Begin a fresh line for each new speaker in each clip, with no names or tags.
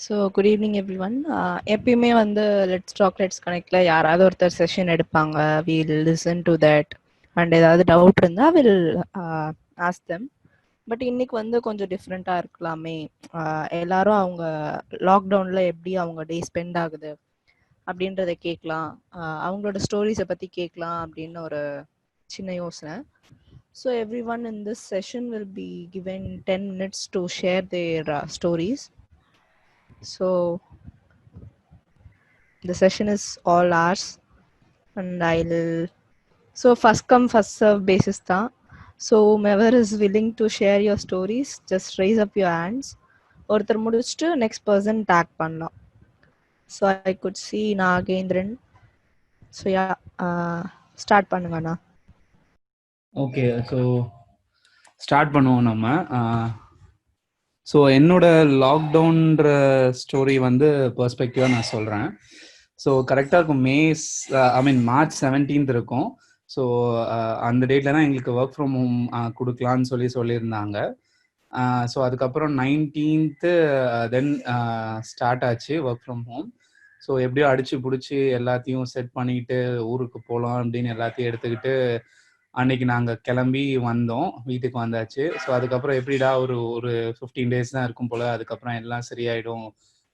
So good evening every one. எப்பயுமே வந்து let's talk let's கனெக்டில் யாராவது ஒருத்தர் செஷன் எடுப்பாங்க. Will listen to that and ஏதாவது டவுட் இருந்தால் வில் ஆஸ்க் தெம். பட் இன்னைக்கு வந்து கொஞ்சம் டிஃப்ரெண்ட்டாக இருக்கலாமே. எல்லாரும் அவங்க லாக்டவுனில் எப்படி அவங்க டே ஸ்பெண்ட் ஆகுது அப்படின்றத கேட்கலாம், அவங்களோட ஸ்டோரிஸை பற்றி கேட்கலாம் அப்படின்னு ஒரு சின்ன யோசனை. So every one in this session will be given 10 minutes to share their stories. So the session is all ours and so first come first serve basis tha. So whomever is willing to share your stories, just raise up your hands. ஒருத்தர் முடிச்சுட்டு next person take பண்ணலாம். So I could C Nagendran. So yeah, start பண்ணுங்கண்ணா.
Okay, so start பண்ணுவோம் நம்ம. So என்னோட லாக்டவுன்ற story வந்து பெர்ஸ்பெக்டிவாக நான் சொல்கிறேன். ஸோ கரெக்டாக இருக்கும் மார்ச் 17th இருக்கும். ஸோ அந்த டேட்டில் தான் எங்களுக்கு ஒர்க் ஃப்ரம் ஹோம் கொடுக்கலான்னு சொல்லியிருந்தாங்க. ஸோ அதுக்கப்புறம் 19th தென் ஸ்டார்ட் ஆச்சு ஒர்க் ஃப்ரம் ஹோம். ஸோ எப்படியோ அடிச்சு பிடிச்சி எல்லாத்தையும் செட் பண்ணிக்கிட்டு ஊருக்கு போகலாம் அப்படின்னு எல்லாத்தையும் எடுத்துக்கிட்டு அன்னைக்கு நாங்கள் கிளம்பி வந்தோம், வீட்டுக்கு வந்தாச்சு. ஸோ அதுக்கப்புறம் எப்படிடா ஒரு 15 days தான் இருக்கும் போல், அதுக்கப்புறம் எல்லாம் சரியாயிடும்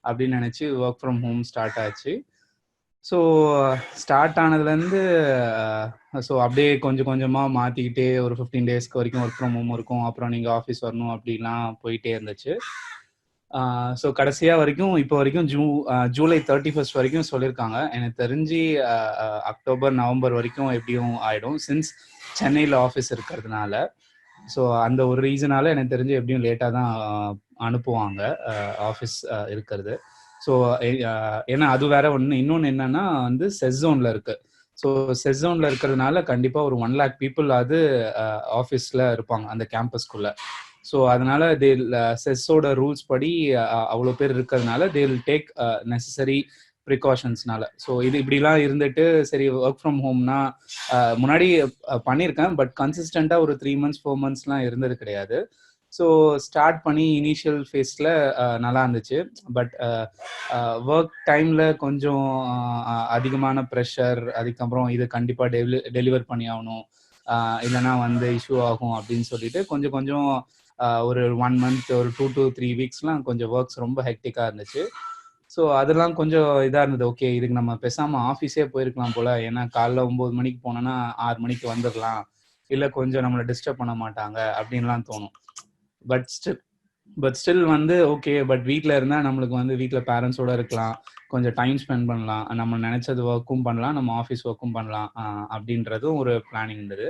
அப்படின்னு நினச்சி ஒர்க் ஃப்ரம் ஹோம் ஸ்டார்ட் ஆச்சு. ஸோ ஸ்டார்ட் ஆனதுலேருந்து ஸோ அப்படியே கொஞ்சம் கொஞ்சமாக மாற்றிக்கிட்டே ஒரு 15 daysக்கு வரைக்கும் ஒர்க் ஃப்ரம் ஹோம் இருக்கும், அப்புறம் நீங்கள் ஆஃபீஸ் வரணும் அப்படிலாம் போயிட்டே இருந்துச்சு. ஸோ கடைசியாக வரைக்கும் இப்போ வரைக்கும் ஜூலை 31st வரைக்கும் சொல்லியிருக்காங்க. எனக்கு தெரிஞ்சு அக்டோபர் நவம்பர் வரைக்கும் எப்படியும் ஆகிடும், சின்ஸ் சென்னையில் ஆஃபீஸ் இருக்கிறதுனால. ஸோ அந்த ஒரு ரீசனால எனக்கு தெரிஞ்சு எப்படியும் லேட்டாக தான் அனுப்புவாங்க ஆஃபீஸ் இருக்கிறது. ஸோ ஏன்னா அது வேற ஒன்று. இன்னொன்று என்னன்னா வந்து செஸ் ஜோனில் இருக்குது. ஸோ செஸ் ஜோனில் இருக்கிறதுனால கண்டிப்பாக ஒரு 1 lakh people அது ஆஃபீஸில் இருப்பாங்க அந்த கேம்பஸ்குள்ளே. ஸோ அதனால செஸ்ஸோட ரூல்ஸ் படி அவ்வளோ பேர் இருக்கிறதுனால தே வில் டேக் நெசசரி ப்ரிகாஷன்ஸ்னால. ஸோ இது இப்படிலாம் இருந்துட்டு சரி ஒர்க் ஃப்ரம் ஹோம்னா முன்னாடி பண்ணியிருக்கேன், பட் கன்சிஸ்டண்ட்டாக ஒரு 3 months 4 monthsலாம் இருந்தது கிடையாது. ஸோ ஸ்டார்ட் பண்ணி இனிஷியல் ஃபேஸில் நல்லா இருந்துச்சு. பட் ஒர்க் டைமில் கொஞ்சம் அதிகமான ப்ரெஷர், அதுக்கப்புறம் இது கண்டிப்பாக டெலிவர் பண்ணி ஆகணும், இல்லைனா வந்து இஷ்யூ ஆகும் அப்படின்னு சொல்லிட்டு கொஞ்சம் கொஞ்சம் ஒரு 1 month ஒரு 2 to 3 weeksலாம் கொஞ்சம் ஒர்க்ஸ் ரொம்ப ஹெக்டிக்காக இருந்துச்சு. ஸோ அதெல்லாம் கொஞ்சம் இதாக இருந்தது. ஓகே, இதுக்கு நம்ம பேசாமல் ஆஃபீஸே போயிருக்கலாம் போல், ஏன்னா காலைல 9 மணிக்கு போனோன்னா 6 மணிக்கு வந்துடலாம், இல்லை கொஞ்சம் நம்மளை டிஸ்டர்ப் பண்ண மாட்டாங்க அப்படின்லாம் தோணும். பட் ஸ்டில் வந்து ஓகே, பட் வீட்டில் இருந்தால் நம்மளுக்கு வந்து வீட்டில் பேரண்ட்ஸோடு இருக்கலாம், கொஞ்சம் டைம் ஸ்பெண்ட் பண்ணலாம், நம்ம நினச்சது ஒர்க்கும் பண்ணலாம், நம்ம ஆஃபீஸ் ஒர்க்கும் பண்ணலாம் அப்படின்றதும் ஒரு பிளானிங் இருந்தது.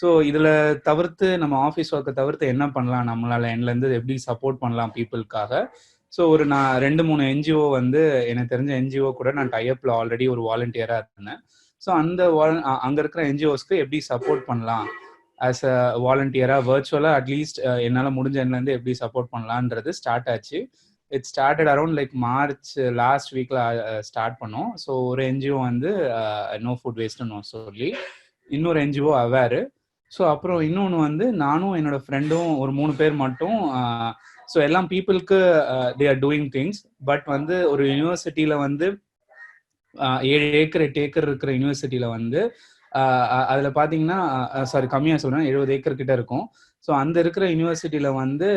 ஸோ இதில் தவிர்த்து நம்ம ஆஃபீஸ் ஒர்க்கை தவிர்த்து என்ன பண்ணலாம், நம்மளால் என்லேருந்து எப்படி சப்போர்ட் பண்ணலாம் பீப்புளுக்காக. ஸோ நான் 2-3 NGO வந்து எனக்கு தெரிஞ்ச NGO கூட நான் டைஅப்பில் ஆல்ரெடி ஒரு வாலண்டியராக இருந்தேன். ஸோ அந்த அங்கே இருக்கிற NGOஸ்க்கு எப்படி சப்போர்ட் பண்ணலாம் ஆஸ் அ வாலண்டியராக வர்ச்சுவலாக அட்லீஸ்ட் என்னால் முடிஞ்ச என்லேருந்து எப்படி சப்போர்ட் பண்ணலான்றது ஸ்டார்ட் ஆச்சு. It started around like March last வீக்கில் ஸ்டார்ட் பண்ணோம். ஸோ ஒரு NGO வந்து நோ ஃபுட் வேஸ்ட்னு சொல்லி, இன்னொரு NGO அவேரு. ஸோ அப்புறம் இன்னொன்று வந்து நானும் என்னோட ஃப்ரெண்டும் ஒரு 3 பேர் மட்டும். ஸோ எல்லாம் பீப்புளுக்கு they are doing things. But வந்து ஒரு யூனிவர்சிட்டியில் வந்து 7 ஏக்கர் 8 ஏக்கர் இருக்கிற யூனிவர்சிட்டியில் வந்து அதில் பார்த்தீங்கன்னா கம்மியாக சொல்கிறேன், 70 ஏக்கர் கிட்ட இருக்கும். ஸோ அந்த இருக்கிற யூனிவர்சிட்டியில் வந்து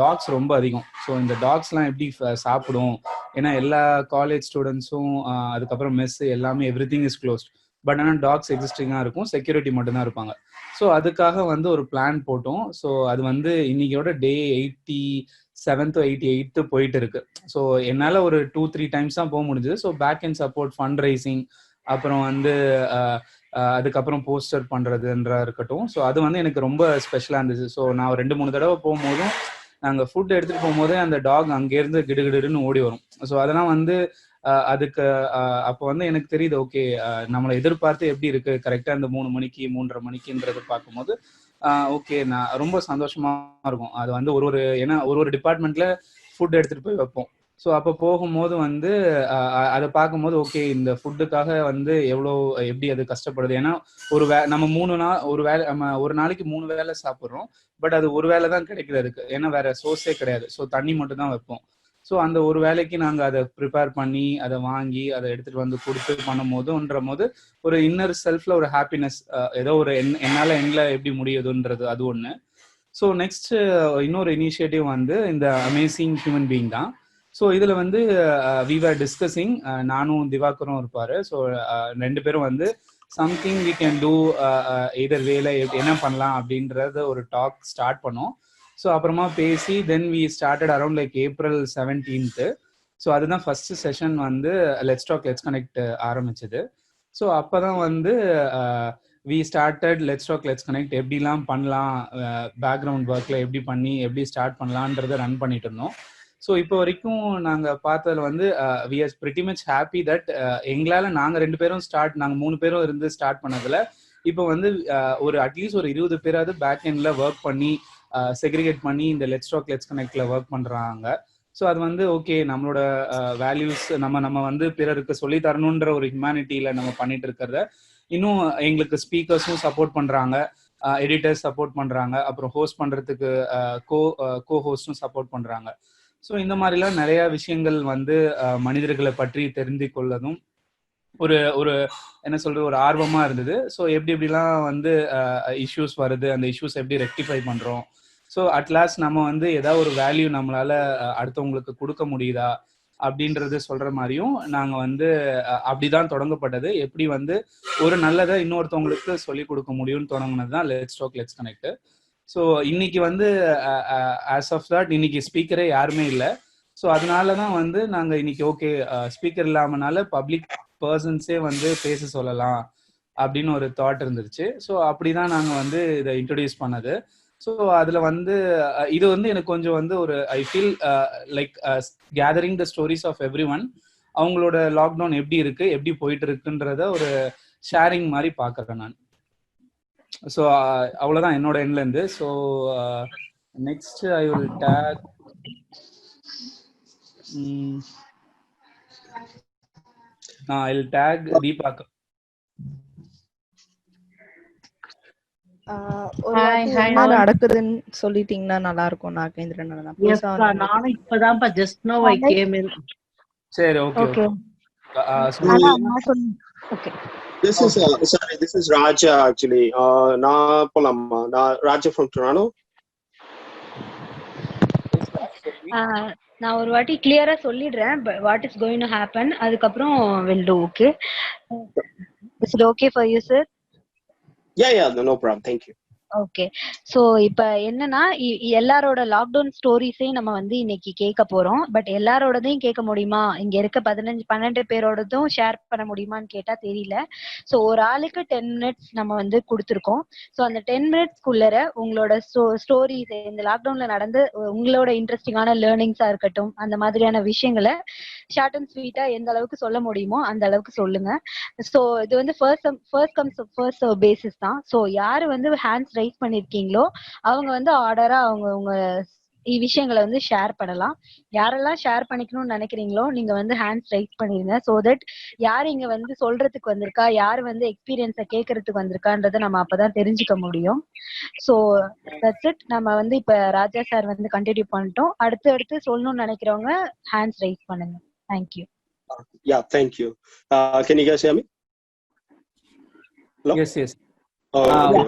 டாக்ஸ் ரொம்ப அதிகம். ஸோ இந்த டாக்ஸ்லாம் எப்படி சாப்பிடும், ஏன்னா எல்லா காலேஜ் ஸ்டூடெண்ட்ஸும் அதுக்கப்புறம் மெஸ் எல்லாமே எவ்ரிதிங் இஸ் க்ளோஸ்ட். பட் ஆனால் டாக்ஸ் எக்ஸிஸ்டிங்காக இருக்கும், செக்யூரிட்டி மட்டும்தான் இருப்பாங்க. ஸோ அதுக்காக வந்து ஒரு பிளான் போட்டோம். ஸோ அது வந்து இன்னைக்கோட டே 87th 88th போயிட்டு இருக்கு. ஸோ என்னால் ஒரு 2-3 times தான் போக முடிஞ்சது. So back and support, fund raising, அப்புறம் வந்து அதுக்கப்புறம் போஸ்டர் பண்ணுறதுன்ற இருக்கட்டும். ஸோ அது வந்து எனக்கு ரொம்ப ஸ்பெஷலாக இருந்துச்சு. ஸோ நான் 2-3 தடவை போகும்போதும் நாங்கள் ஃபுட் எடுத்துகிட்டு போகும்போதே அந்த டாக் அங்கேருந்து கிடுகிடுன்னு ஓடி வரும். ஸோ அதெல்லாம் வந்து அதுக்கு அப்போ வந்து எனக்கு தெரியுது, ஓகே நம்மளை எதிர்பார்த்து எப்படி இருக்கு கரெக்டாக இந்த 3 மணிக்கு 3:30 மணிக்குன்றது பார்க்கும்போது ஓகே நான் ரொம்ப சந்தோஷமா இருக்கும். அது வந்து ஏன்னா ஒரு டிபார்ட்மெண்ட்ல ஃபுட் எடுத்துட்டு போய் வைப்போம். ஸோ அப்போ போகும்போது வந்து அதை பார்க்கும்போது ஓகே இந்த ஃபுட்டுக்காக வந்து எப்படி அது கஷ்டப்படுது. ஏன்னா நம்ம 3 நாள் ஒரு நாளைக்கு 3 வேளை சாப்பிட்றோம். பட் அது ஒரு வேளை தான் கிடைக்குது அதுக்கு, ஏன்னா வேற சோர்ஸே கிடையாது. ஸோ தண்ணி மட்டும் தான் வைப்போம். ஸோ அந்த ஒரு வேலைக்கு நாங்கள் அதை ப்ரிப்பேர் பண்ணி அதை வாங்கி அதை எடுத்துகிட்டு வந்து கொடுத்து பண்ணும் போது ஒரு இன்னர் செல்ஃபில் ஒரு ஹாப்பினஸ், ஏதோ ஒரு என்னால் எண்ணில் எப்படி முடியுதுன்றது அது ஒன்று. ஸோ நெக்ஸ்ட் இன்னொரு இனிஷியேட்டிவ் வந்து இந்த அமேசிங் ஹியூமன் பீயிங் தான். ஸோ இதில் வந்து வி ஆர் டிஸ்கஸிங், நானும் திவாகரும் இருப்பார். ஸோ 2 பேரும் வந்து சம்திங் வி கேன் டூ எதர் வேலை என்ன பண்ணலாம் அப்படின்றத ஒரு டாக் ஸ்டார்ட் பண்ணோம். ஸோ அப்புறமா பேசி then we started around like April 17th. So அதுதான் ஃபர்ஸ்ட் செஷன் வந்து லெட்ஸ் டாக் லெட்ஸ் கனெக்ட் ஆரம்பிச்சது. ஸோ அப்போ தான் வந்து we started let's talk let's connect எப்படிலாம் பண்ணலாம், பேக்ரவுண்ட் ஒர்க்கில் எப்படி ஸ்டார்ட் பண்ணலான்றதை ரன் பண்ணிட்டு இருந்தோம். ஸோ இப்போ வரைக்கும் நாங்கள் பார்த்ததில் வந்து we are pretty much happy that எங்களால் நாங்கள் 2 பேரும் நாங்கள் 3 பேரும் இருந்து ஸ்டார்ட் பண்ணதில் இப்போ வந்து ஒரு அட்லீஸ்ட் ஒரு 20 பேராவது பேக் எண்டில் ஒர்க் பண்ணி செக்ரிகேட் பண்ணி இந்த லெட்ஸ் டாக் லெட்ஸ் கனெக்ட்ல ஒர்க் பண்ணுறாங்க. ஸோ அது வந்து ஓகே, நம்மளோட வேல்யூஸ் நம்ம வந்து பிறருக்கு சொல்லி தரணுன்ற ஒரு ஹியூமனிட்டியில் நம்ம பண்ணிட்டு இருக்கிறத இன்னும் எங்களுக்கு ஸ்பீக்கர்ஸும் சப்போர்ட் பண்ணுறாங்க, எடிட்டர்ஸ் சப்போர்ட் பண்ணுறாங்க, அப்புறம் ஹோஸ்ட் பண்ணுறதுக்கு கோ ஹோஸ்டும் சப்போர்ட் பண்ணுறாங்க. ஸோ இந்த மாதிரிலாம் நிறைய விஷயங்கள் வந்து மனிதர்களை பற்றி தெரிந்து கொள்ளதும் ஒரு ஒரு என்ன சொல்றது ஒரு ஆர்வமா இருந்தது. ஸோ எப்படிலாம் வந்து இஷ்யூஸ் வருது, அந்த இஷ்யூஸ் எப்படி ரெக்டிஃபை பண்றோம், ஸோ அட்லாஸ்ட் நம்ம வந்து ஏதாவது ஒரு வேல்யூ நம்மளால அடுத்தவங்களுக்கு கொடுக்க முடியுதா அப்படின்றது சொல்ற மாதிரியும் நாங்கள் வந்து அப்படிதான் தொடங்கப்பட்டது. எப்படி வந்து ஒரு நல்லதை இன்னொருத்தவங்களுக்கு சொல்லி கொடுக்க முடியும்னு தொடங்கினது தான் let's talk let's connect. So இன்னைக்கு வந்து ஆஸ் ஆஃப் தட் இன்னைக்கு ஸ்பீக்கரே யாருமே இல்லை. ஸோ அதனால தான் வந்து நாங்கள் இன்னைக்கு ஓகே ஸ்பீக்கர் இல்லாமனால பப்ளிக் பர்சன்ஸே வந்து பேச சொல்லலாம் அப்படின்னு ஒரு தாட் இருந்துருச்சு. ஸோ அப்படிதான் நாங்கள் வந்து இதை இன்ட்ரடியூஸ் பண்ணது. ஸோ அதில் வந்து இது வந்து எனக்கு கொஞ்சம் வந்து ஒரு I feel like gathering the stories of everyone, அவங்களோட லாக்டவுன் எப்படி இருக்கு, எப்படி போயிட்டு இருக்குன்றத ஒரு ஷேரிங் மாதிரி பார்க்குறேன் நான். ஸோ அவ்வளோதான் என்னோட எண்ட்லேருந்து. So next I will take I'll tag Deepak.
நடக்குதுன்னு சொல்லிட்டீங்கன்னா நல்லா இருக்கும். நாகேந்திரன்
நானும் இப்பதான் just now I came in.
சரி, okay.
This is Raja actually. நான் போலாமா? நான் Raja from Toronto.
நான் ஒரு வாட்டி கிளியரா சொல்லிடுறேன் what is going to happen, அதுக்கப்புறம் will do. Okay, is it okay for you sir?
Yeah, no problem, thank you.
Okay, so இப்போ என்னன்னா எல்லாரோட லாக்டவுன் ஸ்டோரிஸையும் நம்ம வந்து இன்னைக்கு கேட்க போறோம். பட் எல்லாரோடதையும் கேட்க முடியுமா, இங்க இருக்க 12 பேரோடதும் ஷேர் பண்ண முடியுமான்னு கேட்டா தெரியல. ஸோ ஒரு ஆளுக்கு 10 minutes நம்ம வந்து கொடுத்துருக்கோம். ஸோ அந்த 10 minutesக்குள்ளர உங்களோட ஸ்டோரிஸ், இந்த லாக்டவுன்ல நடந்து உங்களோட இன்ட்ரெஸ்டிங்கான லேர்னிங்ஸா இருக்கட்டும், அந்த மாதிரியான விஷயங்களை ஷார்ட் அண்ட் ஸ்வீட்டா எந்த அளவுக்கு சொல்ல முடியுமோ அந்த அளவுக்கு சொல்லுங்க. ஸோ இது வந்து first comes first serve basis தான். ஸோ யாரு வந்து ஹேண்ட்ஸ் ரைஸ் பண்ணிருக்கீங்களோ அவங்க வந்து ஆர்டரா அவங்க விஷயங்களை வந்து ஷேர் பண்ணலாம். யாரெல்லாம் ஷேர் பண்ணிக்கணும்னு நினைக்கிறீங்களோ நீங்க வந்து ஹேண்ட்ஸ் ரைஸ் பண்ணிருங்க. சோ தட் யார் இங்க வந்து சொல்றதுக்கு வந்திருக்கா, யாரு வந்து எக்ஸ்பீரியன்ஸை கேட்கறதுக்கு வந்திருக்கான்றதை நம்ம அப்பதான் தெரிஞ்சுக்க முடியும். So that's it. நம்ம வந்து இப்ப ராஜா சார் வந்து கண்டினியூ பண்ணிட்டோம். அடுத்து சொல்லணும்னு நினைக்கிறவங்க ஹேண்ட்ஸ் ரைஸ் பண்ணுங்க. Thank you.
Yeah, thank you. Can you guys hear me? Hello?
Yes.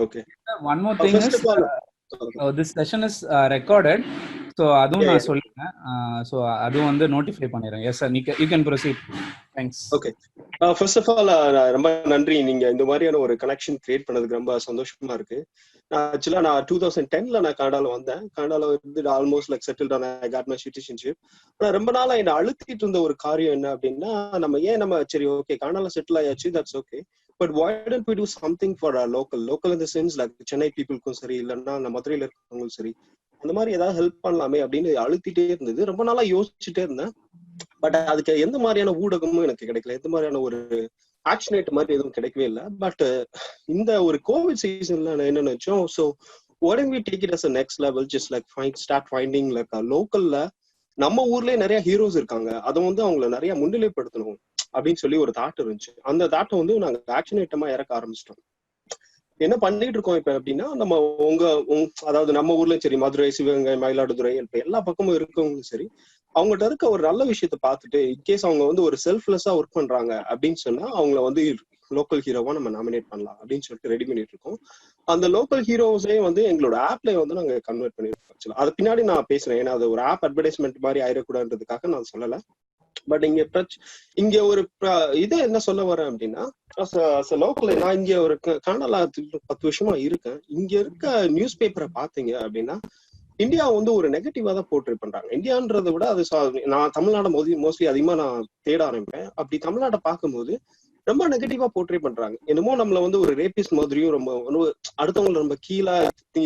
Okay.
One more thing is this session is recorded. So அதுவும் நான் சொல்லிட்டேன். So அதுவும் வந்து நோட்டிஃபை பண்ணிடுறேன். Yes sir, you can proceed. Thanks.
Okay. First of all ரொம்ப நன்றி, நீங்க இந்த மாதிரியான ஒரு கனெக்ஷன் கிரியேட் பண்ணதுக்கு ரொம்ப சந்தோஷமா இருக்கு. ஆக்சுவலா நான் 2010ல நான் கனடால வந்தேன். கனடால வந்து ஆல்மோஸ்ட் லைக் செட்டில்ட் ஆன, ஐ காட் மை சிட்டிசன்ஷிப். ஆனா ரொம்ப நாளா என்ன அழுத்திட்டு இருந்த ஒரு காரியம் என்ன அப்படின்னா, நம்ம சரி ஓகே கனடால செட்டில் ஆயாச்சு, that's okay, but why don't we do something for our local in the sense like Chennai பீப்புளுக்கும் சரி, இல்லைன்னா நம்ம மதுரையில இருக்கவங்களும் சரி, அந்த மாதிரி ஏதாவது ஹெல்ப் பண்ணலாமே அப்படின்னு அழுத்திட்டே இருந்தது. ரொம்ப நாளா யோசிச்சுட்டே இருந்தேன். பட் அதுக்கு எந்த மாதிரியான ஊடகமும் எனக்கு கிடைக்கல, எந்த மாதிரியான ஒரு ஆக்ஷனேட் மாதிரி எதுவும் கிடைக்கவே இல்லை. பட் இந்த ஒரு கோவிட் சீசன்ல நான் என்ன நினைச்சோம், so why don't we take it as a next level, just like start finding like a localல நம்ம ஊர்லயே நிறைய ஹீரோஸ் இருக்காங்க, அதை வந்து அவங்களை நிறைய முன்னிலைப்படுத்தணும் அப்படின்னு சொல்லி ஒரு தாட் இருந்துச்சு. அந்த தாட்டை வந்து நாங்க ஆக்ஷன் ஐட்டமா இறக்க ஆரம்பிச்சிட்டோம். என்ன பண்ணிட்டு இருக்கோம் இப்ப அப்படின்னா, நம்ம அதாவது நம்ம ஊர்லயும் சரி, மதுரை, சிவகங்கை, மயிலாடுதுறை, இப்ப எல்லா பக்கமும் இருக்கவங்களும் சரி, அவங்ககிட்ட இருக்க ஒரு நல்ல விஷயத்த பார்த்துட்டு இன்கேஸ் அவங்க வந்து ஒரு செல்ஃப்லெஸ்ஸா ஒர்க் பண்றாங்க அப்படின்னு சொன்னா அவங்கள வந்து லோக்கல் ஹீரோவா நம்ம நாமினேட் பண்ணலாம் அப்படின்னு சொல்லிட்டு ரெடி பண்ணிட்டு இருக்கோம். அந்த லோக்கல் ஹீரோஸையும் வந்து எங்களோட ஆப்ல வந்து நாங்க கன்வெர்ட் பண்ணிருக்கோம். ஆக்சுவலா அது பின்னாடி நான் பேசுறேன், ஏன்னா அது ஒரு ஆப் அட்வர்டைஸ்மெண்ட் மாதிரி ஆயிடக்கூடாதுன்றதுக்காக நான் சொல்லல. பட் இங்க ஒரு இதை என்ன சொல்ல வரேன் அப்படின்னா, லோக்கல் நான் இங்க ஒரு கனடால 10 வருஷமா இருக்கேன். இங்க இருக்க நியூஸ் பேப்பரை பாத்தீங்க அப்படின்னா இந்தியா வந்து ஒரு நெகட்டிவா தான் போர்ட்ரே பண்றாங்க. இந்தியான்றதை விட அது நான் தமிழ்நாடு மோஸ்ட்லி அதிகமா நான் தேட ஆரம்பிப்பேன். அப்படி தமிழ்நாட்டை பார்க்கும்போது ரொம்ப நெகட்டிவா போர்ட்ரே பண்றாங்க. என்னமோ நம்மள வந்து ஒரு ரேபிஸ்ட் மாதிரியும் ரொம்ப அடுத்தவங்களை ரொம்ப கீழே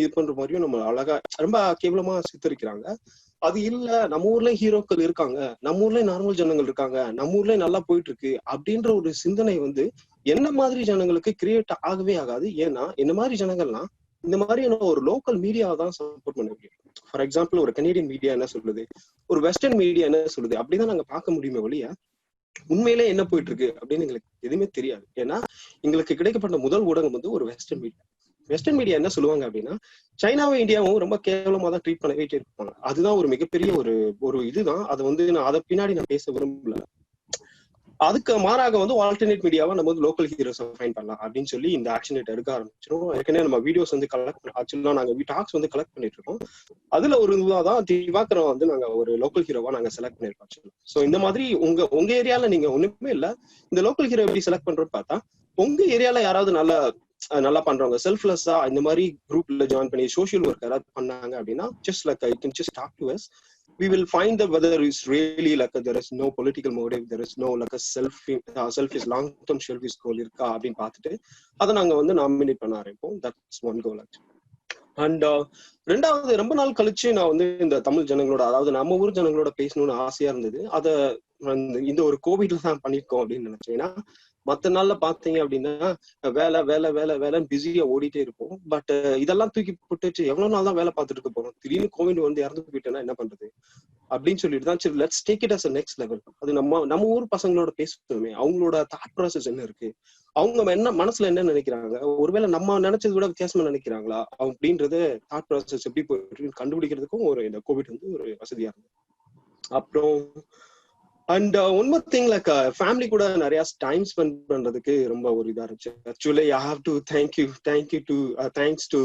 இது பண்ற மாதிரியும் நம்ம அழகா ரொம்ப கேவலமா சித்தரிக்கிறாங்க. அது இல்ல, நம்ம ஊர்ல ஹீரோக்கள் இருக்காங்க, நம்ம ஊர்ல நார்மல் ஜனங்கள் இருக்காங்க, நம்ம ஊர்ல நல்லா போயிட்டு இருக்கு அப்படின்ற ஒரு சிந்தனை வந்து என்ன மாதிரி ஜனங்களுக்கு கிரியேட் ஆகவே ஆகாது. ஏன்னா என்ன மாதிரி ஜனங்கள்லாம் இந்த மாதிரியான ஒரு லோக்கல் மீடியாவை தான் சப்போர்ட் பண்ண முடியும். ஃபார் எக்ஸாம்பிள் ஒரு கனேடியன் மீடியா என்ன சொல்லுது, ஒரு வெஸ்டர்ன் மீடியா என்ன சொல்லுது, அப்படிதான் நாங்க பார்க்க முடியுமே ஒழிய உண்மையிலே என்ன போயிட்டு இருக்கு அப்படின்னு எங்களுக்கு எதுவுமே தெரியாது. ஏன்னா எங்களுக்கு கிடைக்கப்பட்ட முதல் ஊடகம் வந்து ஒரு வெஸ்டர்ன் மீடியா. வெஸ்டர்ன் மீடியா என்ன சொல்லுவாங்க அப்படின்னா சைனாவும் இந்தியாவும் ரொம்ப கேவலமா தான் ட்ரீட் பண்ணவே இருப்பாங்க. அதுதான் ஒரு மிகப்பெரிய ஒரு இதுதான். அது வந்து நான் அதை பின்னாடி நான் பேச விரும்பல. அதுக்கு மாறாக வந்து ஆல்டர்னேட் மீடியாவா நம்ம வந்து லோக்கல் ஹீரோஸ் ஃபைன் பண்ணலாம் அப்படின்னு சொல்லி இந்த ஆக்ஷன் எடுக்க ஆரம்பிச்சிடும். ஏற்கனவே நம்ம வீடியோஸ் வந்து ஆக்சுவலா நாங்க டாக்ஸ் வந்து கலெக்ட் பண்ணிட்டு இருக்கோம். அதுல ஒரு இதுவாதான் திவாகரம் வந்து நாங்க ஒரு லோக்கல் ஹீரோவா நாங்க செலக்ட் பண்ணிருக்கோம். சோ இந்த மாதிரி உங்க ஏரியால நீங்க ஒண்ணுமே இல்ல, இந்த லோக்கல் ஹீரோ எப்படி செலக்ட் பண்றோம்னு பார்த்தா உங்க ஏரியால யாராவது நல்லா பண்றவங்க செல்ஃப்லெஸ்ஸா இந்த மாதிரி குரூப்ல ஜாயின் பண்ணி சோஷியல் ஒர்க் யாராவது பண்ணாங்க அப்படின்னா just like you can just talk to us. We will find the whether it's really like there is no political motive, there is no like a selfish long-term selfish goal இருக்கா அப்படின்னு பார்த்துட்டு அதை நாங்க வந்து nominate பண்ண ஆரம்பிப்போம். That's one goal actually. And ரெண்டாவது, ரொம்ப நாள் கழிச்சு நான் வந்து இந்த தமிழ் ஜனங்களோட, அதாவது நம்ம ஊர் ஜனங்களோட பேசணும்னு ஆசையா இருந்தது. அதை இந்த ஒரு கோவிட்ல தான் பண்ணிருக்கோம் அப்படின்னு நினைச்சேன். ஏன்னா மத்த நாள்ல பாத்தீங்க அப்படின்னா வேலை வேலை வேலை வேலைன்னு பிஸியா ஓடிட்டே இருப்போம். பட் இதெல்லாம் தூக்கி போட்டுச்சு எவ்வளவு நாள் தான் வேலை பார்த்துட்டு இருக்க போறோம், திடீர்னு கோவிட் வந்து இறந்து போயிட்டேன்னா என்ன பண்றது அப்படின்னு சொல்லிட்டு தான் சரி let's take it as next level. அது நம்ம ஊர் பசங்களோட பேசணுமே, அவங்களோட தாட் ப்ராசஸ் என்ன இருக்கு, அவங்க என்ன மனசுல என்ன நினைக்கிறாங்க, ஒருவேளை நம்ம நினைச்சதை விட வித்தியாசமா நினைக்கிறாங்களா அப்படின்றது தாட் ப்ராசஸ் எப்படி போயிட்டு கண்டுபிடிக்கிறதுக்கும் இந்த கோவிட் வந்து ஒரு வசதியா இருந்தது. அப்புறம் and one more thing, like family கூட நிறைய டைம் ஸ்பெண்ட் பண்றதுக்கு ரொம்ப ஒரு இதா இருந்துச்சு. Actually I have to thanks to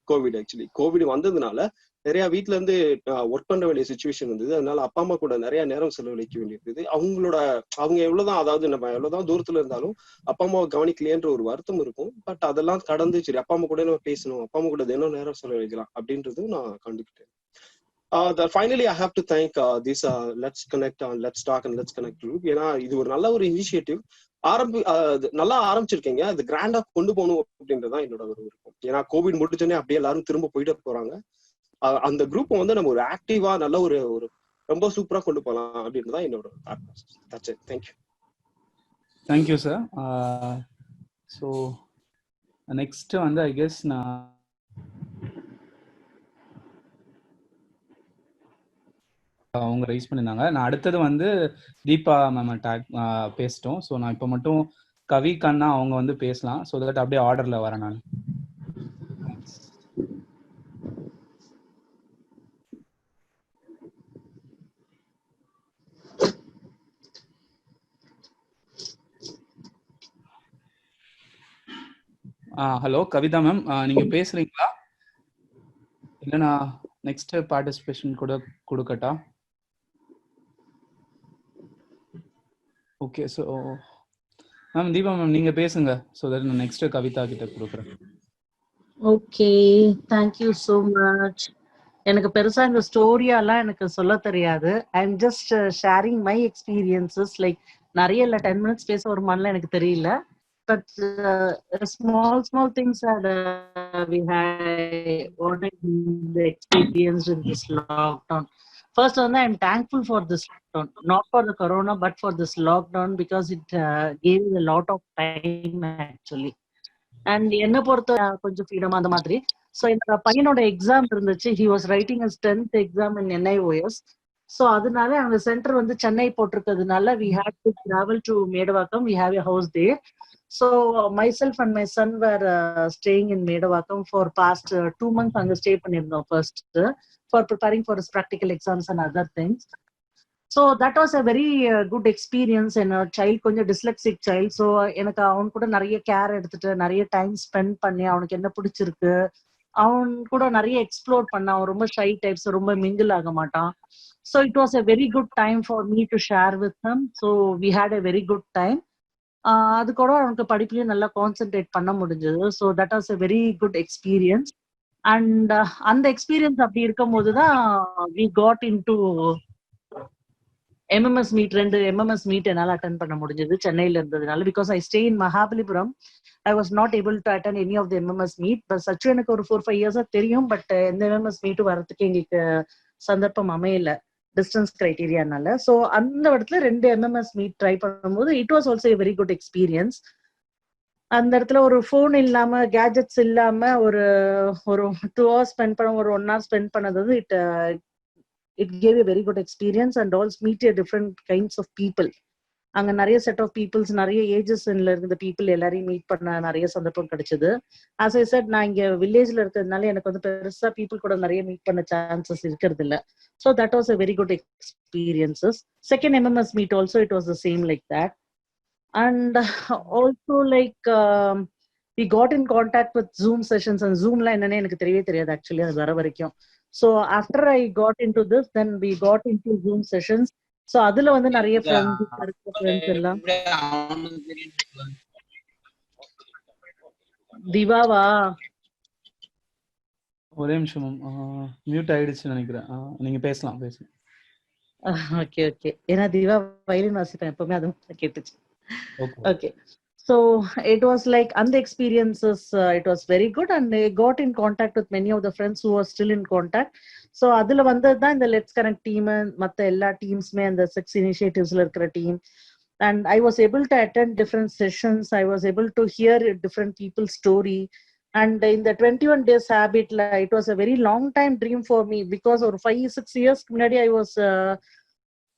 Covid. Actually Covid வந்ததுனால நிறைய வீட்டுல இருந்து ஒர்க் பண்ண வேண்டிய சுச்சுவேஷன் இருந்தது. அதனால அப்பா அம்மா கூட நிறைய நேரம் செலவழிக்க வேண்டியிருந்தது. அவங்க எவ்வளவுதான், அதாவது நம்ம எவ்வளவுதான் தூரத்துல இருந்தாலும் அப்பா அம்மாவை கவனிக்கலையன்ற ஒரு வருத்தம் இருக்கும். பட் அதெல்லாம் கடந்து சரி அப்பா அம்மா கூட நம்ம பேசணும், அப்பா அம்மா கூட தினம் நேரம் செலவழிக்கலாம் அப்படின்றதும் நான் கண்டுக்கிட்டேன். Finally, I have to thank this Let's Connect and Let's Talk and Let's Connect group. ஏன்னா இது ஒரு நல்ல ஒரு இனிஷியேட்டிவ். நல்லா ஆரம்பிச்சிருக்கீங்க, அது கிராண்டா கொண்டு போகணும் அப்படின்றதான் என்னோட ஒரு விருப்பம். ஏன்னா கோவிட் முடிஞ்சோடனே அப்படியே எல்லாரும் திரும்ப போயிட்டு போறாங்க. அந்த குரூப் வந்து நம்ம ஒரு ஆக்டிவா நல்ல ஒரு ரொம்ப சூப்பரா கொண்டு போகலாம் அப்படின்றதான் என்னோட thought.
Thank you sir. So next வந்து ஐ கெஸ் நான் அவங்க ரைஸ் பண்ணியிருந்தாங்க. நான் அடுத்தது வந்து தீபா மேம் டேக் பேசிட்டோம். ஸோ நான் இப்போ மட்டும் கவி கண்ணா அவங்க வந்து பேசலாம். ஸோ தட் அப்படியே ஆர்டர்ல வரேன் நான். ஹலோ கவிதா மேம், நீங்க பேசுறீங்களா? இல்லைனா நெக்ஸ்ட் பார்ட்டிசிபேஷன் கூட கொடுக்கட்டா? Okay, so ma'am Deepa ma'am நீங்க பேசுங்க. ஸோ தட் நான் நெக்ஸ்ட் கவிதா கிட்ட கொடுக்குறேன்.
Okay, thank you so much. எனக்கு பெருசா இந்த ஸ்டோரியாலாம் எனக்கு சொல்ல தெரியாது. I am just sharing my experiences. Like நிறைய இல்லை, 10 minutes பேச வருமானலாம் எனக்கு தெரியல. But small things that we had what I experienced in this lockdown. First one, I am thankful for this lockdown, not for the corona but for this lockdown, because it gave a lot of time actually. And என்ன பொறுத்த கொஞ்சம் freedom அந்த மாதிரி. So இந்த பையனோட exam இருந்துச்சு. he was writing his 10th exam in NIOS. So அதனால அவங்க சென்டர் வந்து Chennai போட்டிருக்கிறதுனால we had to travel to Medavakkam. We have a house there. So myself and my son were staying in Medavakkam for past 2 months. அங்க stay பண்ணிருந்தோம் first for preparing for his practical exams and other things. So that was a very good experience. என்னோட child கொஞ்சம் dyslexic child. So எனக்கு அவன் கூட நிறைய care எடுத்துட்டு நிறைய டைம் ஸ்பெண்ட் பண்ணி அவனுக்கு என்ன பிடிச்சிருக்கு அவன் கூட நிறைய எக்ஸ்ப்ளோர் பண்ண. அவன் ரொம்ப ஷை டைப்ஸ், ரொம்ப மிங்கிள் ஆக மாட்டான். So it was a very good time for me to share with him. So we had a very good time. அது கூட அவனுக்கு படிப்புலயும் நல்லா கான்சென்ட்ரேட் பண்ண முடிஞ்சது. So that was a very good experience. And அந்த எக்ஸ்பீரியன்ஸ் அப்படி இருக்கும் போதுதான் we got in to MMS meet. 2 MMS meet என்னால அட்டன் பண்ண முடிஞ்சது சென்னையில இருந்ததுனால. Because I stay in Mahabalipuram, I was not able to attend any of the MMS meet. But சச்சு எனக்கு ஒரு 4-5 இயர்ஸா தெரியும். பட் எந்த MMS மீட்டும் வரதுக்கு எங்களுக்கு சந்தர்ப்பம் அமையல டிஸ்டன்ஸ் கிரைட்டீரியானால. ஸோ அந்த இடத்துல 2 MMS மீட் ட்ரை பண்ணும்போது it was also a very good experience. அந்த இடத்துல ஒரு ஃபோன் இல்லாம கேஜெட்ஸ் இல்லாம ஒரு 2 hours ஸ்பெண்ட் பண்ண, ஒரு 1 hour ஸ்பெண்ட் பண்ணது வந்து it gave a very good experience and also meet a different kinds of people. அங்க நிறைய செட் ஆஃப் பீப்புள்ஸ், நிறைய ஏஜஸ்ல இருந்த பீப்புள் எல்லாரையும் மீட் பண்ண நிறைய சந்தர்ப்பம் கிடைச்சது. ஆஸ் ஐ செட், நான் இங்க வில்லேஜ்ல இருக்கிறதுனால எனக்கு வந்து பெருசா பீப்புள் கூட நிறைய மீட் பண்ண சான்சஸ் இருக்கிறது இல்ல. So that was a very good experiences. Second MMS meet also it was the same like that. And also like we got in contact with Zoom sessions. and Zoomல என்னன்னே எனக்கு தெரியவே தெரியாது actually அது வர வரைக்கும். So after I got into this, then we got into Zoom sessions. So அதுல வந்து நிறைய ஃப்ரெண்ட்ஸ் எல்லாம். திவாவா
ஒரே நிமிஷம் மியூட் ஆயிடுச்சு நினைக்கிறேன். நீங்க பேசலாம்.
Okay okay. ஏன்னா திவா வயலின் வாசிப்பேன் எப்பவுமே, அதுவும் கேட்டுச்சு. Okay. So it was like, and the experiences, it was very good, and I got in contact with many of the friends who are still in contact. So adula vandadha in the Let's Connect team and matta ella teams me and the 6 initiatives la irukra team. And I was able to attend different sessions. I was able to hear different people's story. And in the 21 days habit, it was a very long time dream for me, because over 5-6 years munadi I was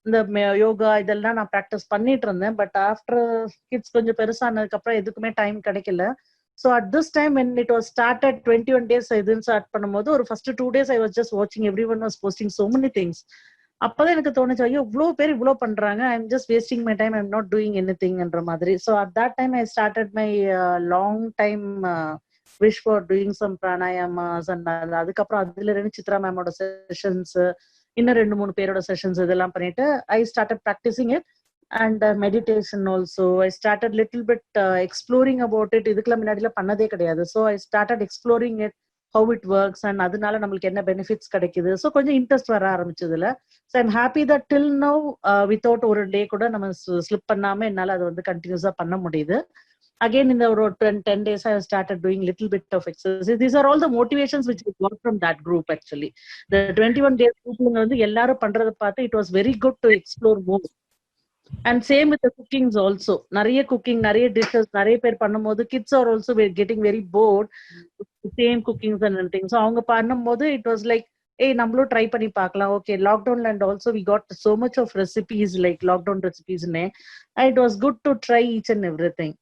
இந்த யோகா இதெல்லாம் நான் practice பண்ணிட்டு இருந்தேன். But after kids கொஞ்சம் பெருசானதுக்கு அப்புறம் எதுக்குமே time கிடைக்கல. So at this time when it was started 21 days இதுன்னு ஸ்டார்ட் பண்ணும்போது ஒரு first 2 days I was just watching everyone was posting so many things. அப்பதான் எனக்கு தோணுச்சு, ஐயோ இவ்வளோ பேர் இவ்வளோ பண்றாங்க, I am just wasting my time, I am not doing எனிதிங்ன்ற மாதிரி. So at that time I started my long time wish for doing some pranayamas. And அதுக்கப்புறம் அதுல 2 சித்ரா மேமோட செஷன்ஸ், இன்னும் 2-3 பேரோட செஷன்ஸ் இதெல்லாம் பண்ணிட்டு I started practicing it. And meditation also I started little bit exploring about it. இதுக்கெல்லாம் முன்னாடிலாம் பண்ணதே கிடையாது. So I started exploring it, how it works, and அதனால நம்மளுக்கு என்ன பெனிஃபிட்ஸ் கிடைக்குது. ஸோ கொஞ்சம் இன்ட்ரெஸ்ட் வர ஆரம்பிச்சதுல. So I'm happy that till now without ஒரு டே கூட நம்ம ஸ்லிப் பண்ணாம என்னால அதை வந்து கண்டினியூஸா பண்ண முடியுது. Again, in the 10 days, I have started doing little bit of exercise. These are all the motivations which I got from that group actually. The 21 days group, ellarum pandradha paathu, it was very good to explore more. And same with the cookings also. Nariya cooking, nariya dishes, nariya per பண்ணும்போது kids are also getting very bored with the same cookings and everything. So avanga பண்ணும்போது it was like, hey, நம்மளும் try பண்ணி பார்க்கலாம். Okay, lockdown and also we got so much of recipes, like lockdown recipes ne. It was good to try each and everything.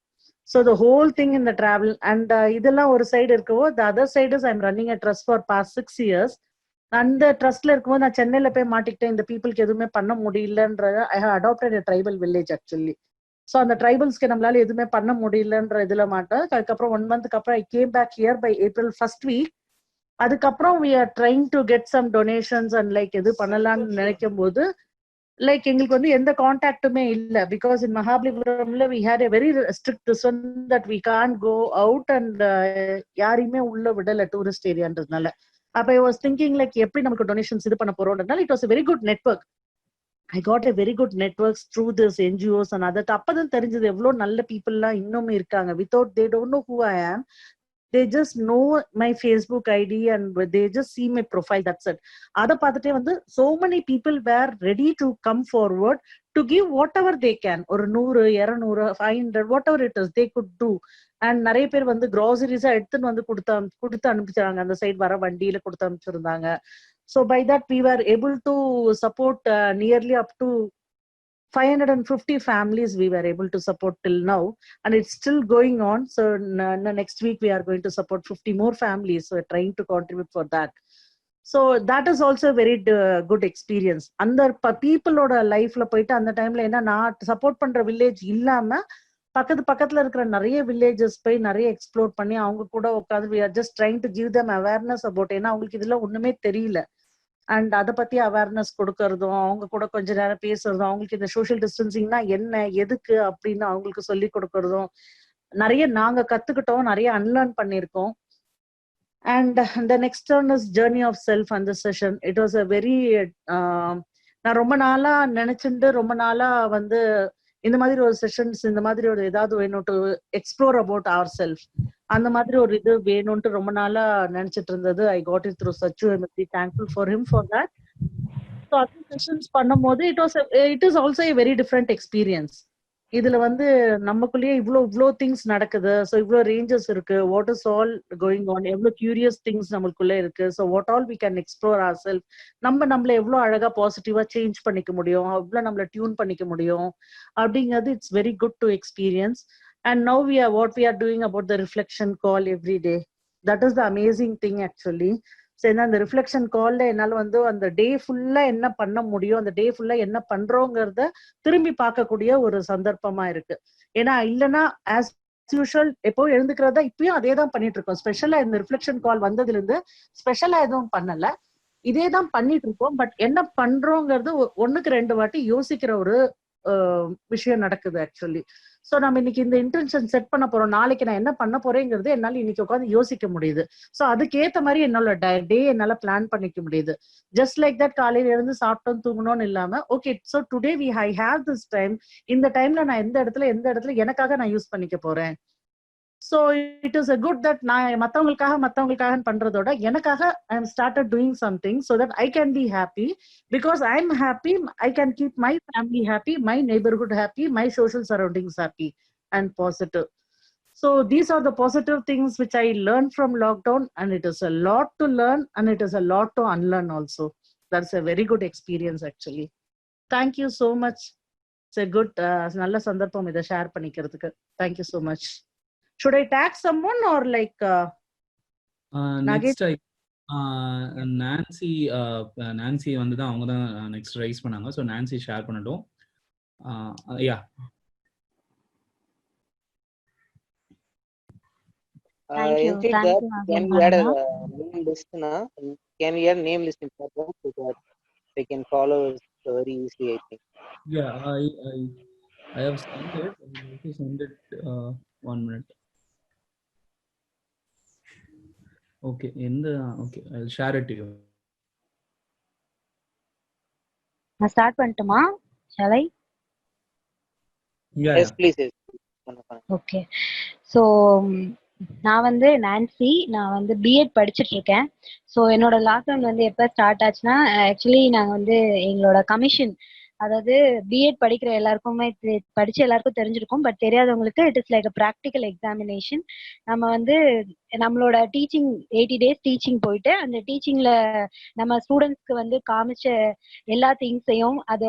So the whole thing in the travel and இதெல்லாம் ஒரு side இருக்கவோ, the other side is I'm running a trust for past 6 years. அந்த ட்ரஸ்ட்ல இருக்கும்போது நான் சென்னையில போய் மாட்டிக்கிட்டேன், இந்த பீப்புளுக்கு எதுவுமே பண்ண முடியலன்றத I have adapted a tribal village actually. So அந்த ட்ரைபல்ஸ்க்கு நம்மளால எதுவுமே பண்ண முடியலன்ற இதுல மாட்டேன். அதுக்கப்புறம் 1 month அப்புறம் I came back here by April 1st week. அதுக்கப்புறம் we are trying to get some donations and like எது பண்ணலாம்னு நினைக்கும் போது லைக் எங்களுக்கு வந்து எந்த கான்டாக்டுமே இல்லை. பிகாஸ் இன் மகாபலிபுரம்ல we had a very strict this one that we can't go out and யாரையுமே உள்ள விடல டூரிஸ்ட் ஏரியான்றதுனால. அப்ப I was thinking like எப்படி நமக்கு டொனேஷன்ஸ் இது பண்ண போறோம்ன்றதுனால it was a very good network. I got a very good networks through this NGOs and other. அப்பதான் தெரிஞ்சது எவ்வளவு நல்ல பீப்புள்லாம் இன்னுமே இருக்காங்க. Without they don't know who I am, they just know my Facebook ID and they just see my profile, that's it. Adha paathutte vandu so many people were ready to come forward to give whatever they can, or 100 200 500 whatever it is they could do. And நிறைய பேர் வந்து groceries எடுத்துட்டு வந்து கொடுத்து அனுப்பிச்சாங்க. அந்த side வர வண்டியில கொடுத்து அனுப்பிச்சிருந்தாங்க. So by that we were able to support nearly up to 550 families we were able to support till now, and it's still going on. So next week we are going to support 50 more families. So we're trying to contribute for that. So that is also very good experience. அந்த பீப்புளோட லைஃப்ல போயிட்டு அந்த டைம்ல என்ன, நான் support பண்ற village இல்லாம பக்கத்துல இருக்கிற நிறைய வில்லேஜஸ் போய் நிறைய எக்ஸ்ப்ளோர் பண்ணி அவங்க கூட உட்காந்து we are just trying to give them awareness about, ஏன்னா அவங்களுக்கு இதுல ஒண்ணுமே தெரியல. அண்ட் அதை பத்தி அவேர்னஸ் கொடுக்கறதும், அவங்க கூட கொஞ்ச நேரம் பேசுறதும், அவங்களுக்கு இந்த சோஷியல் டிஸ்டன்சிங்னா என்ன, எதுக்கு அப்படின்னு அவங்களுக்கு சொல்லி கொடுக்கறதும் நிறைய நாங்க கத்துக்கிட்டோம், நிறைய அன்லேர்ன் பண்ணியிருக்கோம். And the next one is journey of self and the session. It was a very நான் ரொம்ப நாளா நினைச்சுட்டு ரொம்ப நாளா வந்து இந்த மாதிரி ஒரு செஷன்ஸ், இந்த மாதிரி ஒரு ஏதாவது வேணும் to explore about our self, அந்த மாதிரி ஒரு இது வேணும்ட்டு ரொம்ப நாளா நினைச்சிட்டு இருந்தது. I got it through Sachu. I am very thankful for him for that. So அந்த செஷன்ஸ் பண்ணும்போது it is also a very different experience. இதுல வந்து நமக்குள்ளேயே இவ்வளோ திங்ஸ் நடக்குது. ஸோ இவ்வளோ ரேஞ்சஸ் இருக்கு. What is all going on, எவ்வளோ கியூரியஸ் திங்ஸ் நம்மளுக்குள்ள இருக்கு. So what all we can explore our self, நம்மள எவ்வளோ அழகா பாசிட்டிவா சேஞ்ச் பண்ணிக்க முடியும், எவ்வளோ நம்மள டியூன் பண்ணிக்க முடியும் அப்படிங்கிறது it's very good to experience. And now what we are doing about the reflection call every day. That is the amazing thing actually. So ஏன்னா அந்த ரிஃப்ளெக்ஷன் கால்ல என்னால் வந்து அந்த டே ஃபுல்லா என்ன பண்ண முடியும், அந்த டே ஃபுல்லா என்ன பண்றோங்கிறத திரும்பி பார்க்கக்கூடிய ஒரு சந்தர்ப்பமா இருக்கு. ஏன்னா இல்லைன்னா ஆஸ் யூஷுவல் எப்போ எழுந்துக்கிறதா இப்பயும் அதே தான் பண்ணிட்டு இருக்கோம். ஸ்பெஷலா இந்த ரிஃப்ளெக்ஷன் கால் வந்ததுல இருந்து ஸ்பெஷலா எதுவும் பண்ணல, இதே தான் பண்ணிட்டு இருக்கோம். பட் என்ன பண்றோங்கிறது ஒண்ணுக்கு 2 வாட்டி யோசிக்கிற ஒரு விஷயம் நடக்குது ஆக்சுவலி. ஸோ நம்ம இன்னைக்கு இந்த இன்டென்ஷன் செட் பண்ண போறோம், நாளைக்கு நான் என்ன பண்ண போறேங்கிறது என்னால இன்னைக்கு உட்காந்து யோசிக்க முடியுது. ஸோ அதுக்கேற்ற மாதிரி என்னோட டே என்னால பிளான் பண்ணிக்க முடியுது. ஜஸ்ட் லைக் தட் காலையில இருந்து சாப்பிட்டோம் தூங்கணும்னு இல்லாம, okay so today I have this time, இந்த டைம்ல நான் எந்த இடத்துல எனக்காக நான் யூஸ் பண்ணிக்க போறேன். So it is a good that நான் மற்றவங்களுக்காக பண்றதோட எனக்காக I am started doing something so that I can be happy. Because I am happy, I can keep my family happy, my neighbourhood happy, my social surroundings happy and positive. So these are the positive things which I learned from lockdown, and it is a lot to learn and it is a lot to unlearn also. That's a very good experience actually. Thank you so much. It's a good நல்ல சந்தர்ப்பம் இதை share பண்ணிக்கிறதுக்கு. Thank you so much. Should I tag someone or like
next Nancy வந்து தான் அவங்க தான் next rice பண்ணாங்க. So Nancy share பண்ணட்டும். யா
Thank you.
Can we add a name list now? Can we add name list in platform so that they can follow us very easily? I think.
Yeah, I have sent it. I will also send it. 1 minute. Okay, okay, I'll share it to you.
நான் start பண்ணட்டுமா? Shall I?
Yes, please.
Okay. So நான் வந்து Nancy, நான் வந்து BEd படிச்சுட்டு இருக்கேன். So என்னோட lockdown வந்து எப்போ ஸ்டார்ட் ஆச்சுன்னா, ஆக்சுவலி நாங்கள் வந்து எங்களோட கமிஷன், அதாவது பிஎட் படிக்கிற எல்லாருக்குமே படிச்ச எல்லாருக்கும் தெரிஞ்சிருக்கும். பட் தெரியாதவங்களுக்கு it is like a practical examination. நம்ம வந்து நம்மளோட டீச்சிங் 80 days டீச்சிங் போயிட்டு அந்த டீச்சிங்ல நம்ம ஸ்டூடெண்ட்ஸ்க்கு வந்து காமிச்ச எல்லா திங்ஸையும் அது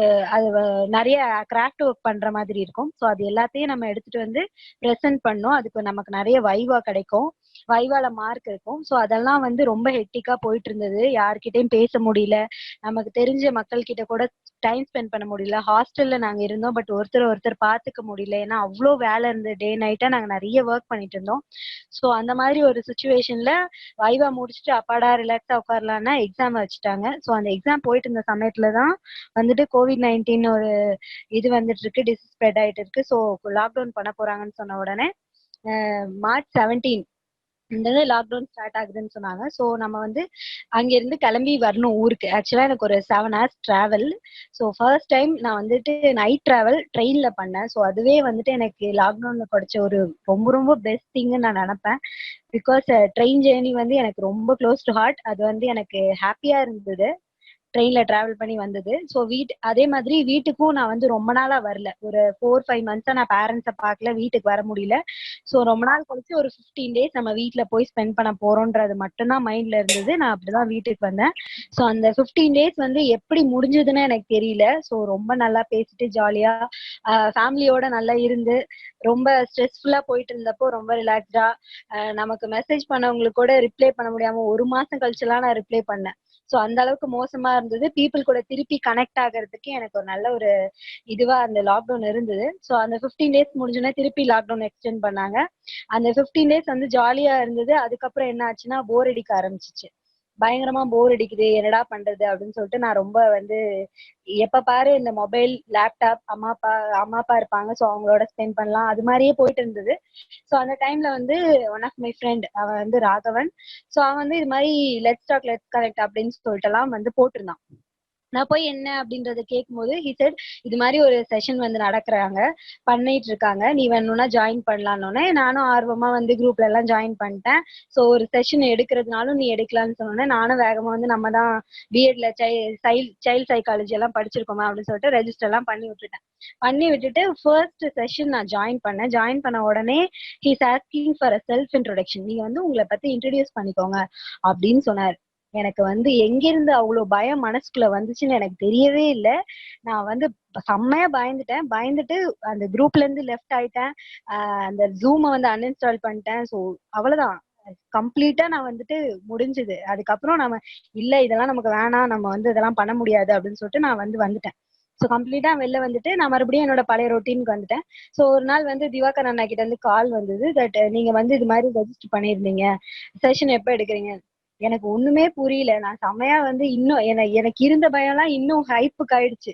நிறைய கிராஃப்ட் ஒர்க் பண்ற மாதிரி இருக்கும். ஸோ அது எல்லாத்தையும் நம்ம எடுத்துட்டு வந்து ப்ரெசென்ட் பண்ணோம். அதுக்கு நமக்கு நிறைய வைவா கிடைக்கும், வைவால மார்க் இருக்கும். ஸோ அதெல்லாம் வந்து ரொம்ப ஹெக்டிக்கா போயிட்டு இருந்தது. யார்கிட்டையும் பேச முடியல, நமக்கு தெரிஞ்ச மக்கள் கிட்ட கூட டைம் ஸ்பெண்ட் பண்ண முடியல. ஹாஸ்டல்ல நாங்க இருந்தோம், பட் ஒருத்தர் பார்த்துக்க முடியல. ஏன்னா அவ்வளோ வேலை இருந்து டே நைட்டா நாங்க நிறைய ஒர்க் பண்ணிட்டு இருந்தோம். ஸோ அந்த மாதிரி ஒரு சுச்சுவேஷன்ல வைவா முடிச்சுட்டு அப்பாடா ரிலாக்ஸா உட்காரலான்னா எக்ஸாம் வச்சுட்டாங்க. ஸோ அந்த எக்ஸாம் போயிட்டு இருந்த சமயத்துலதான் வந்துட்டு COVID-19 ஒரு இது வந்துட்டு இருக்கு, டிசீஸ் ஸ்ப்ரெட் ஆயிட்டு இருக்கு. ஸோ லாக்டவுன் பண்ண போறாங்கன்னு சொன்ன உடனே March 17 இந்த லாக்டவுன் ஸ்டார்ட் ஆகுதுன்னு சொன்னாங்க. ஸோ நம்ம வந்து அங்கிருந்து கிளம்பி வரணும் ஊருக்கு. ஆக்சுவலா எனக்கு ஒரு 7 hours travel. So first time நான் வந்துட்டு நைட் டிராவல் ட்ரெயின்ல பண்ணேன். ஸோ அதுவே வந்துட்டு எனக்கு லாக்டவுன்ல படிச்ச ஒரு ரொம்ப ரொம்ப பெஸ்ட் திங்னு நான் நினைப்பேன். பிகாஸ் ட்ரெயின் ஜேர்னி வந்து எனக்கு ரொம்ப க்ளோஸ் டு ஹார்ட். அது வந்து எனக்கு ஹாப்பியா இருந்தது. ட்ரெயின்ல டிராவல் பண்ணி வந்தது. ஸோ அதே மாதிரி வீட்டுக்கும் நான் வந்து ரொம்ப நாளா வரல. ஒரு 4-5 மந்த்ஸா நான் பேரண்ட்ஸை பார்க்கல, வீட்டுக்கு வர முடியல. ஸோ ரொம்ப நாள் கழிச்சு ஒரு 15 டேஸ் நம்ம வீட்டுல போய் ஸ்பெண்ட் பண்ண போறோம்ன்றது மட்டும்தான் மைண்ட்ல இருந்தது. நான் அப்படிதான் வீட்டுக்கு வந்தேன். ஸோ அந்த 15 டேஸ் வந்து எப்படி முடிஞ்சதுன்னு எனக்கு தெரியல. ஸோ ரொம்ப நல்லா பேசிட்டு ஜாலியா ஃபேமிலியோட நல்லா இருந்து ரொம்ப ஸ்ட்ரெஸ்ஃபுல்லா போயிட்டு இருந்தப்போ ரொம்ப ரிலாக்ஸ்டா நமக்கு மெசேஜ் பண்ணவங்களுக்கு கூட ரிப்ளை பண்ண முடியாம 1 மாசம் கழிச்சுலாம் நான் ரிப்ளை பண்ணேன். ஸோ அந்த அளவுக்கு மோசமா இருந்தது. பீப்புள் கூட திருப்பி கனெக்ட் ஆகிறதுக்கு எனக்கு ஒரு நல்ல ஒரு இதுவா அந்த லாக்டவுன் இருந்தது. ஸோ அந்த 15 டேஸ் முடிஞ்சோன்னா திருப்பி லாக்டவுன் எக்ஸ்டெண்ட் பண்ணாங்க. அந்த 15 டேஸ் வந்து ஜாலியா இருந்தது. அதுக்கப்புறம் என்ன ஆச்சுன்னா போர் அடிக்க ஆரம்பிச்சிச்சு. பயங்கரமா போர் அடிக்குது, என்னடா பண்றது அப்படின்னு சொல்லிட்டு நான் ரொம்ப வந்து எப்ப பாரு இந்த மொபைல், லேப்டாப், அம்மா அப்பா இருப்பாங்க. ஸோ அவங்களோட ஸ்பெண்ட் பண்ணலாம், அது மாதிரியே போயிட்டு இருந்தது. ஸோ அந்த டைம்ல வந்து ஒன் ஆஃப் மை ஃப்ரெண்ட், அவன் வந்து ராகவன். ஸோ அவன் வந்து இது மாதிரி லெட்ஸ் டாக் லெட்ஸ் கனெக்ட் அப்படின்னு சொல்லிட்டு எல்லாம் வந்து போட்டிருந்தான். நான் போய் என்ன அப்படின்றத கேட்கும்போது he said இது மாதிரி ஒரு செஷன் வந்து நடக்கிறாங்க, பண்ணிட்டு இருக்காங்க, நீ வேணும்னா ஜாயின் பண்ணலான்னு. நானும் ஆர்வமா வந்து குரூப்ல எல்லாம் ஜாயின் பண்ணிட்டேன். ஸோ ஒரு செஷன் எடுக்கிறதுனாலும் நீ எடுக்கலாம்னு சொன்னோன்னே நானும் வேகமா வந்து நம்ம தான் பிஎட்ல சைல்ட் சைக்காலஜி எல்லாம் படிச்சிருக்கோமா அப்படின்னு சொல்லிட்டு ரெஜிஸ்டர் எல்லாம் பண்ணி விட்டுட்டு ஃபர்ஸ்ட் செஷன் நான் ஜாயின் பண்ண உடனே he's asking for a self introduction. நீங்க வந்து உங்களை பத்தி இன்ட்ரடியூஸ் பண்ணிக்கோங்க அப்படின்னு சொன்னார். எனக்கு வந்து எங்கிருந்து அவ்வளவு பயம் மனசுக்குள்ள வந்துச்சுன்னு எனக்கு தெரியவே இல்லை. நான் வந்து செம்மையா பயந்துட்டு அந்த குரூப்ல இருந்து லெஃப்ட் ஆயிட்டேன். அந்த ஜூமை வந்து அன்இன்ஸ்டால் பண்ணிட்டேன். ஸோ அவ்வளவுதான், கம்ப்ளீட்டா நான் வந்துட்டு முடிஞ்சுது. அதுக்கப்புறம் நம்ம இல்ல இதெல்லாம் நமக்கு வேணாம், நம்ம வந்து இதெல்லாம் பண்ண முடியாது அப்படின்னு சொல்லிட்டு நான் வந்துட்டேன். ஸோ கம்ப்ளீட்டா வெளில வந்துட்டு நான் மறுபடியும் என்னோட பழைய ரொட்டீனுக்கு வந்துட்டேன். ஸோ ஒரு நாள் வந்து திவாகர் அண்ணா கிட்ட இருந்து கால் வந்தது, தட் நீங்க வந்து இது மாதிரி ரெஜிஸ்டர் பண்ணியிருந்தீங்க, செஷன் எப்போ எடுக்கிறீங்க. எனக்கு ஒண்ணுமே புரியல. நான் செமையா வந்து இன்னும் எனக்கு இருந்த பயம்லாம் இன்னும் ஹைப்புக்கு ஆயிடுச்சு.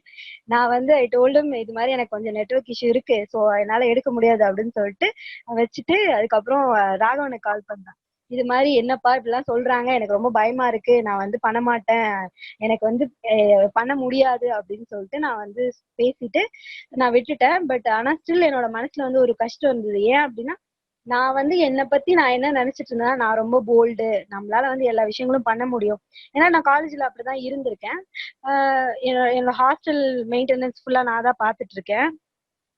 நான் வந்து ஐ டோல்ட் ஹிம் இது மாதிரி எனக்கு கொஞ்சம் நெட்வொர்க் இஷ்யூ இருக்கு, ஸோ என்னால எடுக்க முடியாது அப்படின்னு சொல்லிட்டு வச்சுட்டு அதுக்கப்புறம் ராகவனுக்கு கால் பண்ணேன். இது மாதிரி என்னப்பா இப்படிலாம் சொல்றாங்க, எனக்கு ரொம்ப பயமா இருக்கு, நான் வந்து பண்ண மாட்டேன், எனக்கு வந்து பண்ண முடியாது அப்படின்னு சொல்லிட்டு நான் வந்து பேசிட்டு நான் விட்டுட்டேன். பட் ஆனா ஸ்டில் என்னோட மனசுல வந்து ஒரு கஷ்டம் இருந்தது. ஏன் அப்படின்னா நான் வந்து என்னை பத்தி நான் என்ன நினைச்சிட்டு இருந்தேன்னா நான் ரொம்ப போல்டு, நம்மளால வந்து எல்லா விஷயங்களும் பண்ண முடியும். ஏன்னா நான் காலேஜ்ல அப்படிதான் இருந்திருக்கேன். என்னோட ஹாஸ்டல் மெயின்டெனன்ஸ் ஃபுல்லா நான் தான் பாத்துட்டு இருக்கேன்.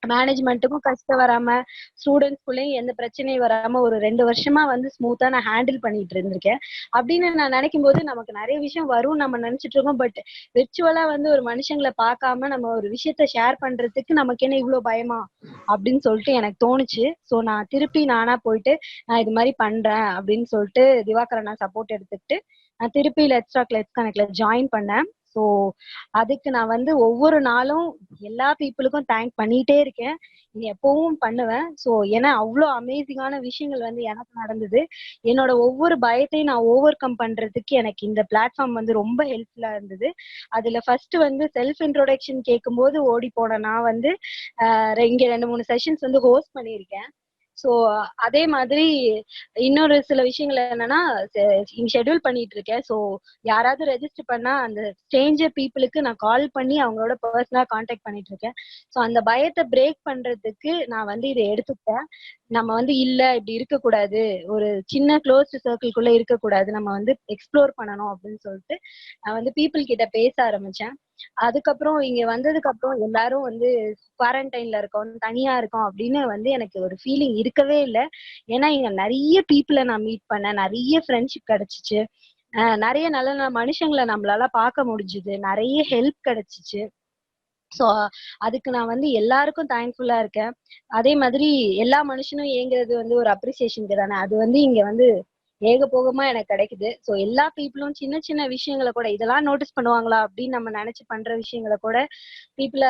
மேனேஜ்மெண்ட்டுக்கும் கஷ்டம் வராம, ஸ்டூடெண்ட்ஸ்குள்ளேயும் எந்த பிரச்சனையும் வராம ஒரு 2 வருஷமா வந்து ஸ்மூத்தா நான் ஹேண்டில் பண்ணிட்டு இருந்திருக்கேன். அப்படின்னு நான் நினைக்கும் போது நமக்கு நிறைய விஷயம் வரும் நம்ம நினைச்சிட்டு இருக்கோம். பட் விர்ச்சுவலா வந்து ஒரு மனுஷங்களை பார்க்காம நம்ம ஒரு விஷயத்த ஷேர் பண்றதுக்கு நமக்கு என்ன இவ்வளவு பயமா அப்படின்னு சொல்லிட்டு எனக்கு தோணுச்சு. ஸோ நான் திருப்பி நானா போயிட்டு நான் இது மாதிரி பண்றேன் அப்படின்னு சொல்லிட்டு திவாகர் நான் சப்போர்ட் எடுத்துக்கிட்டு நான் திருப்பி லெட்ஸ் டாக் லெட்ஸ் கனெக்ட்ல ஜாயின் பண்ணேன். ஸோ அதுக்கு நான் வந்து ஒவ்வொரு நாளும் எல்லா பீப்புளுக்கும் தேங்க் பண்ணிட்டே இருக்கேன், இது எப்பவும் பண்ணுவேன். ஸோ ஏன்னா அவ்வளோ அமேசிங்கான விஷயங்கள் வந்து எனக்கு நடந்தது. என்னோட ஒவ்வொரு பயத்தையும் நான் ஓவர் கம் பண்றதுக்கு எனக்கு இந்த பிளாட்ஃபார்ம் வந்து ரொம்ப ஹெல்ப்ஃபுல்லா இருந்தது. அதுல ஃபர்ஸ்ட் வந்து செல்ஃப் இன்ட்ரோடக்ஷன் கேட்கும்போது ஓடி போன நான் வந்து இங்க 2-3 செஷன்ஸ் வந்து ஹோஸ்ட் பண்ணியிருக்கேன். ஸோ அதே மாதிரி இன்னொரு சில விஷயங்கள் என்னன்னா ஷெட்யூல் பண்ணிட்டு இருக்கேன். ஸோ யாராவது ரெஜிஸ்டர் பண்ணா அந்த ஸ்ட்ரேஞ்சர் பீப்புளுக்கு நான் கால் பண்ணி அவங்களோட பர்சனலா கான்டாக்ட் பண்ணிட்டு இருக்கேன். ஸோ அந்த பயத்தை பிரேக் பண்றதுக்கு நான் வந்து இதை எடுத்துக்கிட்டேன். நம்ம வந்து இல்ல இப்படி இருக்கக்கூடாது, ஒரு சின்ன க்ளோஸ்டு சர்க்கிள்குள்ள இருக்கக்கூடாது, நம்ம வந்து எக்ஸ்ப்ளோர் பண்ணணும் அப்படின்னு சொல்லிட்டு நான் வந்து பீப்புள் கிட்ட பேச ஆரம்பிச்சேன். அதுக்கப்புறம் இங்க வந்ததுக்கு அப்புறம் எல்லாரும் வந்து குவாரண்டைன்ல இருக்கோம், தனியா இருக்கோம் அப்படின்னு வந்து எனக்கு ஒரு ஃபீலிங் இருக்கவே இல்லை. ஏன்னா இங்க நிறைய பீப்புளை நான் மீட் பண்ணேன், நிறைய ஃப்ரெண்ட்ஷிப் கிடைச்சிச்சு, நிறைய நல்ல நல்ல மனுஷங்களை நம்மளால பார்க்க முடிஞ்சுது, நிறைய ஹெல்ப் கிடைச்சிச்சு. ஸோ அதுக்கு நான் வந்து எல்லாருக்கும் தேங்க்ஃபுல்லா இருக்கேன். அதே மாதிரி எல்லா மனுஷனும் ஏங்குறது வந்து ஒரு அப்ரிசியேஷனுக்கு தானே, அது வந்து இங்க வந்து ஏகபோகமா எனக்கு கிடைக்குது. ஸோ எல்லா பீப்புளும் சின்ன சின்ன விஷயங்களை கூட இதெல்லாம் நோட்டீஸ் பண்ணுவாங்களா அப்படின்னு நம்ம நினைச்சு பண்ற விஷயங்களை கூட பீப்புள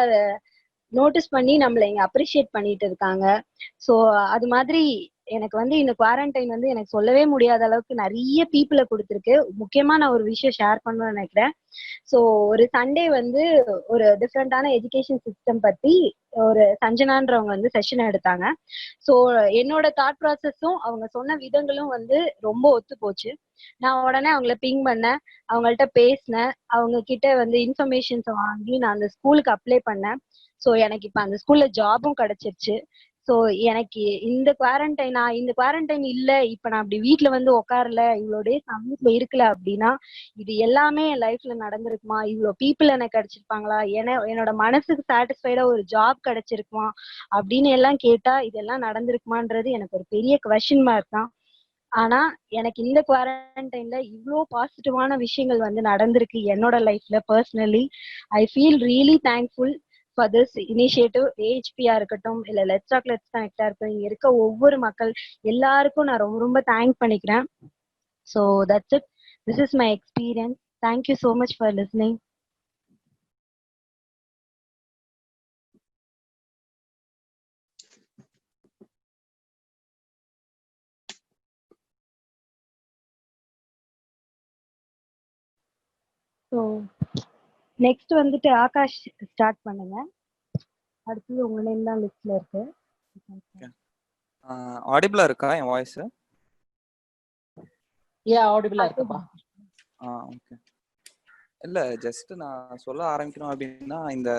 நோட்டீஸ் பண்ணி நம்மள இங்க அப்ரிஷியேட் பண்ணிட்டு இருக்காங்க. ஸோ அது மாதிரி எனக்கு வந்து இந்த குவாரண்டைன் வந்து எனக்கு சொல்லவே முடியாத அளவுக்கு நிறைய பீப்புளை கொடுத்துருக்கு. முக்கியமா நான் ஒரு விஷயம் ஷேர் பண்ணணும்னு நினைக்கிறேன். ஸோ ஒரு சண்டே வந்து ஒரு டிஃப்ரெண்டான எஜுகேஷன் சிஸ்டம் பத்தி ஒரு சஞ்சனான்றவங்க வந்து செஷன் எடுத்தாங்க. ஸோ என்னோட தாட் ப்ராசஸும் அவங்க சொன்ன விதங்களும் வந்து ரொம்ப ஒத்து போச்சு. நான் உடனே அவங்கள பிங் பண்ணேன், அவங்கள்ட்ட பேசினேன், அவங்க கிட்ட வந்து இன்ஃபர்மேஷன்ஸ் வாங்கி நான் அந்த ஸ்கூலுக்கு அப்ளை பண்ணேன். ஸோ எனக்கு இப்போ அந்த ஸ்கூல்ல ஜாபும் கிடைச்சிருச்சு. ஸோ எனக்கு இந்த குவாரண்டைன் இல்ல, இப்ப நான் அப்படி வீட்ல வந்து உட்காரல, இவ்வளோ டேஸ் நான் வீட்ல இருக்கல அப்படின்னா இது எல்லாமே என் லைஃப்ல நடந்திருக்குமா, இவ்வளோ பீப்புள் எனக்கு கிடைச்சிருப்பாங்களா, என்னோட மனசுக்கு சாட்டிஸ்ஃபைடா ஒரு ஜாப் கிடைச்சிருக்குமா அப்படின்னு எல்லாம் கேட்டா இதெல்லாம் நடந்திருக்குமான்றது எனக்கு ஒரு பெரிய கொஸ்டின் மார்க் தான். ஆனா எனக்கு இந்த குவாரண்டைன்ல இவ்வளோ பாசிட்டிவான விஷயங்கள் வந்து நடந்திருக்கு என்னோட லைஃப்ல. Personally I feel really thankful for this initiative. ஏஹெச்பியா இருக்கட்டும், இல்ல லெட்ஸ் டாக் லெட்ஸ் கனெக்டா இருக்கட்டும், இங்க இருக்க ஒவ்வொரு மக்கள் எல்லாருக்கும் நான் ரொம்ப ரொம்ப தேங்க் பண்ணிக்கிறேன். So that's it. This is my experience. Thank you so much for listening. So next வந்துட்டு ஆகாஷ் ஸ்டார்ட் பண்ணுங்க. அடுத்தது உங்க நேம் தான் லிஸ்ட்ல இருக்கு.
ஆடிபிளா இருக்கா என் வாய்ஸ்?
ஆடிபிளா இருக்குப்பா.
ஓகே. இல்ல ஜஸ்ட் நான் சொல்ல ஆரம்பிக்கணும் அப்படின்னா, இந்த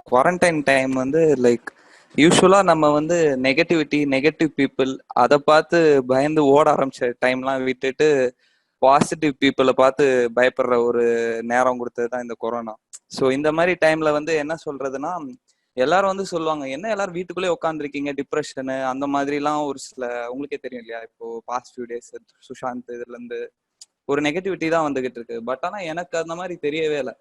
குவாரண்டைன் டைம் வந்து லைக் யூஸ்வலா நம்ம வந்து நெகட்டிவ் பீப்புள் அதை பார்த்து பயந்து ஓட ஆரம்பிச்ச டைம்லாம் விட்டுட்டு பாசிட்டிவ் பீப்புளை பார்த்து பயப்படுற ஒரு நேரம் கொடுத்தது தான் இந்த கொரோனா. ஸோ இந்த மாதிரி டைம்ல வந்து என்ன சொல்றதுன்னா, எல்லாரும் வந்து சொல்லுவாங்க, என்ன எல்லாரும் வீட்டுக்குள்ளே உட்காந்துருக்கீங்க, டிப்ரெஷனு அந்த மாதிரிலாம் ஒரு சில உங்களுக்கே தெரியும் இல்லையா, இப்போ பாஸ்ட் ஃபியூ டேஸ் சுஷாந்த் இதுல இருந்து ஒரு நெகட்டிவிட்டி தான் வந்துகிட்டு இருக்கு. பட் ஆனா எனக்கு அந்த மாதிரி தெரியவே இல்லை.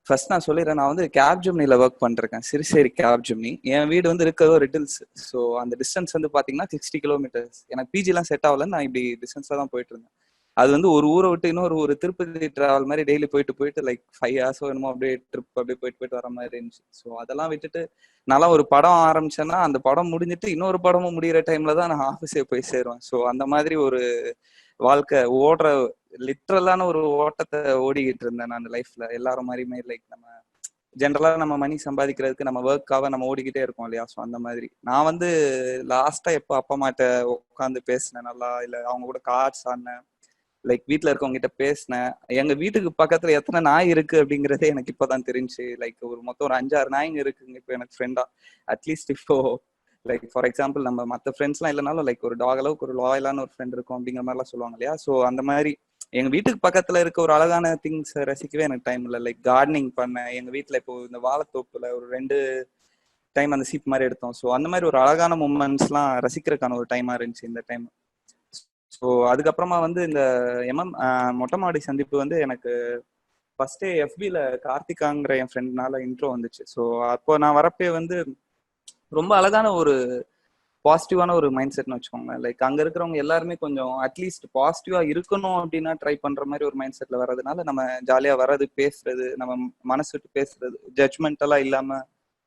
ஃபர்ஸ்ட் நான் சொல்லிடுறேன், நான் வந்து கேப் ஜிம்னில ஒர்க் பண்ணிருக்கேன், சிறுசேரி கேப் ஜிம்னி. என் வீடு வந்து இருக்கிறதோ ரிட்டில்ஸ். ஸோ அந்த டிஸ்டன்ஸ் வந்து பாத்தீங்கன்னா 60 கிலோமீட்டர்ஸ். எனக்கு பிஜிலாம் செட் ஆகல, நான் இப்படி டிஸ்டன்ஸ்ல தான் போயிட்டு இருந்தேன். அது வந்து ஒரு ஊரை விட்டு இன்னொரு ஒரு திருப்பதி டிராவல் மாதிரி டெய்லி போயிட்டு லைக் 5 hours என்னமோ அப்படியே ட்ரிப் அப்படியே போயிட்டு வர மாதிரி இருந்துச்சு. ஸோ அதெல்லாம் விட்டுட்டு நல்லா ஒரு படம் ஆரம்பிச்சேன்னா அந்த படம் முடிஞ்சிட்டு இன்னொரு படமும் முடிகிற டைம்ல தான் நான் ஆஃபீஸே போய் சேருவேன். ஸோ அந்த மாதிரி ஒரு வாழ்க்கை ஓடுற லிட்ரலான ஒரு ஓட்டத்தை ஓடிக்கிட்டு இருந்தேன் நான் லைஃப்ல. எல்லாரும் மாதிரியுமே லைக் நம்ம ஜென்ரலா நம்ம மணி சம்பாதிக்கிறதுக்கு நம்ம ஒர்க்காக நம்ம ஓடிக்கிட்டே இருக்கோம் இல்லையா. ஸோ அந்த மாதிரி நான் வந்து லாஸ்டா எப்போ அப்பா அம்மாட்ட உட்காந்து பேசினேன் நல்லா, இல்லை அவங்க கூட கார்ட்ஸ் ஆடினேன், லைக் வீட்டுல இருக்கவங்க கிட்ட பேசினேன். எங்க வீட்டுக்கு பக்கத்துல எத்தனை நாய் இருக்கு அப்படிங்கறதே எனக்கு இப்பதான் தெரிஞ்சு. லைக் ஒரு மொத்தம் ஒரு 5-6 நாய்ங்க இருக்குங்க இப்போ எனக்கு ஃப்ரெண்டா. அட்லீஸ்ட் இப்போ லைக் ஃபார் எக்ஸாம்பிள் நம்ம மற்ற ஃப்ரெண்ட்ஸ் எல்லாம் இல்லைனாலும் லைக் ஒரு டாக் அளவுக்கு ஒரு லாயலான ஒரு ஃப்ரெண்ட் இருக்கும் அப்படிங்கிற மாதிரிலாம் சொல்லுவாங்க இல்லையா. ஸோ அந்த மாதிரி எங்க வீட்டுக்கு பக்கத்துல இருக்க ஒரு அழகான திங்ஸ் ரசிக்கவே எனக்கு டைம் இல்லை. லைக் கார்டனிங் பண்ணேன் எங்க வீட்டுல. இப்போ இந்த வாழைத்தோப்புல ஒரு 2 டைம் அந்த சீப் மாதிரி எடுத்தோம். ஸோ அந்த மாதிரி ஒரு அழகான மூமெண்ட்ஸ் எல்லாம் ரசிக்கிறதுக்கான ஒரு டைமா இருந்துச்சு இந்த டைம். ஸோ அதுக்கப்புறமா வந்து இந்த மொட்டை மாடி சந்திப்பு வந்து எனக்கு ஃபர்ஸ்டே எஃபில கார்த்திகாங்கிற என் ஃப்ரெண்ட்னால இன்ட்ரோ வந்துச்சு. ஸோ அப்போ நான் வரப்பே வந்து ரொம்ப அழகான ஒரு பாசிட்டிவான ஒரு மைண்ட் செட்னு வச்சுக்கோங்க. லைக் அங்க இருக்கிறவங்க எல்லாருமே கொஞ்சம் அட்லீஸ்ட் பாசிட்டிவா இருக்கணும் அப்படின்னா ட்ரை பண்ற மாதிரி ஒரு மைண்ட் செட்ல வர்றதுனால நம்ம ஜாலியா வர்றது, பேசுறது, நம்ம மனசு விட்டு பேசுறது, ஜட்ஜ்மெண்டெல்லாம் இல்லாம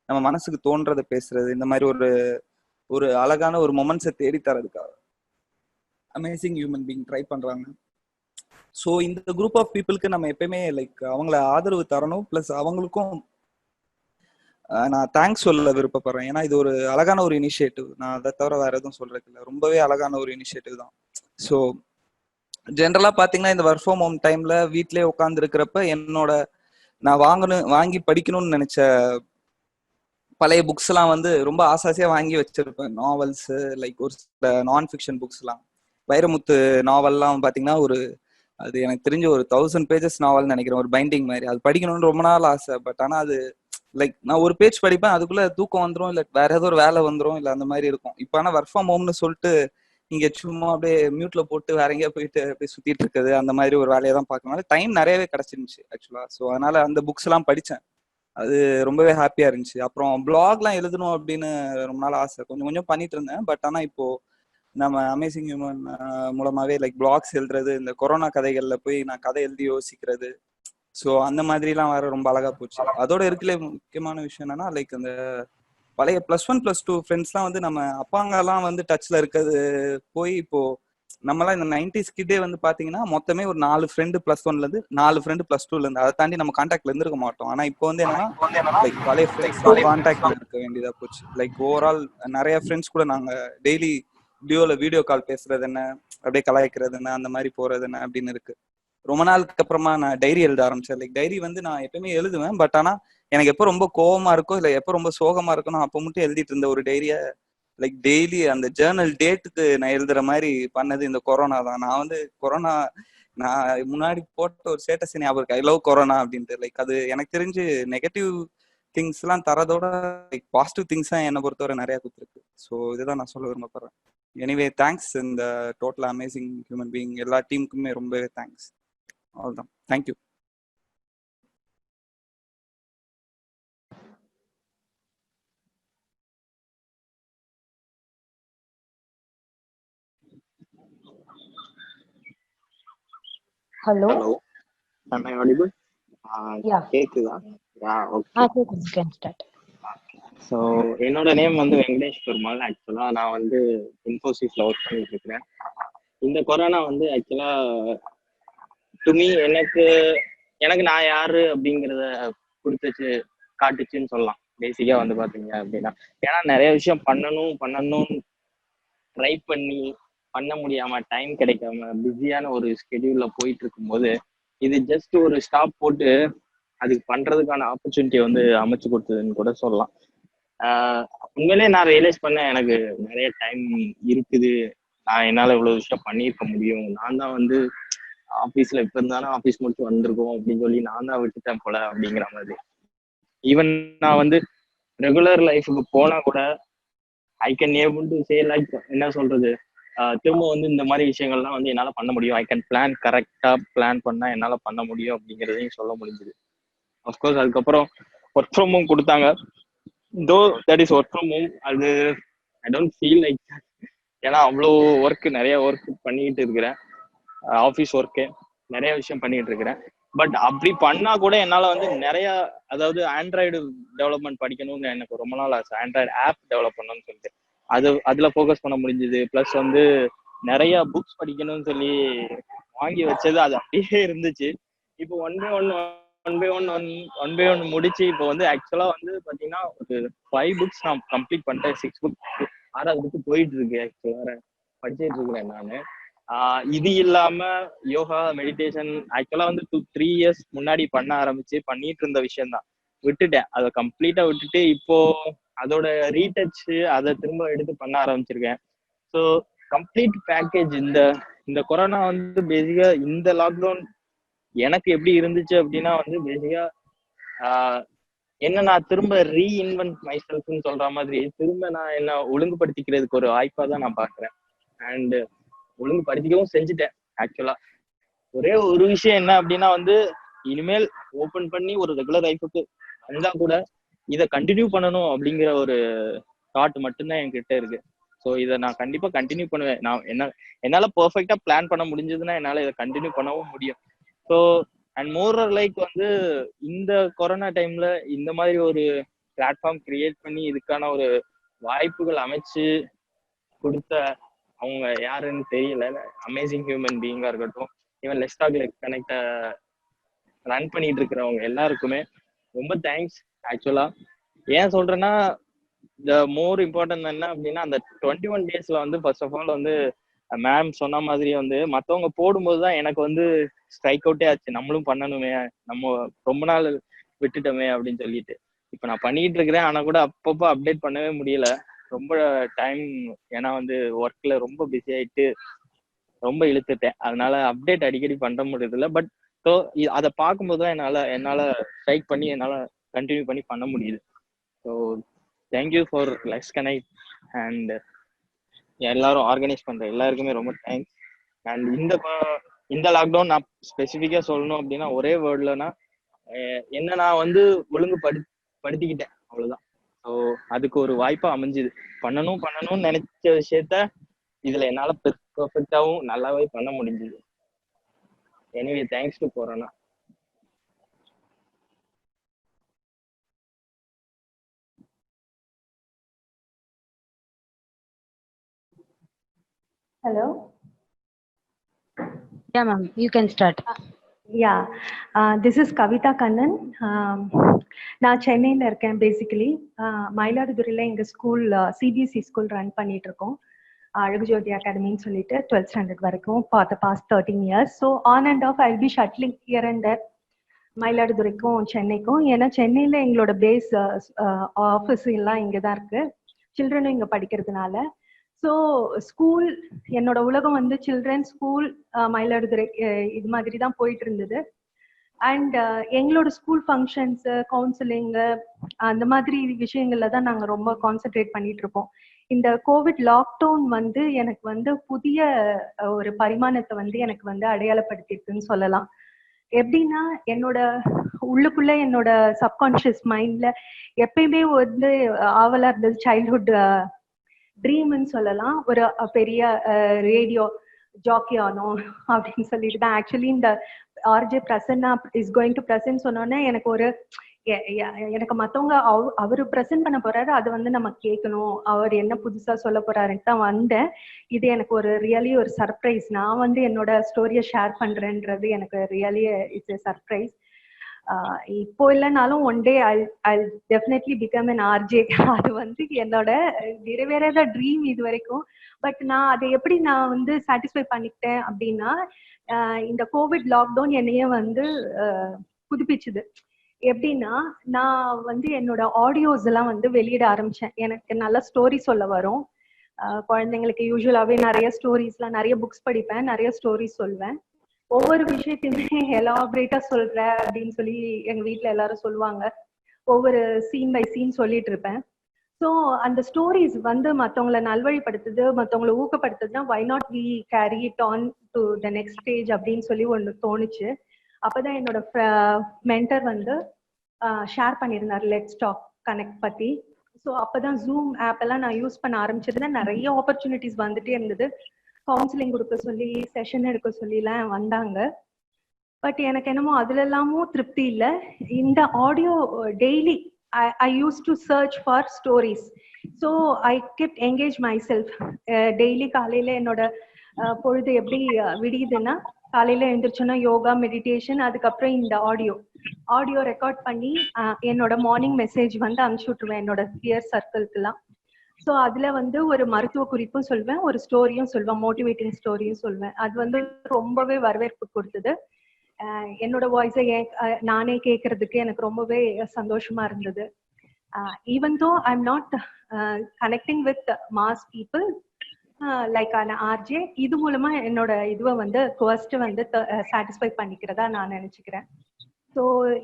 நம்ம மனசுக்கு தோன்றதை பேசுறது, இந்த மாதிரி ஒரு அழகான ஒரு மொமெண்ட்ஸை தேடி தரதுக்காக அமேசிங் ஹியூமன் பீயிங் ட்ரை பண்றாங்க. ஸோ இந்த குரூப் ஆஃப் பீப்புளுக்கு நம்ம எப்பயுமே லைக் அவங்கள ஆதரவு தரணும். பிளஸ் அவங்களுக்கும் நான் தேங்க்ஸ் சொல்ல விருப்பப்படுறேன். ஏன்னா இது ஒரு அழகான ஒரு இனிஷியேட்டிவ். நான் அதை தவிர வேற எதுவும் சொல்றதுக்கு இல்லை, ரொம்பவே அழகான ஒரு இனிஷியேட்டிவ் தான். ஸோ ஜென்ரலா பாத்தீங்கன்னா இந்த ஒர்க் ஃப்ரம் ஹோம் டைம்ல வீட்லயே உட்கார்ந்து இருக்கிறப்ப நான் வாங்கி படிக்கணும்னு நினைச்ச பழைய புக்ஸ் எல்லாம் வந்து ரொம்ப ஆசாசியா வாங்கி வச்சிருப்பேன். நாவல்ஸ், லைக் ஒரு சில நான் ஃபிக்ஷன் புக்ஸ் எல்லாம். வைரமுத்து நாவல்லாம் பாத்தீங்கன்னா அது எனக்கு தெரிஞ்ச ஒரு 1000 pages நாவல்னு நினைக்கிறேன், ஒரு பைண்டிங் மாதிரி. அது படிக்கணும்னு ரொம்ப நாள் ஆசை. பட் ஆனா அது லைக் நான் ஒரு பேஜ் படிப்பேன், அதுக்குள்ள தூக்கம் வந்துடும், இல்லை வேற ஏதோ ஒரு வேலை வந்துடும், இல்லை அந்த மாதிரி இருக்கும். இப்போ ஆனா ஒர்க் ஃப்ரம் ஹோம்னு சொல்லிட்டு இங்க சும்மா அப்படியே மியூட்ல போட்டு வேற எங்கேயா போயிட்டு அப்படியே சுத்திட்டு இருக்குது, அந்த மாதிரி ஒரு வேலையை தான் பார்க்கறதுனால டைம் நிறையவே கிடைச்சிருந்துச்சு ஆக்சுவலா. ஸோ அதனால அந்த புக்ஸ் எல்லாம் படித்தேன், அது ரொம்பவே ஹாப்பியா இருந்துச்சு. அப்புறம் பிளாக்லாம் எழுதணும் அப்படின்னு ரொம்ப நாள் ஆசை, கொஞ்சம் கொஞ்சம் பண்ணிட்டு இருந்தேன். பட் ஆனா இப்போ நம்ம அமேசிங் ஹியூமன் மூலமாவே லைக் பிளாக்ஸ் எழுதுறது, இந்த கொரோனா கதைகள்ல போய் நான் கதை எழுதி யோசிக்கிறது, ஸோ அந்த மாதிரிலாம் வேற ரொம்ப அழகா போச்சு. அதோட இருக்கல முக்கியமான விஷயம் என்னன்னா லைக் அந்த பழைய +1 +2 ஃப்ரெண்ட்ஸ்லாம் வந்து நம்ம அப்பாங்கெல்லாம் வந்து டச்ல இருக்கிறது போய் இப்போ நம்மலாம் இந்த 90s கிட்டே வந்து பாத்தீங்கன்னா மொத்தமே ஒரு 4 ஃப்ரெண்டு +1ல இருந்து 4 ஃப்ரெண்டு +2ல இருந்து, அதை தாண்டி நம்ம கான்டாக்ட்ல இருந்திருக்க மாட்டோம். ஆனா இப்போ வந்து என்னன்னா லைக் பழைய ஃப்ரெண்ட்ஸ் கான்டாக்ட்ல இருக்க வேண்டியதா போச்சு. லைக் ஓவரால் நிறைய ஃப்ரெண்ட்ஸ் கூட நாங்க டெய்லி வீடியோ கால் பேசுறது என்ன, அப்படியே கலாய்க்கிறது என்ன, அந்த மாதிரி போறது என்ன அப்படின்னு இருக்கு. ரொம்ப நாளுக்கு அப்புறமா நான் டைரி எழுத ஆரம்பிச்சேன். லைக் டைரி வந்து நான் எப்பயுமே எழுதுவேன், பட் ஆனா எனக்கு எப்போ ரொம்ப கோவமா இருக்கோ இல்லை எப்போ ரொம்ப சோகமா இருக்கணும் அப்போ மட்டும் எழுதிட்டு இருந்த ஒரு டைரியை லைக் டெய்லி அந்த ஜேர்னல் டேட்டுக்கு நான் எழுதுற மாதிரி பண்ணது இந்த கொரோனா தான். நான் வந்து கொரோனா நான் முன்னாடி போட்ட ஒரு ஸ்டேட்டஸ் ஞாபகம் இருக்கு, ஐ லவ் கொரோனா அப்படின்ட்டு. லைக் அது எனக்கு தெரிஞ்சு நெகட்டிவ் திங்ஸ் எல்லாம் தரதோட லைக் பாசிட்டிவ் திங்ஸ் தான் என்னை பொறுத்தவரை நிறைய கொடுத்துருக்கு. ஸோ இதுதான் நான் சொல்ல விரும்பப்படுறேன். எனிவே தேங்க்ஸ் இந்த டோட்டல் அமேசிங் ஹியூமன் பீயிங் எல்லா டீமுக்குமே ரொம்பவே தேங்க்ஸ். அவ்வளோதான், thank you.
Hello,
hello, am I audible?
யா
கேக்குதா? ஓகே.
கேக்குது, you can start.
ஸோ என்னோட நேம் வந்து வெங்கடேஷ் பெருமாள். ஆக்சுவலா நான் வந்து இன்ஃபோசிஸ்ல ஒர்க் பண்ணிட்டு இருக்கிறேன். இந்த கொரோனா வந்து ஆக்சுவலா டுமி எனக்கு நான் யாரு அப்படிங்கிறத கொடுத்துச்சு காட்டுச்சுன்னு சொல்லலாம். பேசிக்கா வந்து பாத்தீங்க அப்படின்னா, ஏன்னா நிறைய விஷயம் பண்ணணும் ட்ரை பண்ணி பண்ண முடியாம டைம் கிடைக்காம பிஸியான ஒரு ஸ்கெடியூல்ல போயிட்டு இருக்கும்போது இது ஜஸ்ட் ஒரு ஸ்டாப் போட்டு அதுக்கு பண்றதுக்கான ஆப்பர்ச்சுனிட்டியை வந்து அமைச்சு கொடுத்ததுன்னு கூட சொல்லலாம். உண்மையிலே நான் ரியலைஸ் பண்ணேன், எனக்கு நிறைய டைம் இருக்குது, நான் என்னால இவ்வளவு விஷயம் பண்ணியிருக்க முடியும், நான் தான் வந்து ஆஃபீஸ்ல இப்ப இருந்தாலும் ஆஃபீஸ் முடிச்சு வந்திருக்கோம் அப்படின்னு சொல்லி நான் தான் விட்டுட்டேன் போல அப்படிங்கிற மாதிரி. ஈவன் நான் வந்து ரெகுலர் லைஃபுக்கு போனா கூட I can able to say like என்ன சொல்றது, திரும்ப வந்து இந்த மாதிரி விஷயங்கள்லாம் வந்து என்னால பண்ண முடியும். ஐ கேன் பிளான் கரெக்டா பிளான் பண்ணா என்னால பண்ண முடியும் அப்படிங்கிறதையும் சொல்ல முடிஞ்சது. அஃப்கோர்ஸ் அதுக்கப்புறம் ஒர்க் ஃப்ரம் ஹோம் கொடுத்தாங்க. தோ that is work from home, அது ஐ டோன்ட் ஃபீல் லைக், ஏன்னா அவ்வளோ நிறைய ஒர்க் பண்ணிக்கிட்டு இருக்கிறேன், ஆஃபீஸ் ஒர்க்கு நிறைய விஷயம் பண்ணிட்டு இருக்கிறேன். பட் அப்படி பண்ணா கூட என்னால வந்து நிறைய, அதாவது ஆண்ட்ராய்டு டெவலப்மெண்ட் படிக்கணும்னு எனக்கு ரொம்ப நாள் ஆசை, ஆண்ட்ராய்டு ஆப் டெவலப் பண்ணணும்னு சொல்லிட்டு அதுல ஃபோக்கஸ் பண்ண முடிஞ்சது. பிளஸ் வந்து நிறைய புக்ஸ் படிக்கணும்னு சொல்லி வாங்கி வச்சது அது அப்படியே இருந்துச்சு. இப்போ ஒன் பை ஒன் முடிச்சு இப்போ வந்து ஆக்சுவலா வந்து பாத்தீங்கன்னா ஒரு 5 புக்ஸ் நான் கம்ப்ளீட் பண்ணிட்டேன். 6 புக் 6வது புக் போயிட்டு இருக்கு. ஆக்சுவலா படிச்சுட்டு இருக்கிறேன் நானு. இது இல்லாம யோகா மெடிடேஷன் ஆக்சுவலா வந்து 2-3 இயர்ஸ் முன்னாடி பண்ண ஆரம்பிச்சு பண்ணிட்டு இருந்த விஷயம் தான், விட்டுட்டேன். அதை கம்ப்ளீட்டா விட்டுட்டு இப்போ அதோட ரீடச் அதை திரும்ப எடுத்து பண்ண ஆரம்பிச்சிருக்கேன். ஸோ கம்ப்ளீட் பேக்கேஜ் இந்த கொரோனா வந்து பேசிக்கா இந்த லாக்டவுன் எனக்கு எப்படி இருந்துச்சு அப்படின்னா வந்து பேசிக்கா என்ன நான் திரும்ப ரீஇன்வென்ட் மை செல்ஃப்னு சொல்ற மாதிரி திரும்ப நான் என்ன ஒழுங்குபடுத்திக்கிறதுக்கு ஒரு வாய்ப்பா தான் நான் பாக்குறேன். அண்ட் ஒழுங்குபடுத்திக்கவும் செஞ்சுட்டேன். ஆக்சுவலா ஒரே ஒரு விஷயம் என்ன அப்படின்னா வந்து இனிமேல் ஓபன் பண்ணி ஒரு ரெகுலர் லைஃபுக்கு வந்தா கூட இதை கண்டினியூ பண்ணணும் அப்படிங்கிற ஒரு தாட் மட்டும்தான் என்கிட்ட இருக்கு. ஸோ இதை நான் கண்டிப்பா கண்டினியூ பண்ணுவேன். நான் என்னால பெர்ஃபெக்டா பிளான் பண்ண முடிஞ்சதுன்னா என்னால இதை கண்டினியூ பண்ணவும் முடியும். ஸோ அண்ட் மோரர் லைக் வந்து இந்த கொரோனா டைம்ல இந்த மாதிரி ஒரு பிளாட்ஃபார்ம் கிரியேட் பண்ணி இதுக்கான ஒரு வாய்ப்புகள் அமைச்சு கொடுத்த அவங்க யாருன்னு தெரியல, அமேசிங் ஹியூமன் பீயிங்கா இருக்கட்டும், ஈவன் லெட்ஸ் டாக் கனெக்ட ரன் பண்ணிட்டு இருக்கிறவங்க எல்லாருக்குமே ரொம்ப தேங்க்ஸ். ஆக்சுவலா ஏன் சொல்றேன்னா, த மோர் இம்பார்ட்டன்ட் என்ன அப்படின்னா அந்த 21 டேஸ்ல வந்து ஃபர்ஸ்ட் ஆஃப் ஆல் வந்து மேம் சொன்ன மாதிரி வந்து மற்றவங்க போடும்போதுதான் எனக்கு வந்து ஸ்ட்ரைக் அவுட்டே ஆச்சு, நம்மளும் பண்ணணுமே, நம்ம ரொம்ப நாள் விட்டுட்டோமே அப்படின்னு சொல்லிட்டு. இப்போ நான் பண்ணிட்டு இருக்கிறேன், ஆனா கூட அப்பப்போ அப்டேட் பண்ணவே முடியல, ரொம்ப டைம், ஏன்னா வந்து ஒர்க்ல ரொம்ப பிஸி ஆயிட்டு ரொம்ப இழுத்துட்டேன், அதனால அப்டேட் அடிக்கடி பண்ண முடியல. பட் ஸோ அதை பார்க்கும்போது தான் என்னால ஸ்ட்ரைக் பண்ணி என்னால கண்டினியூ பண்ணி பண்ண முடியுது. So thank you for let's connect and எல்லாரும் ஆர்கனைஸ் பண்ற எல்லாருக்குமே ரொம்ப தேங்க்ஸ். அண்ட் இந்த லாக்டவுன் நான் ஸ்பெசிஃபிக்கா சொல்லணும் அப்படின்னா ஒரே வேர்ட்லனா என்ன நான் வந்து படுத்திக்கிட்டேன், அவ்வளவுதான். ஸோ அதுக்கு ஒரு வாய்ப்பா அமைஞ்சுது. பண்ணணும்னு நினைச்ச விஷயத்த இதுல என்னால பெர்ஃபெக்டாவும் நல்லாவே பண்ண முடிஞ்சுது. Anyway thanks to corona.
Hello.
Yeah, ma'am, you can start.
Yeah, this is Kavita Kannan. நான் சென்னையில் இருக்கேன். பேசிக்கலி மயிலாடுதுறையில் எங்கள் ஸ்கூல் சிபிஎஸ்சி ஸ்கூல் ரன் பண்ணிட்டு இருக்கோம், அழகுஜோதி அகாடமின்னு சொல்லிட்டு 12th ஸ்டாண்டர்ட் வரைக்கும் for the past 13 years. So on and off I will be shuttling here and there, மயிலாடுதுறைக்கும் சென்னைக்கும். ஏன்னா சென்னையில் எங்களோட பேஸ் ஆஃபீஸ் எல்லாம் இங்கே தான் இருக்கு. சில்ட்ரனும் இங்க படிக்கிறதுனால. ஸோ ஸ்கூல் என்னோட உலகம் வந்து சில்ட்ரன் ஸ்கூல் மயிலாடுதுறை இது மாதிரி தான் போயிட்டு இருந்தது. அண்ட் எங்களோட ஸ்கூல் ஃபங்க்ஷன்ஸு, கவுன்சிலிங்கு அந்த மாதிரி விஷயங்கள்ல தான் நாங்கள் ரொம்ப கான்சென்ட்ரேட் பண்ணிட்டு இருப்போம். இந்த கோவிட் லாக்டவுன் வந்து எனக்கு வந்து புதிய ஒரு பரிமாணத்தை வந்து எனக்கு வந்து அடையாளப்படுத்திருக்குன்னு சொல்லலாம். எப்படின்னா, என்னோட உள்ளுக்குள்ள என்னோட சப்கான்ஷியஸ் மைண்ட்ல எப்பயுமே வந்து ஆவலா இருந்தது சைல்ட்ஹுட் ட்ரீம்னு சொல்லலாம். ஒரு பெரிய ரேடியோ ஜாக்கி ஆனோம் அப்படின்னு சொல்லிட்டு தான். ஆக்சுவலி இந்த RJ Prasanna is going to present சொன்னோன்னே எனக்கு ஒரு எனக்கு மற்றவங்க அவரு ப்ரெசென்ட் பண்ண போறாரு, அது வந்து நம்ம கேட்கணும், அவர் என்ன புதுசா சொல்ல போறாருன்னு தான் வந்தேன். இது எனக்கு ஒரு ரியலி ஒரு சர்ப்ரைஸ். நான் வந்து என்னோட ஸ்டோரியை ஷேர் பண்றேன்றது எனக்கு ரியலி இட்ஸ் எ சர்ப்ரைஸ். இப்போ இல்லைனாலும் one day I definitely become an RJ. அது வந்து என்னோட நிறைவேறாத ட்ரீம் இது வரைக்கும். பட் நான் அதை எப்படி நான் வந்து சாட்டிஸ்ஃபை பண்ணிக்கிட்டேன் அப்படின்னா, இந்த கோவிட் லாக்டவுன் என்னையே வந்து புதுப்பிச்சுது. எப்படின்னா, நான் வந்து என்னோட ஆடியோஸ் எல்லாம் வந்து வெளியிட ஆரம்பிச்சேன். எனக்கு நல்ல ஸ்டோரி சொல்ல வரும். குழந்தைங்களுக்கு யூஸ்வலாவே நிறைய ஸ்டோரிஸ்லாம், நிறைய புக்ஸ் படிப்பேன், நிறைய ஸ்டோரிஸ் சொல்வேன். ஒவ்வொரு விஷயத்தையுமே எலாபரேட்டா சொல்ற அப்படின்னு சொல்லி எங்க வீட்டுல எல்லாரும் சொல்லுவாங்க. ஒவ்வொரு சீன் பை சீன் சொல்லிட்டு இருப்பேன். ஸோ அந்த ஸ்டோரிஸ் வந்து மற்றவங்களை நல்வழிப்படுத்துது, மற்றவங்களை ஊக்கப்படுத்துதுன்னா why not we carry it on to the next stage அப்படின்னு சொல்லி ஒன்று தோணுச்சு. அப்பதான் என்னோட மென்டர் வந்து ஷேர் பண்ணியிருந்தார் லெட்ஸ் டாக் கனெக்ட் பத்தி. ஸோ அப்பதான் ஜூம் ஆப் எல்லாம் நான் யூஸ் பண்ண ஆரம்பிச்சிருந்தேன். நிறைய ஆப்பர்ச்சுனிட்டிஸ் வந்துட்டே இருந்தது. கவுன்சிலிங் கொடுக்க சொல்லி, செஷன் எடுக்க சொல்லிலாம் வந்தாங்க. பட் எனக்கு என்னமோ அதுல எல்லாமும் திருப்தி இல்லை. இந்த audio daily I used to search for stories. So I kept engage myself. Daily காலையில என்னோட பொழுது எப்படி விடியுதுன்னா, காலையில எழுந்திரிச்சோன்னா யோகா, மெடிடேஷன், அதுக்கப்புறம் இந்த ஆடியோ ரெக்கார்ட் பண்ணி என்னோட மார்னிங் மெசேஜ் வந்து அனுப்பிச்சு விட்டுருவேன் என்னோட பியர் சர்க்கிள்க்குலாம். ஸோ அதுல வந்து ஒரு மருத்துவ குறிப்பும் சொல்வேன், ஒரு ஸ்டோரியும் சொல்வேன், மோட்டிவேட்டிங் ஸ்டோரியும் சொல்வேன். அது வந்து ரொம்பவே வரவேற்பு கொடுத்தது. என்னோட வாய்ஸை நானே கேட்கறதுக்கு எனக்கு ரொம்பவே சந்தோஷமா இருந்தது. Even though I am not connecting with mass people like an RJ, இது மூலமா என்னோட இதுவை வந்து ஃபர்ஸ்ட் வந்து சாட்டிஸ்ஃபை பண்ணிக்கிறதா நான் நினைச்சுக்கிறேன். ஸோ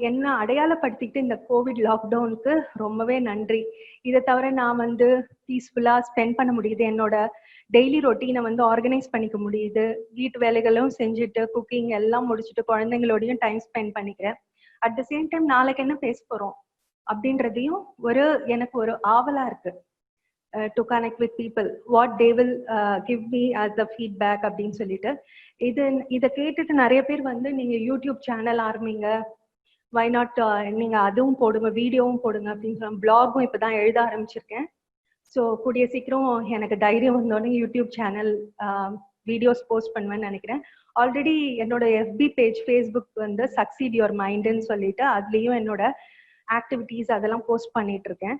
என்ன அடையாளப்படுத்திக்கிட்டு இந்த கோவிட் லாக்டவுனுக்கு ரொம்பவே நன்றி. இதை தவிர நான் வந்து பீஸ்ஃபுல்லா ஸ்பெண்ட் பண்ண முடியுது, என்னோட டெய்லி ரொட்டீனை வந்து ஆர்கனைஸ் பண்ணிக்க முடியுது, வீட்டு வேலைகளும் செஞ்சுட்டு குக்கிங் எல்லாம் முடிச்சுட்டு குழந்தைங்களோடையும் டைம் ஸ்பெண்ட் பண்ணிக்கிறேன். அட் த சேம் டைம் நாளைக்கு என்ன பேச போறோம் அப்படின்றதையும் எனக்கு ஒரு ஆவலா இருக்கு. To connect with people, what they will give me as the feedback அப்படின்னு சொல்லிட்டு. இதை கேட்டுட்டு நிறைய பேர் வந்து நீங்க யூடியூப் சேனல் ஆரம்பிங்க, வை நாட் நீங்க அதுவும் போடுங்க, வீடியோவும் போடுங்க அப்படின்னு சொல்லி பிளாகும் இப்பதான் எழுத ஆரம்பிச்சிருக்கேன். ஸோ கூடிய சீக்கிரம் எனக்கு தைரியம் வந்தோடனே யூடியூப் சேனல் வீடியோஸ் போஸ்ட் பண்ணுவேன்னு நினைக்கிறேன். ஆல்ரெடி என்னோட FB பேஜ், ஃபேஸ்புக் வந்து சக்சீட் யுவர் மைண்டுன்னு சொல்லிட்டு அதுலேயும் என்னோட ஆக்டிவிட்டீஸ் அதெல்லாம் போஸ்ட் பண்ணிட்டு இருக்கேன்.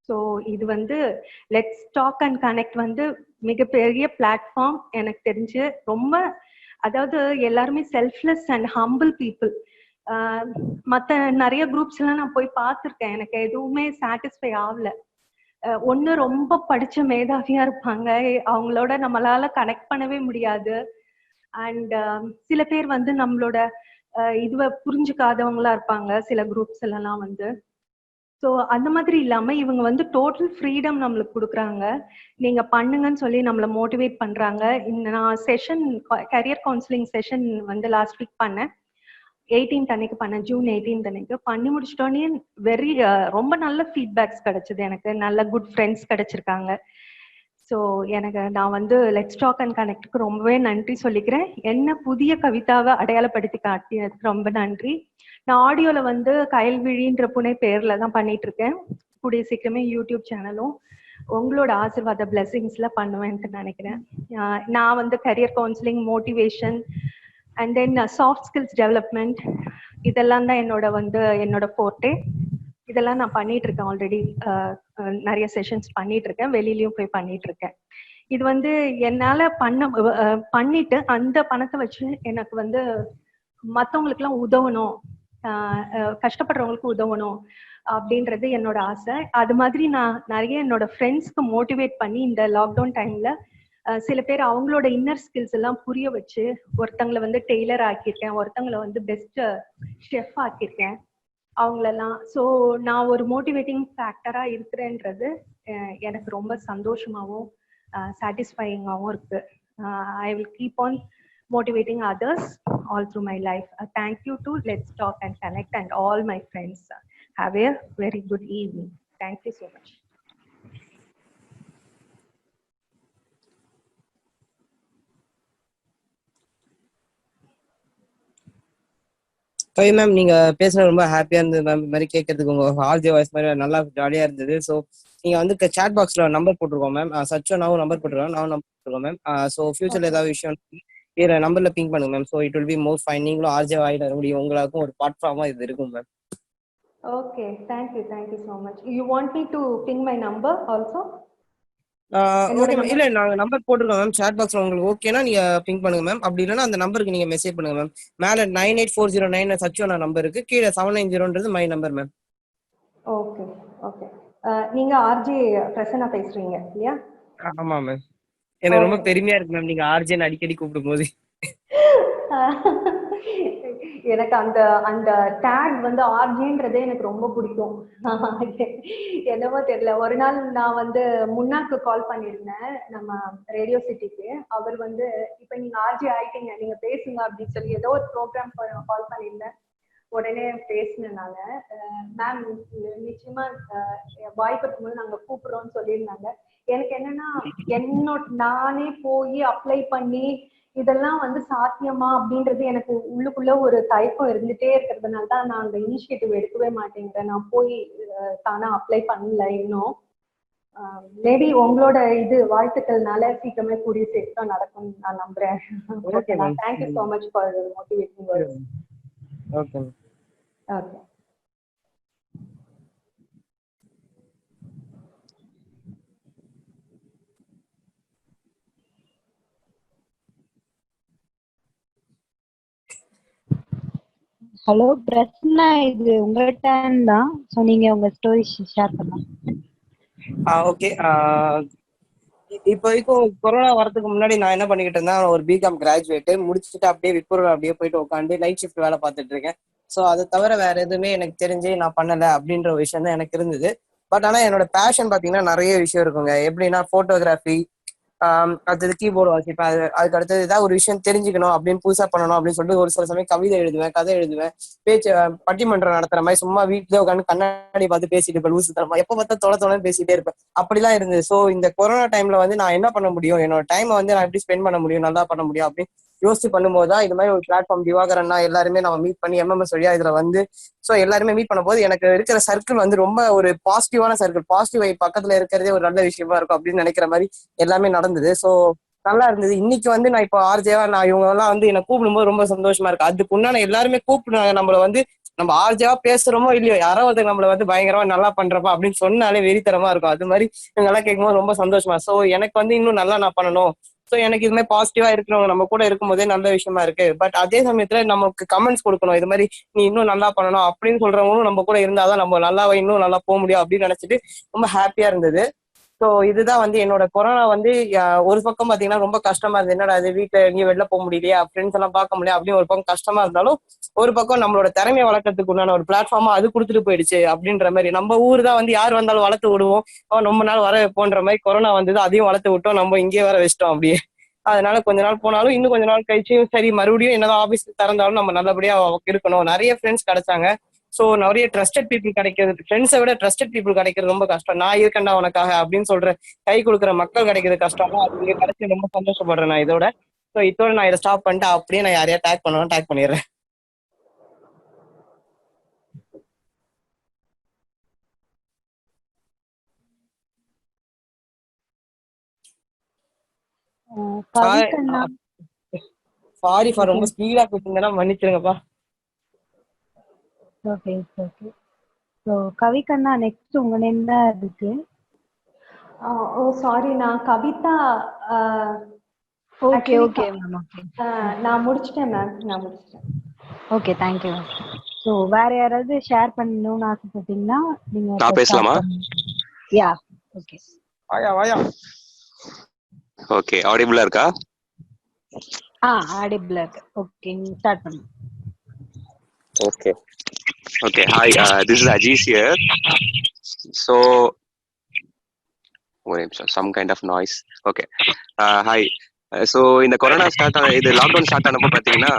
ஸோ இது வந்து லெட்ஸ் டாக் அண்ட் கனெக்ட் வந்து மிகப்பெரிய பிளாட்ஃபார்ம் எனக்கு தெரிஞ்சு. ரொம்ப அதாவது எல்லாருமே செல்ஃப்லெஸ் அண்ட் ஹம்பிள் பீப்புள். மற்ற நிறைய குரூப்ஸ் எல்லாம் நான் போய் பார்த்துருக்கேன், எனக்கு எதுவுமே சாட்டிஸ்ஃபை ஆகல. ஒண்ணு ரொம்ப படிச்ச மேதாவியா இருப்பாங்க, அவங்களோட நம்மளால கனெக்ட் பண்ணவே முடியாது. அண்ட் சில பேர் வந்து நம்மளோட இதுவை புரிஞ்சுக்காதவங்களா இருப்பாங்க சில குரூப்ஸ் எல்லாம் வந்து. ஸோ அந்த மாதிரி இல்லாம இவங்க வந்து டோட்டல் ஃப்ரீடம் நம்மளுக்கு கொடுக்குறாங்க, நீங்க பண்ணுங்கன்னு சொல்லி நம்மளை மோட்டிவேட் பண்றாங்க. நான் செஷன் கரியர் கவுன்சிலிங் செஷன் வந்து லாஸ்ட் வீக் பண்ணேன், 18th அன்னைக்கு பண்ணேன், ஜூன் 18th அன்னைக்கு பண்ணி முடிச்சிட்டோன்னே ரொம்ப நல்ல ஃபீட்பேக்ஸ் கிடைச்சது, எனக்கு நல்ல குட் ஃப்ரெண்ட்ஸ் கிடைச்சிருக்காங்க. ஸோ நான் வந்து லெட்ஸ் டாக் அண்ட் கனெக்டுக்கு ரொம்பவே நன்றி சொல்லிக்கிறேன். என்ன புதிய கவிதாவை அடையாளப்படுத்தி காட்டினதுக்கு ரொம்ப நன்றி. நான் ஆடியோல வந்து கயல்விழின்ற புனை பேர்ல தான் பண்ணிட்டு இருக்கேன். கூடிய சீக்கிரமே யூடியூப் சேனலும் உங்களோட ஆசீர்வாத பிளெஸிங்ஸ்ல பண்ணுவேன்ட்டு நினைக்கிறேன். நான் வந்து career counselling, motivation and then soft skills development, இதெல்லாம் தான் என்னோட ஃபோர்ட்டே. இதெல்லாம் நான் பண்ணிட்டு இருக்கேன். ஆல்ரெடி நிறைய செஷன்ஸ் பண்ணிட்டு இருக்கேன், வெளியிலயும் போய் பண்ணிட்டு இருக்கேன். இது வந்து என்னால பண்ணிட்டு அந்த பணத்தை வச்சு எனக்கு வந்து மற்றவங்களுக்கு எல்லாம் உதவணும், கஷ்டப்படுறவங்களுக்கு உதவணும் அப்படின்றது என்னோட ஆசை. அது மாதிரி நான் நிறைய என்னோட ஃப்ரெண்ட்ஸ்க்கு மோட்டிவேட் பண்ணி இந்த லாக்டவுன் டைம்ல சில பேர் அவங்களோட இன்னர் ஸ்கில்ஸ் எல்லாம் புரிய வச்சு, ஒருத்தங்களை வந்து டெய்லர் ஆக்கியிருக்கேன், ஒருத்தங்களை வந்து பெஸ்ட் ஷெஃப் ஆக்கியிருக்கேன் அவங்களெல்லாம். ஸோ நான் ஒரு மோட்டிவேட்டிங் ஃபேக்டரா இருக்கிறேன்றது எனக்கு ரொம்ப சந்தோஷமாகவும் சாட்டிஸ்ஃபையிங்காகவும் இருக்கு. I will keep on motivating others all through my life. Thank you to Let's Talk and Connect and all my friends. Have a very good evening. Thank you so much.
Kavi ma'am, நீங்க பேசுறது ரொம்ப ஹாப்பியா இருந்தது ma'am. இந்த மாதிரி கேட்கறதுக்கு உங்க RJ voice மாதிரி நல்லா ஜாலியா இருந்தது. ஸோ நீங்க வந்து சாட் பாக்ஸ்ல நம்பர் போட்டிருக்கோம் மேம். சச்சோ நாவும் நம்பர் போட்டிருக்கோம், நானும் நம்பர் போட்டிருக்கோம் மேம். ஸோ ஃபியூச்சர்ல ஏதாவது விஷயம் வேற நம்பர்ல பிங் பண்ணுங்க ma'am. So it will be more fine. நீங்களும் ஆர்ஜே ஆகிட முடியும், உங்களுக்கும் ஒரு பிளாட்ஃபார்மா இது இருக்கும் ma'am.
Okay, thank you so much. You want me to ping my number also?
Okay ma'am. இல்ல நாங்க நம்பர் போட்டிருக்கோம் மேம் சாட் பாக்ஸ்ல. உங்களுக்கு ஓகேனா நீங்க பிங் பண்ணுங்க மேம். அப்படி இல்லைன்னா அந்த நம்பருக்கு நீங்க மெசேஜ் பண்ணுங்க மேம். மேல 98409 சச்சோனா நம்பர் இருக்கு, கீழே 790ன்றது my number ma'am.
Okay okay. நீங்க ஆர்ஜே பிரசன்னா பேசுறீங்க இல்லையா?
ஆமா மேம். எனக்கு ரொம்ப பெருமையா இருக்கு மேம் நீங்க ஆர்ஜேன்னு அடிக்கடி கூப்பிடும் போது.
எனக்கு அந்த அந்த டேக் வந்து ஆர்ஜேன்றதே எனக்கு ரொம்ப பிடிக்கும். என்னவோ தெரியல. ஒரு நாள் நான் வந்து முன்னாக்கு கால் பண்ணியிருந்தேன் நம்ம ரேடியோ சிட்டிக்கு. அவர் வந்து இப்ப நீங்க ஆர்ஜே ஆயிட்டீங்க, நீங்க பேசுங்க அப்படின்னு சொல்லி ஏதோ ஒரு ப்ரோக்ராம் கால் பண்ணியிருந்தேன். உடனே பேசினாங்க. மேம் நிச்சயமா வாய்ப்பு இருக்கும்போது நாங்க கூப்பிடுறோம்னு சொல்லியிருந்தாங்க. எனக்கு என்னன்னா நானே போய் அப்ளை பண்ணி இதெல்லாம் வந்து சாத்தியமா அப்படின்றது எனக்கு உள்ளுக்குள்ள ஒரு தயக்கம் இருந்துட்டே இருக்கிறதுனால தான் நான் அந்த இனிஷியேட்டிவ் எடுக்கவே மாட்டேங்கிறேன். நான் போய் தானா அப்ளை பண்ணல இன்னும். மேபி உங்களோட இது வாழ்த்துக்கள்னால சீக்கிரமே கூடிய சேர்த்து நடக்கும் நான் நம்புறேன். Thank you so much for motivating words.
Okay
okay.
Hello Prasanna, இது உங்க டர்ன் தான். ஸோ நீங்க உங்க ஸ்டோரி ஷேர் பண்ணலாம்.
ஓகே. இப்போ வரைக்கும் கொரோனா வரதுக்கு முன்னாடி நான் என்ன பண்ணிக்கிட்டு இருந்தேன், ஒரு பிகாம் கிராஜுவேட் முடிச்சுட்டு அப்படியே விற்பூரில் அப்படியே போயிட்டு உட்காந்து நைட் ஷிஃப்ட் வேலை பார்த்துட்டு இருக்கேன். ஸோ அதை தவிர வேற எதுவுமே எனக்கு தெரிஞ்சு நான் பண்ணலை அப்படின்ற ஒரு விஷயம் தான் எனக்கு இருந்தது. பட் ஆனால் என்னோட பேஷன் பார்த்தீங்கன்னா நிறைய விஷயம் இருக்குங்க. எப்படின்னா ஃபோட்டோகிராஃபி, அடுத்தது கீபோர்டு வாசிப்பேன். அதுக்கு அடுத்தது ஏதாவது ஒரு விஷயம் தெரிஞ்சுக்கணும் அப்படின்னு புதுசாக பண்ணணும் அப்படின்னு சொல்லிட்டு ஒரு சில சமயம் கவிதை எழுதுவேன், கதை எழுதுவேன், பேச்சு பட்டிமன்றம் நடத்துற மாதிரி சும்மா வீட்டுல உட்காந்து கண்ணாடி பார்த்து பேசிட்டு இருப்பேன். லூசு தரமா எப்போ பார்த்தா தொலைன்னு பேசிட்டே இருப்பேன். அப்படிலாம் இருந்தது. ஸோ இந்த கொரோனா டைம்ல வந்து நான் என்ன பண்ண முடியும், என்னோட டைமை வந்து நான் எப்படி ஸ்பெண்ட் பண்ண முடியும், நல்லா பண்ண முடியும் அப்படின்னு யோசிச்சு பண்ணும்போது தான் இது மாதிரி ஒரு பிளாட்ஃபார்ம் திவாகரன்னா எல்லாருமே நம்ம மீட் பண்ணி MMS வழியா இதுல வந்து ஸோ எல்லாருமே மீட் பண்ணும்போது எனக்கு இருக்கிற சர்க்கிள் வந்து ரொம்ப ஒரு பாசிட்டிவான சர்க்கிள். பாசிட்டிவ் வைப் பக்கத்துல இருக்கிறதே ஒரு நல்ல விஷயமா இருக்கும் அப்படின்னு நினைக்கிற மாதிரி எல்லாமே நடந்தது. ஸோ நல்லா இருந்தது. இன்னைக்கு வந்து நான் இப்போ ஆர்ஜேவா நான் இவங்க எல்லாம் வந்து என்னை கூப்பிடும்போது ரொம்ப சந்தோஷமா இருக்கு. அதுக்கு முன்னாடி எல்லாருமே கூப்பிடுறாங்க நம்மள வந்து நம்ம ஆர்ஜேவா பேசுறோமோ இல்லையோ, யாரோ ஒருத்தர் நம்மள வந்து பயங்கரமா நல்லா பண்றப்பா அப்படின்னு சொன்னாலே வெறித்தரமா இருக்கும். அது மாதிரி இவங்க எல்லாம் கேட்கும்போது ரொம்ப சந்தோஷமா. ஸோ எனக்கு வந்து இன்னும் நல்லா நான் பண்ணணும். ஸோ எனக்கு இது மாதிரி பாசிட்டிவா இருக்கிறவங்க நம்ம கூட இருக்கும்போதே நல்ல விஷயமா இருக்கு. பட் அதே சமயத்துல நமக்கு கமெண்ட்ஸ் கொடுக்கணும், இது மாதிரி நீ இன்னும் நல்லா பண்ணணும் அப்படின்னு சொல்றவங்களும் நம்ம கூட இருந்தாதான் நம்ம நல்லா இன்னும் நல்லா போக முடியும் அப்படின்னு நினைச்சிட்டு ரொம்ப ஹாப்பியா இருந்தது. ஸோ இதுதான் வந்து என்னோட கொரோனா வந்து ஒரு பக்கம் பாத்தீங்கன்னா ரொம்ப கஷ்டமா இருந்தது. என்னடா அது வீட்டுல எங்கேயும் வெளில போக முடியலையா, ஃப்ரெண்ட்ஸ் எல்லாம் பார்க்க முடியாது அப்படின்னு ஒரு பக்கம் கஷ்டமா இருந்தாலும், ஒரு பக்கம் நம்மளோட திறமையை வளர்க்கறதுக்கு உண்டான ஒரு பிளாட்ஃபார்மா அது கொடுத்துட்டு போயிடுச்சு. அப்படின்ற மாதிரி நம்ம ஊர் தான் வந்து யார் வந்தாலும் வளர்த்து விடுவோம், ரொம்ப நாள் வர வைப்போன்ற மாதிரி கொரோனா வந்தது, அதையும் வளர்த்து விட்டோம், நம்ம இங்கே வர வச்சிட்டோம் அப்படியே. அதனால கொஞ்ச நாள் போனாலும் இன்னும் கொஞ்ச நாள் கழிச்சு சரி மறுபடியும் என்னதான் ஆபீஸ் திறந்தாலும் நம்ம நல்லபடியா இருக்கணும். நிறைய ஃப்ரெண்ட்ஸ் கிடைச்சாங்க. ஸோ நிறைய ட்ரஸ்டட் பீப்புள் கிடைக்கிறது, ஃப்ரெண்ட்ஸை விட ட்ரஸ்டட் பீப்புள் கிடைக்கிறது ரொம்ப கஷ்டம். நான் இருக்கேன்டா உனக்காக அப்படின்னு சொல்ற கை கொடுக்குற மக்கள் கிடைக்கிறது கஷ்டம். அது இங்க கிடைச்சி ரொம்ப சந்தோஷப்படுறேன் நான் இதோட. ஸோ இதோட நான் இதை ஸ்டாப் பண்ணிட்டு அப்படியே நான் யாரையா டேக் பண்ணணும் டேக் பண்ணிடுறேன். சாரி ஃபார் ரொம்ப ஸ்பீடா பேசுங்கன்னா மன்னிச்சிருங்கப்பா.
Okay okay. So Kavikanna next உங்க நேம் தான் இருக்கு.
ஓ சாரி, நான் Kavitha.
Okay okay ma'am. Okay
நான் முடிச்சிட்டேன் மேம், நான் முடிச்சிட்டேன்.
Okay thank you. ஸோ வேற யாராவது ஷேர் பண்ணணும்னு ஆசைப்பட்டீங்கன்னா நீங்க
நான் பேசலாமா?
Yeah okay.
வாயா ஓகே, ஆடிபிளா இருக்கா?
ஆடிபிளா இருக்கு. ஓகே, நீங்க ஸ்டார்ட் பண்ணுங்க.
Okay okay. Hi, this is Azeez here. So ஒரு நிமிஷம், some kind of noise. Okay, hi. So இந்த கொரோனா ஸ்டார்ட் ஆன, இது லாக்டவுன் ஸ்டார்ட் ஆனப்போ பார்த்தீங்கன்னா,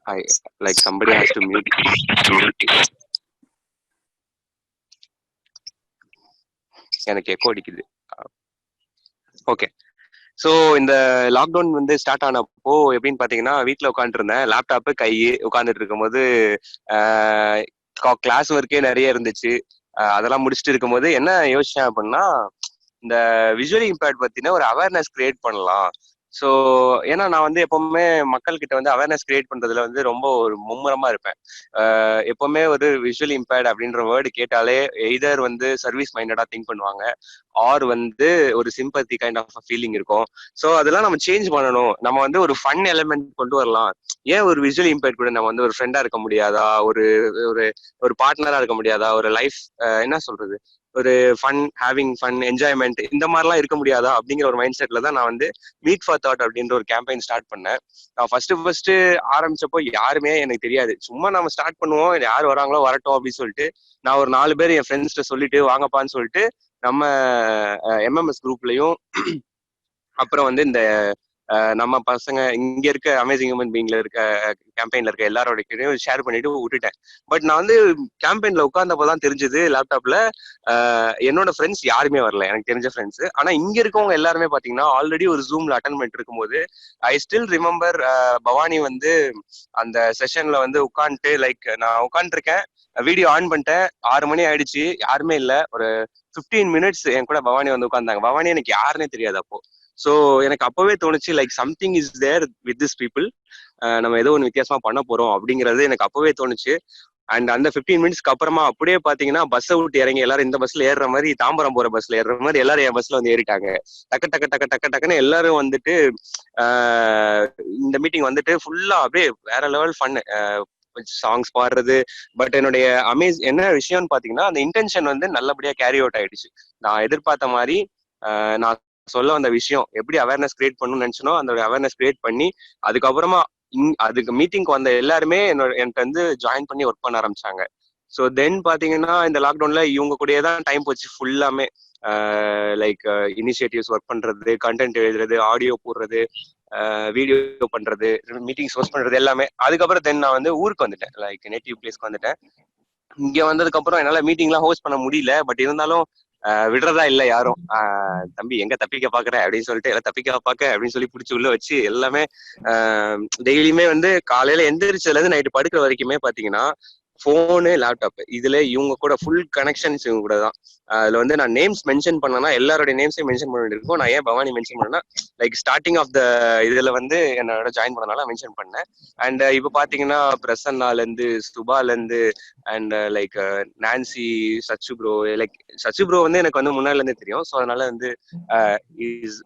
hi, like somebody has to mute. எனக்கு எக்கோ அடிக்குது. ஓகே, ஸோ இந்த லாக்டவுன் வந்து ஸ்டார்ட் ஆனப்போ எப்படின்னு பார்த்தீங்கன்னா, வீட்டில் உட்காந்துருந்தேன், லேப்டாப்பு கை உட்காந்துட்டு இருக்கும்போது கிளாஸ் ஒர்க்கே நிறைய இருந்துச்சு. அதெல்லாம் முடிச்சுட்டு இருக்கும்போது என்ன யோசிச்சேன் அப்படின்னா, இந்த விஷுவலி இம்பேக்ட் பத்தின ஒரு அவேர்னஸ் கிரியேட் பண்ணலாம். ஸோ ஏன்னா நான் வந்து எப்பவுமே மக்கள்கிட்ட வந்து அவேர்னஸ் கிரியேட் பண்றதுல வந்து ரொம்ப ஒரு மும்முரமா இருப்பேன். எப்பவுமே ஒரு விஷுவல் இம்பேக்ட் அப்படின்ற வேர்டு கேட்டாலே எய்தர் வந்து சர்வீஸ் மைண்டடா திங்க் பண்ணுவாங்க, ஆர் வந்து ஒரு சிம்பத்தி கைண்ட் ஆஃப் ஃபீலிங் இருக்கும். ஸோ அதெல்லாம் நம்ம சேஞ்ச் பண்ணணும். நம்ம வந்து ஒரு ஃபன் எலிமெண்ட் கொண்டு வரலாம். ஏன் ஒரு விஷுவல் இம்பேக்ட் கூட நம்ம வந்து ஒரு ஃப்ரெண்டா இருக்க முடியாதா, ஒரு ஒரு ஒரு பார்ட்னரா இருக்க முடியாதா, ஒரு லைஃப் என்ன சொல்றது, ஒரு ஃபன், ஹேவிங் ஃபன், என்ஜாய்மெண்ட், இந்த மாதிரிலாம் இருக்க முடியாதா அப்படிங்கிற ஒரு மைண்ட் செட்ல தான் நான் வந்து மீட் ஃபார் தாட் அப்படின்ற ஒரு கேம்பெயின் ஸ்டார்ட் பண்ணேன். நான் ஃபர்ஸ்ட் ஆரம்பிச்சப்போ யாருமே எனக்கு தெரியாது. சும்மா நம்ம ஸ்டார்ட் பண்ணுவோம், யார் வராங்களோ வரட்டும் அப்படின்னு சொல்லிட்டு நான் ஒரு 4 பேர் என் ஃப்ரெண்ட்ஸ்கிட்ட சொல்லிட்டு வாங்கப்பான்னு சொல்லிட்டு நம்ம எம்எம்எஸ் குரூப்லயும் அப்புறம் வந்து இந்த நம்ம பசங்க இங்க இருக்க அமேசிங் ஹியூமன் பீயிங்ல இருக்க கேம்பெயின்ல இருக்க எல்லாரோட ஷேர் பண்ணிட்டு விட்டுட்டேன். பட் நான் வந்து கேம்பெயின்ல உட்கார்ந்தப்போதான் தெரிஞ்சது, லேப்டாப்ல என்னோட ஃப்ரெண்ட்ஸ் யாருமே வரல, எனக்கு தெரிஞ்ச ஃப்ரெண்ட்ஸ். ஆனா இங்க இருக்கவங்க எல்லாருமே பாத்தீங்கன்னா ஆல்ரெடி ஒரு ஜூம்ல அட்டன் பண்ணிட்டு இருக்கும்போது ஐ ஸ்டில் ரிமெம்பர் பவானி வந்து அந்த செஷன்ல வந்து உட்காந்துட்டு, லைக் நான் உட்காந்துருக்கேன், வீடியோ ஆன் பண்ணிட்டேன், 6 மணி ஆயிடுச்சு, யாருமே இல்லை. ஒரு 15 மினிட்ஸ் என் கூட பவானி வந்து உட்கார்ந்தாங்க. பவானி எனக்கு யாருன்னே தெரியாது அப்போ. ஸோ எனக்கு அப்பவே தோணுச்சு, like something is there with this people, நம்ம ஏதோ ஒன்று வித்தியாசமா பண்ண போறோம் அப்படிங்கிறது எனக்கு அப்பவே தோணுச்சு. அண்ட் அந்த 15 மினிட்ஸ்க்கு அப்புறமா அப்படியே பாத்தீங்கன்னா பஸ்ஸை விட்டு இறங்கி எல்லாரும் இந்த பஸ்ல ஏறுற மாதிரி, தாம்பரம் போற பஸ்ல ஏறுற மாதிரி எல்லாரும் என் பஸ்ல வந்து ஏறிட்டாங்க. டக்கு டக்கு டக்கு டக்கு டக்குன்னு எல்லாரும் வந்துட்டு இந்த மீட்டிங் வந்துட்டு ஃபுல்லா அப்படியே வேற லெவல் ஃபன், சாங்ஸ் பாடுறது. பட் என்னுடைய என்ன விஷயம்னு பாத்தீங்கன்னா, அந்த இன்டென்ஷன் வந்து நல்லபடியா கேரி அவுட் ஆயிடுச்சு. நான் எதிர்பார்த்த மாதிரி நான் சொல்ல வந்த விஷயம் எப்படி அவேர்னஸ் கிரியேட் பண்ணணும்னு நினைச்சனோ அந்த அவேர்னஸ் கிரியேட் பண்ணி, அதுக்கப்புறமா அதுக்கு மீட்டிங்க்கு வந்த எல்லாருமே என்கிட்ட வந்து ஜாயின் பண்ணி ஒர்க் பண்ண ஆரம்பிச்சாங்க. ஸோ தென் பாத்தீங்கன்னா இந்த லாக்டவுன்ல இவங்க கூடயே தான் டைம் போச்சு ஃபுல்லாமே. லைக் இனிஷியேட்டிவ்ஸ் ஒர்க் பண்றது, கண்டென்ட் எழுதுறது, ஆடியோ போடுறது, வீடியோ பண்றது, மீட்டிங்ஸ் ஹோஸ்ட் பண்றது எல்லாமே. அதுக்கப்புறம் தென் நான் வந்து ஊருக்கு வந்துட்டேன், லைக் நேட்டிவ் பிளேஸ்க்கு வந்துட்டேன். இங்க வந்ததுக்கு அப்புறம் என்னால மீட்டிங்லாம் ஹோஸ்ட் பண்ண முடியல. பட் இருந்தாலும் விடுறதா இல்லை யாரும். தம்பி எங்க தப்பிக்க பாக்குற அப்படின்னு சொல்லிட்டு எல்லாம் தப்பிக்க பாக்க அப்படின்னு சொல்லி பிடிச்சி உள்ள வச்சு எல்லாமே டெய்லியுமே வந்து காலையில எந்திரிச்சதுல இருந்து நைட்டு படுக்கிற வரைக்குமே பாத்தீங்கன்னா ஃபோனு, லேப்டாப், இதுல இவங்க கூட ஃபுல் கனெக்ஷன்ஸ் இவங்க கூட தான். அதுல வந்து நான் நேம்ஸ் மென்ஷன் பண்ணனா எல்லாரோட நேம்ஸையும் மென்ஷன் பண்ண வேண்டியிருக்கும். நான் ஏன் பவானி மென்ஷன் பண்ணேன்னா, லைக் ஸ்டார்டிங் ஆஃப் த இதுல வந்து என்னோட ஜாயின் பண்ணனால மென்ஷன் பண்ணேன். அண்ட் இப்போ பாத்தீங்கன்னா பிரசன்னால இருந்து, சுபால இருந்து, and like Nancy, Sachu bro, like Sachu bro வந்து எனக்கு வந்து முன்னாடில இருந்தே தெரியும். ஸோ அதனால வந்து இஸ்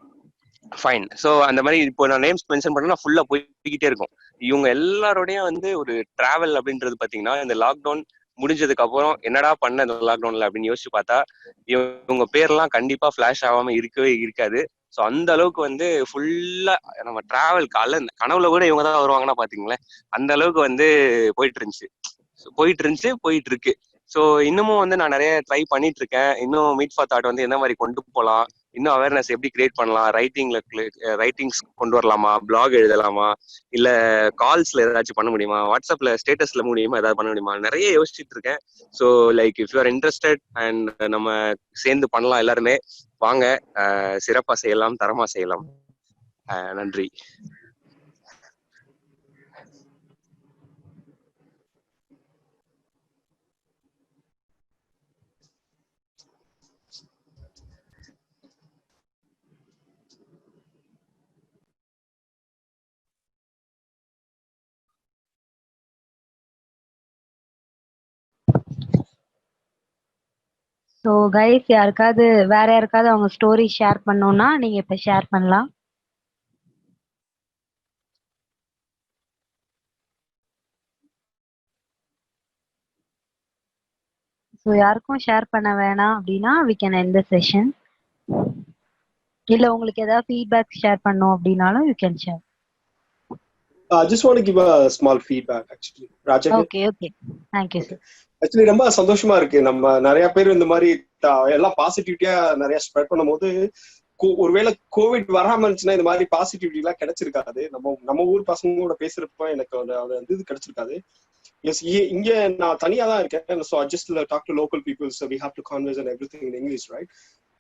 ஃபைன். ஸோ அந்த மாதிரி இப்போ நான் நேம்ஸ் மென்ஷன் பண்ணா ஃபுல்லா போய்கிட்டே இருக்கும். இவங்க எல்லாரோடையும் வந்து ஒரு டிராவல் அப்படின்றது பாத்தீங்கன்னா, இந்த லாக்டவுன் முடிஞ்சதுக்கு அப்புறம் என்னடா பண்ண இந்த லாக்டவுன்ல அப்படின்னு யோசிச்சு பார்த்தா இவங்க பேர்லாம் கண்டிப்பா ஃபிளாஷ் ஆகாம இருக்கவே இருக்காது. ஸோ அந்த அளவுக்கு வந்து ஃபுல்லா நம்ம டிராவல் கனவுல கூட இவங்க தான் வருவாங்கன்னா பாத்தீங்களேன், அந்த அளவுக்கு வந்து போயிட்டு இருக்கு. ஸோ இன்னமும் வந்து நான் நிறைய ட்ரை பண்ணிட்டு இருக்கேன். இன்னும் மீட் ஃபார் தாட் வந்து என்ன மாதிரி கொண்டு போகலாம், இன்னும் அவேர்னஸ் எப்படி கிரியேட் பண்ணலாம், ரைட்டிங்ஸ் கொண்டு வரலாமா, பிளாக் எழுதலாமா, இல்ல கால்ஸ்ல ஏதாச்சும் பண்ண முடியுமா, வாட்ஸ்அப்ல ஸ்டேட்டஸ்ல முடியுமா, ஏதாவது பண்ண முடியுமா, நிறைய யோசிச்சுட்டு இருக்கேன். So like if you are interested and நம்ம சேர்ந்து பண்ணலாம், எல்லாருமே வாங்க, சிறப்பா செய்யலாம், தரமா செய்யலாம். நன்றி.
ஸோ கைஸ், வேற யாருக்காவது அவங்க ஸ்டோரி ஷேர் பண்ணோம்னா நீங்க இப்ப ஷேர் பண்ணலாம். ஸோ யாருக்கும் ஷேர் பண்ண வேணாம் அப்படின்னா we can end the session. இல்ல உங்களுக்கு ஏதாவது ஃபீட்பேக் ஷேர் பண்ணோம் அப்படின்னாலும் you can share.
I just want to give a small feedback actually. Raja.
Okay. Thank you.
Okay. Actually ரொம்ப சந்தோஷமா இருக்கு. நம்ம நிறைய பேர் இந்த மாதிரி எல்லாம் பாசிட்டிவிட்டியா நிறைய ஸ்ப்ரெட் பண்ணும்போது ஒருவேளை கோவிட் வராம இருந்துச்சுன்னா இந்த மாதிரி பாசிட்டிவிட்டி எல்லாம் கிடைச்சிருக்காது. நம்ம ஊர் பசங்களோட பேசுறப்ப எனக்கு இது கிடைச்சிருக்காது. எஸ், இங்க நான் தனியா தான் இருக்கேன். So I just talk to local peoples, we have to converse and everything in English, right?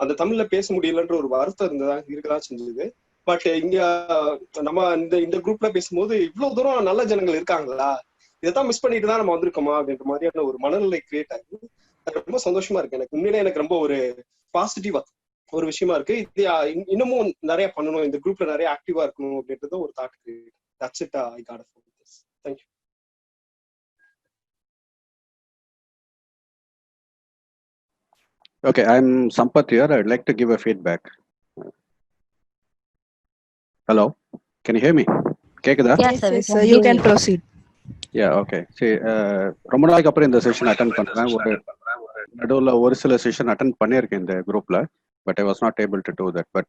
அந்த தமிழ்ல பேச முடியலன்ற ஒரு வருத்தம் இருக்கதான் செஞ்சது. பட் இங்க நம்ம இந்த குரூப்ல பேசும்போது இவ்வளவு தூரம் நல்ல ஜனங்கள் இருக்காங்களா, இதைத்தான் மிஸ் பண்ணிட்டு தான் நம்ம வந்திருக்கோமா அப்படின்ற மாதிரியான ஒரு மனநிலை கிரியேட் ஆகுது. ரொம்ப சந்தோஷமா இருக்கு. எனக்கு உண்மையிலே எனக்கு ரொம்ப ஒரு பாசிட்டிவா ஒரு விஷயமா இருக்கு. இது இன்னமும் நிறைய பண்ணணும், இந்த குரூப்ல நிறைய ஆக்டிவா இருக்கணும் அப்படின்றது ஒரு thought create. That's it. I got it from this. Thank you.
Okay, I'm Sampath here. I'd like to give a feedback. Hello, can you hear me? Kekada?
Yes, sir.
You can proceed.
Yeah, okay. See, ரொம்ப நாளைக்கு அப்புறம் இந்த session attend பண்றேன். ஒரு நடுவில் ஒரு சில session attend பண்ணியிருக்கேன் இந்த குரூப்ல, but I was not able to do that. But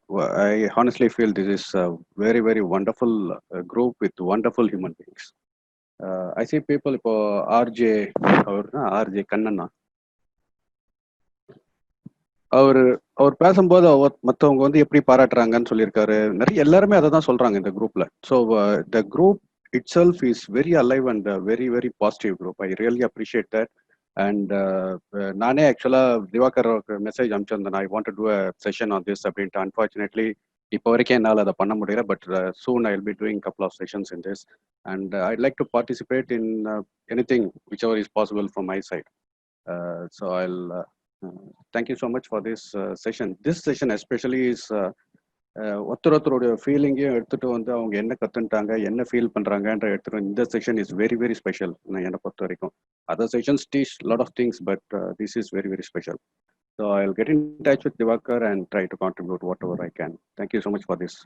I honestly feel this is a very, very wonderful group with wonderful human beings. I see people இப்போ RJ கண்ணனா அவர் பேசும்போது மற்றவங்க வந்து எப்படி பாராட்டுறாங்கன்னு சொல்லியிருக்காரு. நிறைய எல்லாருமே அதை தான் சொல்றாங்க இந்த குரூப்ல. So the group itself is very alive and very, very positive group. I really appreciate that. And நானே ஆக்சுவலா திவாகர் மெசேஜ் அனுப்பிச்சிருந்தேன், I want to do a session on this அப்படின்ட்டு. அன்ஃபார்ச்சுனேட்லி இப்போ வரைக்கும் என்னால் அதை பண்ண முடியல, but soon I will be doing couple of sessions in this, and I'd like to participate in anything whichever is possible from my side. So I'll thank you so much for this session. This session especially is ஒருத்தருடைய ஃபீலிங்கையும் எடுத்துட்டு வந்து அவங்க என்ன கத்துட்டாங்க, என்ன feel பண்றாங்கன்ற எடுத்துட்டு இந்த session is very, very special என்னை பொறுத்த வரைக்கும். Other sessions teach lot of things, but this is very, very special. So I will get in touch with Diwakar and try to contribute whatever I can. Thank you so much for this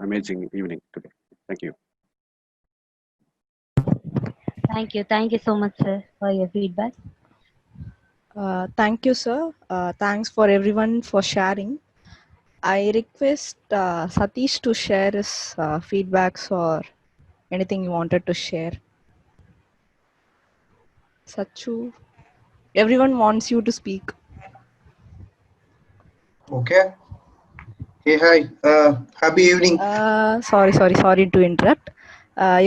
amazing evening today. Thank you.
Thank you so much, sir, for your feedback.
Thank you, sir. Thanks for everyone for sharing. I request Satish to share his feedbacks or anything you wanted to share. Sachu, everyone wants you to speak.
Okay. Hey, hi. Happy evening.
Sorry to interrupt.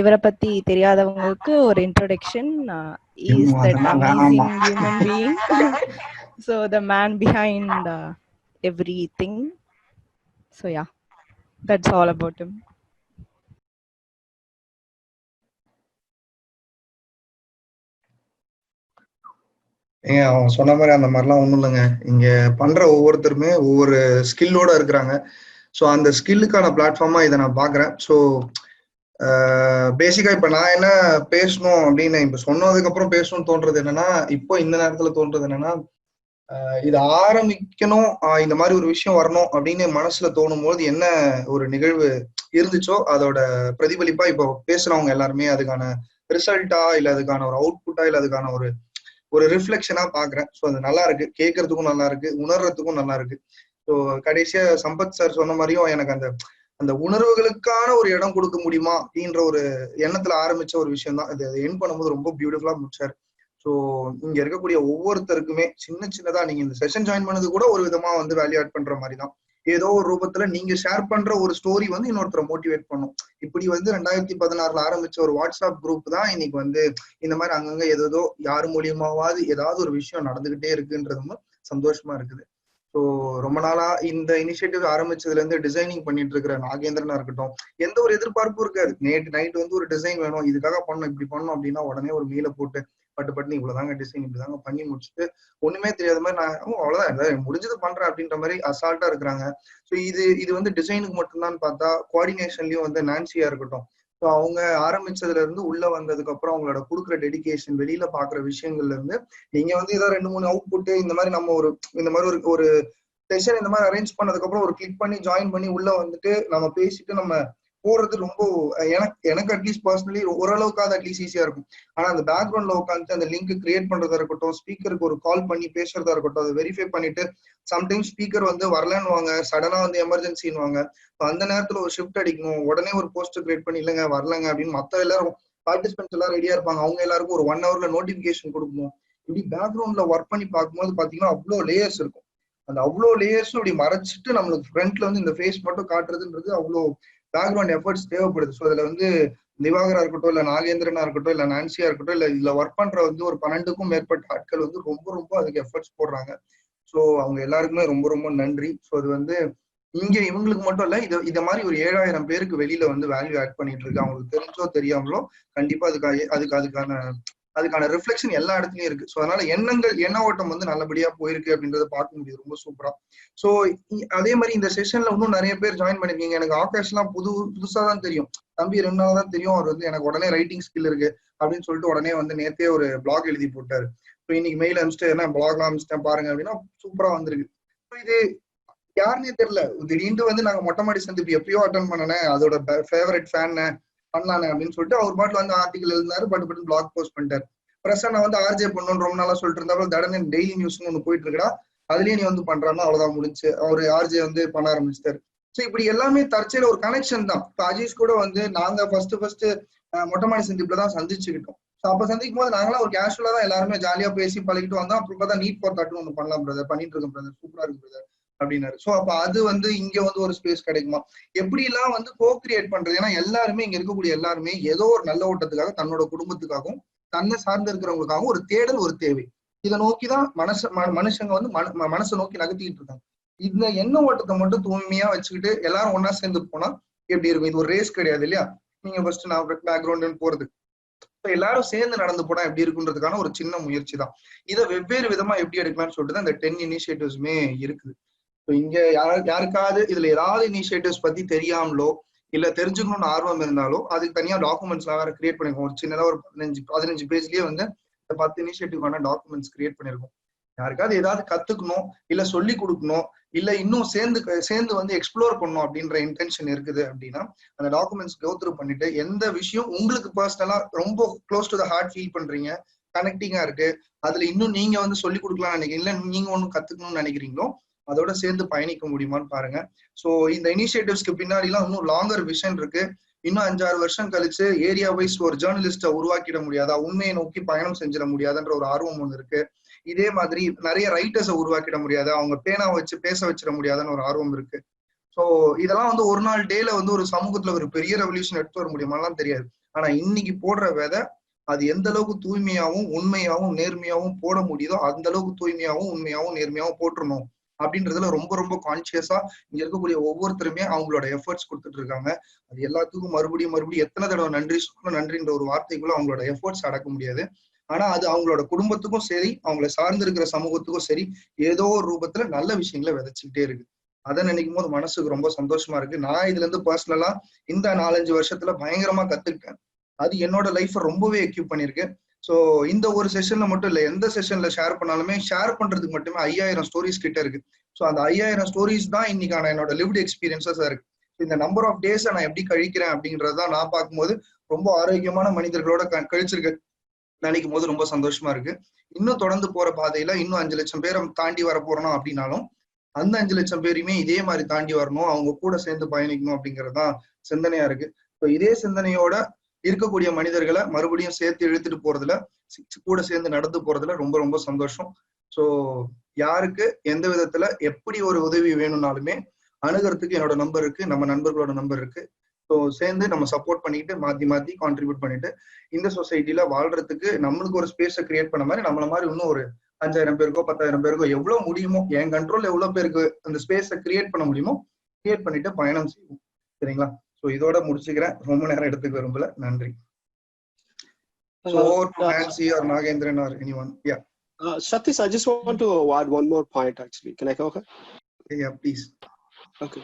இவரை பத்தி தெரியாதவங்களுக்கு ஒரு introduction. Is that amazing human being. So the man behind everything. So yeah, that's all about him.
ஏங்க அவன் சொன்ன மாதிரி அந்த மாதிரிலாம் ஒன்றும் இல்லைங்க. இங்க பண்ற ஒவ்வொருத்தருமே ஒவ்வொரு ஸ்கில்லோட இருக்கிறாங்க. ஸோ அந்த ஸ்கில்லுக்கான பிளாட்ஃபார்மா இதை நான் பாக்குறேன். ஸோ பேசிக்கா இப்ப நான் என்ன பேசணும் அப்படின்னு இப்ப சொன்னதுக்கு அப்புறம் பேசணும்னு தோன்றது என்னன்னா, இப்போ இந்த நேரத்துல தோன்றது என்னன்னா, இது ஆரம்பிக்கணும், இந்த மாதிரி ஒரு விஷயம் வரணும் அப்படின்னு மனசுல தோணும் போது என்ன ஒரு நிகழ்வு இருந்துச்சோ அதோட பிரதிபலிப்பா இப்போ பேசுறவங்க எல்லாருமே அதுக்கான ரிசல்ட்டா இல்ல அதுக்கான ஒரு அவுட்புட்டா இல்ல அதுக்கான ஒரு ரிஃப்ளெக்ஷனா பாக்குறேன். ஸோ அது நல்லா இருக்கு, கேட்கறதுக்கும் நல்லா இருக்கு, உணர்றதுக்கும் நல்லா இருக்கு. ஸோ கடைசியா சம்பத் சார் சொன்ன மாதிரியும் எனக்கு அந்த உணர்வுகளுக்கான ஒரு இடம் கொடுக்க முடியுமா அப்படின்ற ஒரு எண்ணத்துல ஆரம்பிச்ச ஒரு விஷயம் தான். அது என் பண்ணும்போது ரொம்ப பியூட்டிஃபுல்லா முடிச்சாரு. ஸோ இங்க இருக்கக்கூடிய ஒவ்வொருத்தருக்குமே சின்னதா நீங்க இந்த செஷன் ஜாயின் பண்ணது கூட ஒரு விதமா வந்து வேல்யூ ஆட் பண்ற மாதிரி தான். ஏதோ ஒரு ரூபத்துல நீங்க ஷேர் பண்ற ஒரு ஸ்டோரி வந்து இன்னொருத்தரை மோட்டிவேட் பண்ணும். இப்படி வந்து 2016 ஆரம்பிச்ச ஒரு வாட்ஸ்அப் குரூப் தான் இன்னைக்கு வந்து இந்த மாதிரி அங்கங்க ஏதோ யாரு மூலியமாவது ஏதாவது ஒரு விஷயம் நடந்துகிட்டே இருக்குன்றதும் சந்தோஷமா இருக்குது. ஸோ ரொம்ப நாளா இந்த இனிஷியேட்டிவ் ஆரம்பிச்சதுல இருந்து டிசைனிங் பண்ணிட்டு இருக்கிற நாகேந்திரனா இருக்கட்டும், எந்த ஒரு எதிர்பார்ப்பும் இருக்காது. நேற்று நைட் வந்து ஒரு டிசைன் வேணும், இதுக்காக பண்ணணும், இப்படி பண்ணணும் அப்படின்னா உடனே ஒரு மெயில போட்டு பட்டு இவ்வளவுதாங்க டிசைன், இப்படிதாங்க பண்ணி முடிச்சுட்டு ஒண்ணுமே தெரியாத மாதிரி நான் அவ்வளவுதான் முடிஞ்சது பண்றேன் அப்படின்ற மாதிரி அசால்ட்டா இருக்கிறாங்க. ஸோ இது வந்து டிசைனுக்கு மட்டும்தான் பார்த்தா கோஆர்டினேஷன்லயும் வந்து நான்சியா இருக்கட்டும், ஸோ அவங்க ஆரம்பிச்சதுல இருந்து உள்ள வந்ததுக்கு அப்புறம் அவங்களோட கொடுக்குற டெடிகேஷன், வெளியில பாக்குற விஷயங்கள்ல இருந்து நீங்க வந்து ஏதோ 2-3 அவுட் புட்டு இந்த மாதிரி நம்ம இந்த மாதிரி ஒரு செஷன் இந்த மாதிரி அரேஞ்ச் பண்ணதுக்கு அப்புறம் ஒரு கிளிக் பண்ணி ஜாயின் பண்ணி உள்ள வந்துட்டு நம்ம பேசிட்டு நம்ம போறது ரொம்ப எனக்கு அட்லீஸ்ட் பர்சனலி ஓரளவுக்காவது அட்லீஸ்ட் ஈஸியா இருக்கும். ஆனா அந்த பேக்ரவுண்ட்ல உட்காந்து அந்த லிங்க் கிரியேட் பண்றதா இருக்கட்டும், ஸ்பீக்கருக்கு ஒரு கால் பண்ணி பேசுறதா இருக்கட்டும், அதை வெரிஃபை பண்ணிட்டு சம்டைம்ஸ் ஸ்பீக்கர் வந்து வரலன்னு வாங்க, சடனா வந்து எமர்ஜென்சின்னு வாங்க, அந்த நேரத்துல ஒரு ஷிஃப்ட் அடிக்கணும், உடனே ஒரு போஸ்டர் கிரியேட் பண்ணி இல்லைங்க வரலங்க அப்படின்னு மத்த எல்லாரும் பார்ட்டிசிபென்ட்ஸ் எல்லாம் ரெடியா இருப்பாங்க, அவங்க எல்லாருக்கும் ஒரு 1 hourல நோட்டிபிகேஷன் கொடுக்கணும். இப்படி பேக்ரவுண்ட்ல ஒர்க் பண்ணி பார்க்கும்போது பாத்தீங்கன்னா அவ்வளோ லேயர்ஸ் இருக்கும். அந்த அவ்வளோ லேயர்ஸும் இப்படி மறைச்சிட்டு நம்மளுக்கு ஃப்ரண்ட்ல வந்து இந்த ஃபேஸ் மட்டும் காட்டுறதுன்றது அவ்வளோ பேக்ரவுண்ட் எஃபர்ட்ஸ் தேவைப்படுது. ஸோ அதுல வந்து திவாகரா இருக்கட்டும், இல்ல நாகேந்திரனா இருக்கட்டும், இல்ல நான்சியா இருக்கட்டும், இல்ல இதுல ஒர்க் பண்ற வந்து ஒரு 12க்கும் மேற்பட்ட ஆட்கள் வந்து ரொம்ப ரொம்ப அதுக்கு எஃபர்ட்ஸ் போடுறாங்க. ஸோ அவங்க எல்லாருக்குமே ரொம்ப ரொம்ப நன்றி. ஸோ அது வந்து இங்க இவங்களுக்கு மட்டும் இல்ல, இத மாதிரி ஒரு 7000 பேருக்கு வெளியில வந்து வேல்யூ ஆட் பண்ணிட்டு இருக்கு. அவங்களுக்கு தெரிஞ்சோ தெரியாமலோ கண்டிப்பா அதுக்கான ரிஃப்ளெக்ஷன் எல்லா இடத்துலயும் இருக்கு. ஸோ அதனால எண்ண ஓட்டம் வந்து நல்லபடியா போயிருக்கு அப்படின்றத பார்க்க முடியுது ரொம்ப சூப்பரா. ஸோ அதே மாதிரி இந்த செஷன்ல இன்னும் நிறைய பேர் ஜாயின் பண்ணிருக்கீங்க. எனக்கு ஆகாஷ் எல்லாம் புதுசா தான் தெரியும், தம்பி 2 நாள் தான் தெரியும். அவர் வந்து எனக்கு உடனே ரைட்டிங் ஸ்கில் இருக்கு அப்படின்னு சொல்லிட்டு உடனே வந்து நேத்தே ஒரு பிளாக் எழுதி போட்டாரு. ஸோ இன்னைக்கு மெயில் அனுப்பிச்சிட்டு என்ன பிளாக்லாம் அனுப்பிச்சிட்டேன் பாருங்க அப்படின்னா சூப்பரா வந்திருக்கு. இது யாருன்னே தெரியல, திடீர்னு வந்து நாங்க மொட்டை மாடி சந்திப்பு எப்பயோ அட்டன் பண்ணனேன், அதோட ஃபேவரட் ஃபேன் பண்ணலானே அப்படின்னு சொல்லிட்டு அவர் பாட்டில் வந்து ஆர்டிகல் எழுதினாரு, பட்டு பிளாக் போஸ்ட் பண்ணிட்டாரு. பிரசன்னா வந்து ஆர்ஜே பண்ணணும்னு ரொம்ப நாளா சொல்லிட்டு இருந்தா தடனே டெய்லி நியூஸ்னு ஒண்ணு போயிட்டு இருக்கா, அதுலயே நீ வந்து பண்றான்னா அவ்வளவுதான் முடிஞ்சு, அவரு ஆர்ஜே வந்து பண்ண ஆரம்பிச்சிட்டாரு. ஸோ இப்படி எல்லாமே தற்செயல ஒரு கனெக்ஷன் தான். இப்போ அஜீஷ் கூட வந்து நாங்க ஃபர்ஸ்ட் மொட்டை மாடி சந்திப்புல தான் சந்திச்சுக்கிட்டோம். ஸோ அப்ப சந்திக்கும் போது நாங்களாம் ஒரு கேஷுவலா தான் எல்லாருமே ஜாலியா பேசி பழகிட்டு வந்தோம். அப்புறம் தான் நீட் ஃபார் தட்டுன்னு ஒண்ணு பண்ணலாம் பிரதர், பண்ணிட்டு இருக்கோம் பிரதர், சூப்பரா இருக்கு பிரதர் அப்படின்னாரு. சோ அப்ப அது வந்து இங்க வந்து ஒரு ஸ்பேஸ் கிடைக்குமா, எப்படி எல்லாம் வந்து கோ கிரியேட் பண்றது. ஏன்னா எல்லாருமே இங்க இருக்கக்கூடிய எல்லாருமே ஏதோ ஒரு நல்ல ஓட்டத்துக்காக, தன்னோட குடும்பத்துக்காகவும் தன்னை சார்ந்து இருக்கிறவங்களுக்காகவும் ஒரு தேடல், ஒரு தேவை, இதை நோக்கிதான் மனுஷங்க வந்து மனசை நோக்கி நகர்த்திக்கிட்டு இருக்காங்க. இந்த எண்ண ஓட்டத்தை மட்டும் தூய்மையா வச்சுக்கிட்டு எல்லாரும் ஒன்னா சேர்ந்து போனா எப்படி இருக்கும். இது ஒரு ரேஸ் கிடையாது இல்லையா, நீங்க ஃபர்ஸ்ட் நான் பேக்ரவுண்ட் போறது, எல்லாரும் சேர்ந்து நடந்து போனா எப்படி இருக்குன்றதுக்கான ஒரு சின்ன முயற்சி தான். இதை வெவ்வேறு விதமா எப்படி எடுக்கலாம்னு சொல்லிட்டு அந்த 10 இனிஷியேட்டிவ்ஸுமே இருக்குது. இங்க யாருக்காவது இதுல ஏதாவது இனிஷியேட்டிவ்ஸ் பத்தி தெரியாமலோ இல்ல தெரிஞ்சுக்கணும்னு ஆர்வம் இருந்தாலோ அதுக்கு தனியா டாக்குமெண்ட்ஸ் எல்லாம் வேற கிரியேட் பண்ணிருக்கோம். ஒரு சின்னதா ஒரு 15 பேஜ்லயே வந்து 10 இனிஷியேட்டிவ்கான டாக்குமெண்ட்ஸ் கிரியேட் பண்ணிருக்கோம். யாருக்காவது ஏதாவது கத்துக்கணும், இல்ல சொல்லி கொடுக்கணும், இல்ல இன்னும் சேர்ந்து வந்து எக்ஸ்ப்ளோர் பண்ணணும் அப்படின்ற இன்டென்ஷன் இருக்குது அப்படின்னா அந்த டாக்குமெண்ட்ஸ் கோ த்ரூ பண்ணிட்டு எந்த விஷயம் உங்களுக்கு பர்சனலா ரொம்ப close to the heart feel பண்றீங்க, கனெக்டிங்கா இருக்கு, அதுல இன்னும் நீங்க வந்து சொல்லி கொடுக்கலாம்னு நினைக்கிறீங்க, இல்ல நீங்க ஒன்னும் கத்துக்கணும்னு நினைக்கிறீங்களோ அதோட சேர்ந்து பயணிக்க முடியுமான்னு பாருங்க. சோ இந்த இனிஷியேட்டிவ்ஸ்க்கு பின்னாடி எல்லாம் இன்னும் லாங்கர் விஷன் இருக்கு. இன்னும் 5-6 வருஷம் கழிச்சு ஏரியா வைஸ் ஒரு ஜேர்னலிஸ்ட உருவாக்கிட முடியாதா, உண்மையை நோக்கி பயணம் செஞ்சிட முடியாதுன்ற ஒரு ஆர்வம் ஒண்ணு இருக்கு. இதே மாதிரி நிறைய ரைட்டர்ஸை உருவாக்கிட முடியாதா, அவங்க பேனா வச்சு பேச வச்சிட முடியாதுன்னு ஒரு ஆர்வம் இருக்கு. சோ இதெல்லாம் வந்து ஒரு நாள் டேல வந்து ஒரு சமூகத்துல ஒரு பெரிய ரெவல்யூஷன் எடுத்து வர முடியுமாலாம் தெரியாது. ஆனா இன்னைக்கு போடுற விதை அது எந்த அளவுக்கு தூய்மையாவும் உண்மையாவும் நேர்மையாவும் போட முடியுதோ அந்த அளவுக்கு தூய்மையாவும் உண்மையாவும் நேர்மையாவும் போட்டுறணும் அப்படின்றதுல ரொம்ப ரொம்ப கான்சியஸா இங்க இருக்கக்கூடிய ஒவ்வொருத்தருமே அவங்களோட எஃபர்ட்ஸ் கொடுத்துட்டு இருக்காங்க. அது எல்லாத்துக்கும் மறுபடியும் எத்தனை தடவை நன்றி சொல்லணும், நன்றின்ற ஒரு வார்த்தைக்குள்ள அவங்களோட எஃபர்ட்ஸ் அடக்க முடியாது. ஆனா அது அவங்களோட குடும்பத்துக்கும் சரி, அவங்கள சார்ந்து இருக்கிற சமூகத்துக்கும் சரி, ஏதோ ஒரு ரூபத்துல நல்ல விஷயங்களை விதைச்சுக்கிட்டே இருக்கு. அதை நினைக்கும் போது மனசுக்கு ரொம்ப சந்தோஷமா இருக்கு. நான் இதுல இருந்து பர்சனலா இந்த 4-5 வருஷத்துல பயங்கரமா கத்துக்கிட்டேன். அது என்னோட லைஃப் ரொம்பவே எக்யூப் பண்ணிருக்கு. ஸோ இந்த ஒரு செஷன்ல மட்டும் இல்ல, எந்த செஷன்ல ஷேர் பண்ணாலுமே ஷேர் பண்றதுக்கு மட்டுமே 5000 ஸ்டோரிஸ் கிட்ட இருக்கு. ஸோ அந்த 5000 ஸ்டோரிஸ் தான் இன்னைக்கான என்னோட லிவ்டு எக்ஸ்பீரியன்ஸஸா இருக்கு. இந்த நம்பர் ஆஃப் டேஸ் நான் எப்படி கழிக்கிறேன் அப்படிங்கறதான் நான் பார்க்கும்போது ரொம்ப ஆரோக்கியமான மனிதர்களோட கழிச்சிருக்க நினைக்கும் போது ரொம்ப சந்தோஷமா இருக்கு. இன்னும் தொடர்ந்து போற பாதையில இன்னும் 5 லட்சம் பேரை தாண்டி வர போறோம் அப்படின்னாலும் அந்த 5 லட்சம் பேருமே இதே மாதிரி தாண்டி வரணும், அவங்க கூட சேர்ந்து பயணிக்கணும் அப்படிங்கறதுதான் சிந்தனையா இருக்கு. ஸோ இதே சிந்தனையோட இருக்கக்கூடிய மனிதர்களை மறுபடியும் சேர்த்து இழுத்துட்டு போறதுல, கூட சேர்ந்து நடந்து போறதுல ரொம்ப ரொம்ப சந்தோஷம். ஸோ யாருக்கு எந்த விதத்துல எப்படி ஒரு உதவி வேணும்னாலுமே அணுகிறதுக்கு என்னோட நம்பர் இருக்கு, நம்ம நண்பர்களோட நம்பர் இருக்கு. ஸோ சேர்ந்து நம்ம சப்போர்ட் பண்ணிட்டு மாத்தி கான்ட்ரிபியூட் பண்ணிட்டு இந்த சொசைட்டில வாழ்றதுக்கு நம்மளுக்கு ஒரு ஸ்பேஸை கிரியேட் பண்ண மாதிரி நம்மள மாதிரி இன்னும் ஒரு 5000 பேருக்கோ 10,000 பேருக்கோ எவ்வளவு முடியுமோ, என் கண்ட்ரோல் எவ்வளவு பேருக்கு அந்த ஸ்பேஸை கிரியேட் பண்ண முடியுமோ கிரியேட் பண்ணிட்டு பயணம் செய்வோம். சரிங்களா? ஸோ இதோட முடிச்சுக்கிறேன், ரொம்ப நேரம் எடுத்துக்க விரும்பல. நன்றி. Nancy or Nagendran or anyone? Yeah.
Satish, I just want to add one more point actually. Can I go ahead?
Yeah, please.
Okay.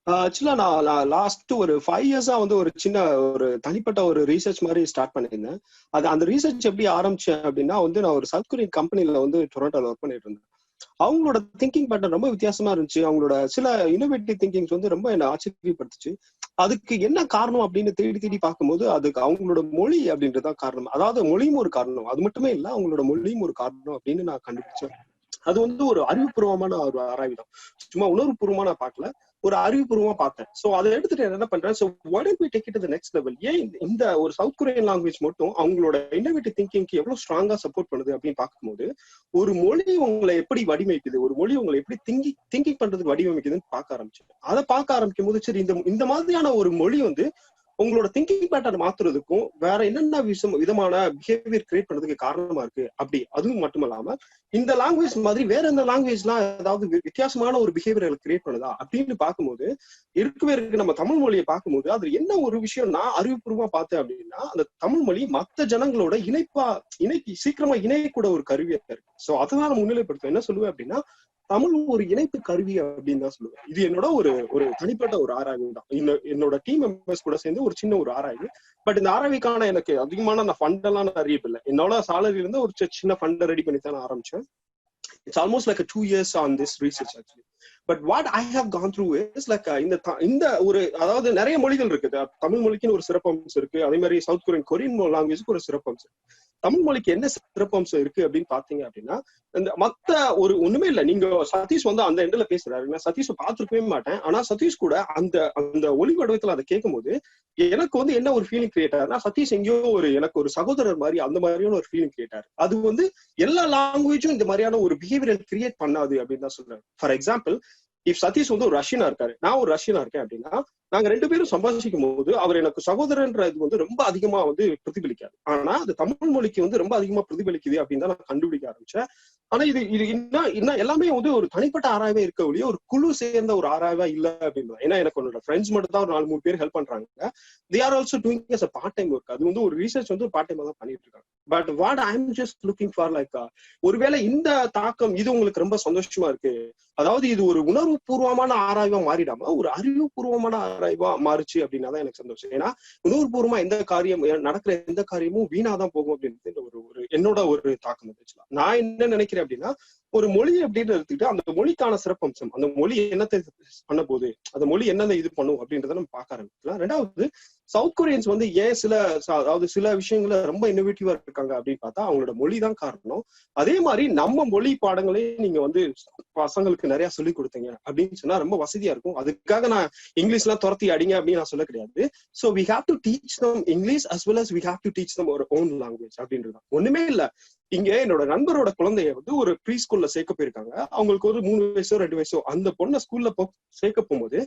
ஆக்சுவலா நான் லாஸ்ட் ஒரு 5 இயர்ஸா வந்து ஒரு சின்ன ஒரு தனிப்பட்ட ஒரு ரீசர்ச் மாதிரி ஸ்டார்ட் பண்ணியிருந்தேன். அந்த ரீசர்ச் எப்படி ஆரம்பிச்சேன் அப்படின்னா வந்து நான் ஒரு சவுத் கொரியன் கம்பெனில வந்து டொரண்டோல ஒர்க் பண்ணிட்டு இருந்தேன். அவங்களோட திங்கிங் பேட்டர்ன் ரொம்ப வித்தியாசமா இருந்துச்சு. அவங்களோட சில இனோவேட்டிவ் திங்கிங்ஸ் வந்து ரொம்ப என்ன ஆச்சரியப்படுத்துச்சு. அதுக்கு என்ன காரணம் அப்படின்னு தேடி தேடி பார்க்கும்போது அதுக்கு அவங்களோட மொழி அப்படின்றதுதான் காரணம். அதாவது மொழியும் ஒரு காரணம், அது மட்டுமே இல்ல அவங்களோட மொழியும் ஒரு காரணம் அப்படின்னு நான் கண்டுபிடிச்சேன். அது வந்து ஒரு அறிவுபூர்வமான ஒரு ஆராய்வு தான், சும்மா உணர்வுபூர்வமா நான் பார்க்கல, ஒரு அறிவுபூர்வமா பார்த்தேன். சோ அதை எடுத்துட்டு என்ன பண்றேன், so why don't we take it to the next level? ஏன் இந்த ஒரு சவுத் கொரியன் லாங்குவேஜ் மட்டும் அவங்களோட இன்னோவேட்டிவ் திங்கிங்க்கு எவ்வளவு ஸ்ட்ராங்கா சப்போர்ட் பண்ணுது அப்படின்னு பார்க்கும்போது, ஒரு மொழி உங்களை எப்படி வடிவமைக்குது, ஒரு மொழி உங்களை எப்படி திங்கிங் பண்றதுக்கு வடிவமைக்குதுன்னு பார்க்க ஆரம்பிச்சேன். அதை பார்க்க ஆரம்பிக்கும் போது சரி இந்த மாதிரியான ஒரு மொழி வந்து உங்களோட திங்கிங் பேட்டர்ன் மாத்துறதுக்கும் வேற என்னென்ன விதமான பிஹேவியர் கிரியேட் பண்றதுக்கு காரணமா இருக்கு அப்படி. அதுவும் மட்டும் இல்லாம இந்த லாங்குவேஜ் மாதிரி வேற எந்த லாங்குவேஜ் எல்லாம் ஏதாவது வித்தியாசமான ஒரு பிஹேவியர் கிரியேட் பண்ணுதா அப்படின்னு பார்க்கும்போது இருக்கு நம்ம தமிழ் மொழியை பார்க்கும்போது அதுல என்ன ஒரு விஷயம் நான் அறிவுபூர்வமா பார்த்தேன் அப்படின்னா, அந்த தமிழ் மொழி மத்த ஜனங்களோட சீக்கிரமா இணையக்கூட ஒரு கருவியா இருக்கு. சோ அதான் நான் முன்னிலைப்படுத்துவேன். என்ன சொல்லுவேன் அப்படின்னா, தமிழ் ஒரு இணைப்பு கருவி அப்படின்னு தான் சொல்லுவேன். இது என்னோட ஒரு தனிப்பட்ட ஒரு ஆராய்வு தான். என்னோட டீம் மெம்பர்ஸ் கூட சேர்ந்து ஒரு சின்ன ஒரு ஆராய்வு. பட் இந்த ஆராய்வுக்கான எனக்கு அதிகமான நான் ஃபண்ட் எல்லாம் நான் அறியப்பில்லை. என்னோட சாலரியில இருந்து ஒரு சின்ன ஃபண்டை ரெடி பண்ணி தான் நான் ஆரம்பிச்சேன். It's almost like 2 years on this research actually. But what I have gone through is like இந்த ஒரு அதாவது நிறைய மொழிகள் இருக்குது. தமிழ் மொழிக்குன்னு ஒரு சிறப்பம்சம் இருக்கு, அதே மாதிரி சவுத் கொரியன் லாங்குவேஜுக்கு ஒரு சிறப்பம்சம். தமிழ் மொழிக்கு என்ன சிறப்பம்சம் இருக்கு அப்படின்னு பாத்தீங்க அப்படின்னா, இந்த மத்த ஒரு ஒண்ணுமே இல்லை. நீங்க சதீஷ் வந்து அந்த எண்ட்ல பேசுறாரு, நான் சதீஷை பார்த்துருக்கவே மாட்டேன். ஆனா சதீஷ் கூட அந்த ஒளி வடிவத்துல அதை கேட்கும் போது எனக்கு வந்து என்ன ஒரு ஃபீலிங் கிரியேட் ஆகுதுன்னா, சதீஷ் எங்கேயோ எனக்கு ஒரு சகோதரர் மாதிரி அந்த மாதிரியான ஒரு ஃபீலிங் கிரியேட் ஆகுது. அது வந்து எல்லா லாங்குவேஜும் இந்த மாதிரியான ஒரு பிஹேவியர் கிரியேட் பண்ணாது அப்படின்னு தான் சொல்றேன். ஃபார் எக்ஸாம்பிள், இப் சதீஷ் வந்து ஒரு ரஷ்யனா இருக்காரு, நான் ஒரு ரஷ்யனா இருக்கேன் அப்படின்னா, நாங்க 2 பேரும் சம்பாதிக்கும் போது அவர் எனக்கு சகோதரன்ற இது வந்து ரொம்ப அதிகமா வந்து பிரதிபலிக்காது. ஆனா அது தமிழ் மொழிக்கு வந்து ரொம்ப அதிகமா பிரதிபலிக்குது அப்படின்னு தான் நான் கண்டுபிடிக்க ஆரம்பிச்சேன். ஆனா இது இன்னும் எல்லாமே வந்து ஒரு தனிப்பட்ட ஆராய்வே இருக்க ஒழிய ஒரு குழு சேர்ந்த ஒரு ஆராய்வா இல்ல அப்படின்னு. ஏன்னா எனக்கு என்னோட ஃப்ரெண்ட்ஸ் மட்டும் தான் ஒரு 4-3 பேர் ஹெல்ப் பண்றாங்க. they are also doing as a part time work. அது வந்து ஒரு ரிசர்ச் வந்து பார்ட் டைமா தான் பண்ணிட்டு இருக்காங்க. But what I am just looking for like, ஒருவேளை இந்த தாக்கம் இது உங்களுக்கு ரொம்ப சந்தோஷமா இருக்கு, அதாவது இது ஒரு உணர்வு பூர்வமான ஆராய்வா மாறிடாம ஒரு அறிவுபூர்வமான ஆராய்வா மாறுச்சு அப்படின்னா தான் எனக்கு சந்தோஷம். ஏன்னா உணர்வுபூர்வமா நடக்கிற எந்த காரியமும் வீணாதான் போகும் அப்படின்னு ஒரு என்னோட ஒரு தாக்கம் இருந்துச்சு. நான் என்ன நினைக்கிறேன் அப்படின்னா, ஒரு மொழி அப்படின்னு எடுத்துக்கிட்டு அந்த மொழிக்கான சிறப்பம்சம், அந்த மொழி என்னத்தை பண்ண போகுது, அந்த மொழி என்னென்ன இது பண்ணும் அப்படின்றத நம்ம பார்க்க ஆரம்பிக்கலாம். ரெண்டாவது, சவுத் கொரியன்ஸ் வந்து ஏன் சில விஷயங்கள ரொம்ப இன்னோவேட்டிவா இருக்காங்க அப்படின்னு பார்த்தா அவங்களோட மொழி தான் காரணம். அதே மாதிரி நம்ம மொழி பாடங்களே நீங்க வந்து பசங்களுக்கு நிறைய சொல்லி கொடுத்தீங்க அப்படின்னு சொன்னா ரொம்ப வசதியா இருக்கும். அதுக்காக நான் இங்கிலீஷ் எல்லாம் துரத்தி அடிங்க அப்படின்னு நான் சொல்ல கிடையாது. So we have to teach them English as well as we have to teach them our own language அப்படின்றது ஒண்ணுமே இல்ல. இங்க என்னோட நண்பரோட குழந்தைய வந்து ஒரு ப்ரீ ஸ்கூல்ல சேர்க்க போயிருக்காங்க. அவங்களுக்கு ஒரு 3 வயசோ 2 வயசோ. அந்த பொண்ணை ஸ்கூல்ல சேர்க்க போகும்போது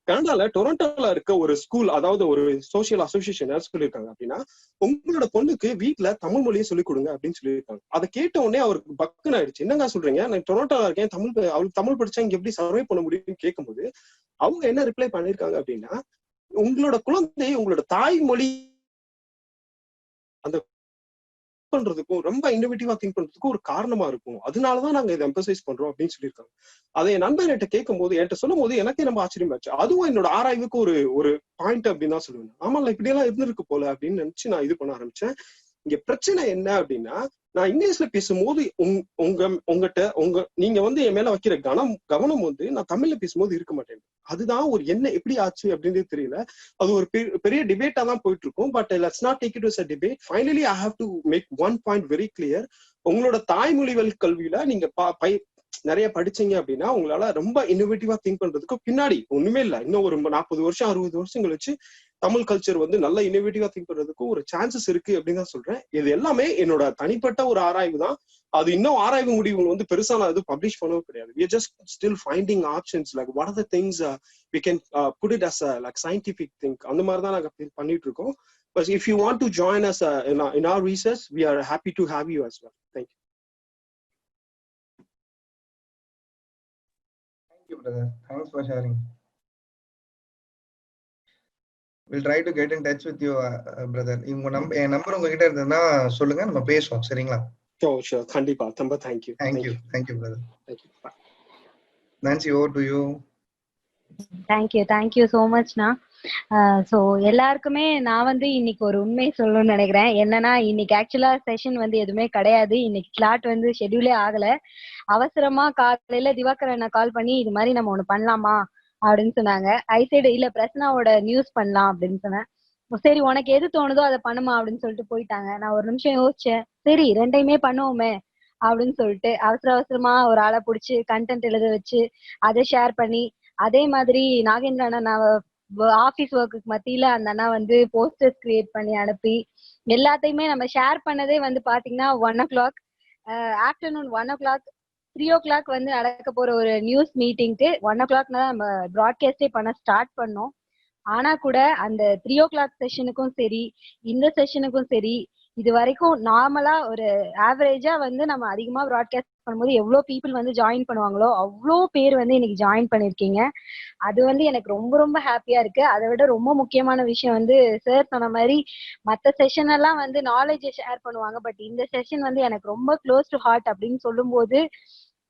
கனடால டொரண்டோல இருக்க ஒரு ஸ்கூல், அதாவது ஒரு சோசியல் அசோசியேஷன் சொல்லியிருக்காங்க அப்படின்னா, உங்களோட பொண்ணுக்கு வீட்டுல தமிழ் மொழியை சொல்லிக் கொடுங்க அப்படின்னு சொல்லியிருக்காங்க. அதை கேட்ட உடனே அவருக்கு பக்குன்னு ஆயிடுச்சு. என்னங்க சொல்றீங்க, நான் டொரண்டோல இருக்கேன், அவளுக்கு தமிழ் படிச்சா இங்க எப்படி சர்வை பண்ண முடியும்னு கேட்கும்போது அவங்க என்ன ரிப்ளை பண்ணிருக்காங்க அப்படின்னா, உங்களோட குழந்தை உங்களோட தாய்மொழி அந்த பண்றதுக்கும் ரொம்ப இன்னோவேட்டிவா திங்க் பண்றதுக்கும் ஒரு காரணமா இருக்கும், அதனாலதான் நாங்க இதை எம்பசைஸ் பண்றோம் அப்படின்னு சொல்லியிருக்காங்க. அதை என் நண்பர் என்கிட்ட கேட்கும் போது என்கிட்ட சொல்லும் போது எனக்கே ரொம்ப ஆச்சரியமாச்சு. அதுவும் என்னோட ஆராய்வுக்கு ஒரு பாயிண்ட் அப்படின்னு தான் சொல்லுவேன். ஆமால இப்படி எல்லாம் இருந்திருக்கு போல அப்படின்னு நினைச்சு நான் இது பண்ண ஆரம்பிச்சேன். இங்க பிரச்சனை என்ன அப்படின்னா, நான் இங்கிலீஷ்ல பேசும்போது நீங்க வந்து என் மேல வைக்கிற கவனம் வந்து நான் தமிழ்ல பேசும்போது இருக்க மாட்டேன். அதுதான் ஒரு என்ன எப்படி ஆச்சு அப்படின்றது தெரியல. அது ஒரு பெரிய டிபேட்டா தான் போயிட்டு இருக்கும். But let's not take it as a debate. Finally I have to make one point very clear. உங்களோட தாய்மொழி வழி கல்வியில நீங்க நிறைய படிச்சீங்க அப்படின்னா உங்களால ரொம்ப இன்னோவேட்டிவா திங்க் பண்றதுக்கு பின்னாடி ஒண்ணுமே இல்லை. இன்னும் ஒரு 40 வருஷம் 60 வருஷம் கழிச்சு தமிழ் கல்ச்சர் வந்து நல்ல இன்னோவேட்டிவா திங்க் பண்றதுக்கு ஒரு சான்சஸ் இருக்கு அப்படின்னு தான் சொல்றேன். இது எல்லாமே என்னோட தனிப்பட்ட ஒரு ஆராய்வு தான். அது இன்னும் ஆராய்வு முடிவுகள் வந்து பெருசா நான் எதுவும் பப்ளிஷ் பண்ணவும் கிடையாது. We are just still finding options, like what are the things we can put it as a like scientific thing. அந்த மாதிரி தான் நாங்க பண்ணிட்டு இருக்கோம். But if you want to join us in our research, we are happy to have you as well. Thank you.
Thank you, brother. Thanks for sharing. We'll try to get in touch with you, brother. N number உங்ககிட்ட இருந்ததுன்னா சொல்லுங்க, நம்ம பேசுவோம். சரிங்களா?
Sure. கண்டிப்பா. ரொம்ப thank you.
Thank you, brother.
Thank you. Bye.
Nancy, over to you.
Thank you so மச்ண்ணா. So எல்லாருக்குமே நான் வந்து இன்னைக்கு ஒரு உண்மை சொல்லணும்னு நினைக்கிறேன். என்னன்னா, இன்னைக்கு ஆக்சுவலா செஷன் வந்து எதுவுமே கிடையாது. இன்னைக்கு ஸ்லாட் வந்து ஷெட்யூலே ஆகல. அவசரமா காலையில திவாகர் அண்ணா கால் பண்ணி இது மாதிரி நம்ம ஒண்ணு பண்ணலாமா அப்படின்னு சொன்னாங்க. ஐ சைடு இல்ல பிரசனாவோட நியூஸ் பண்ணலாம் அப்படின்னு சொன்னேன். சரி உனக்கு எது தோணுதோ அதை பண்ணுமா அப்படின்னு சொல்லிட்டு போயிட்டாங்க. நான் ஒரு நிமிஷம் யோசிச்சேன், சரி ரெண்டையுமே பண்ணுவோமே அப்படின்னு சொல்லிட்டு அவசர அவசரமா ஒரு ஆளை பிடிச்சி கண்டென்ட் எழுத வச்சு அதை ஷேர் பண்ணி, அதே மாதிரி நாகேந்திர அண்ணா நான் ஆபீஸ் ஒர்க்குக்கு மத்தியில அந்த அண்ணா வந்து போஸ்டர்ஸ் கிரியேட் பண்ணி அனுப்பி எல்லாத்தையுமே நம்ம ஷேர் பண்ணதே வந்து பாத்தீங்கன்னா 1 o'clock ஆஃப்டர்நூன் 1 o'clock 3 o'clock வந்து நடக்க போற ஒரு நியூஸ் மீட்டிங்க்கு 1 o'clock தான் நம்ம ப்ராட்காஸ்டே பண்ண ஸ்டார்ட் பண்ணோம். ஆனா கூட அந்த 3 o'clock செஷனுக்கும் சரி இந்த செஷனுக்கும் சரி இது வரைக்கும் நார்மலா ஒரு ஆவரேஜா வந்து நம்ம அதிகமா ப்ராட்காஸ்ட் பண்ணும்போது எவ்வளவு பீப்புள் வந்து ஜாயின் பண்ணுவாங்களோ அவ்வளோ பேர் வந்து இன்னைக்கு ஜாயின் பண்ணிருக்கீங்க. அது வந்து எனக்கு ரொம்ப ரொம்ப ஹாப்பியா இருக்கு. அதை விட ரொம்ப முக்கியமான விஷயம் வந்து சார் சொன்ன மாதிரி மற்ற செஷன் எல்லாம் வந்து நாலேஜை ஷேர் பண்ணுவாங்க, பட் இந்த செஷன் வந்து எனக்கு ரொம்ப க்ளோஸ் டு ஹார்ட் அப்படின்னு சொல்லும்போது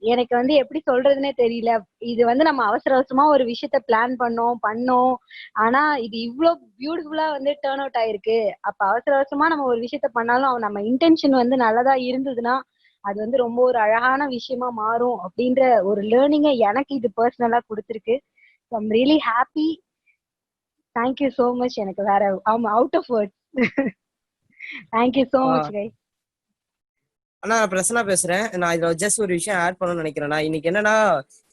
எனக்கு வந்து எப்படி சொல்றதுன்னே தெரியல. இது வந்து நம்ம அவசர அவசரமா ஒரு விஷயத்த பிளான் பண்ணோம், ஆனா இது இவ்வளோ பியூட்டிஃபுல்லா வந்து டேர்ன் அவுட் ஆயிருக்கு. அப்ப அவசர அவசரமா நம்ம ஒரு விஷயத்த பண்ணாலும் நம்ம இன்டென்ஷன் வந்து நல்லதா இருந்ததுன்னா அது வந்து ரொம்ப ஒரு அழகான விஷயமா மாறும் அப்படின்ற ஒரு லேர்னிங்கை எனக்கு இது பர்சனலா கொடுத்துருக்கு. So I'm really happy. Thank you so much. எனக்கு வேற out of words. Thank you so much guy.
அண்ணா நான் பிரசன்னா பேசுறேன். நான் இதுல ஜஸ்ட் ஒரு விஷயம் ஆட் பண்ணணும்னு நினைக்கிறேன். இன்னைக்கு என்னன்னா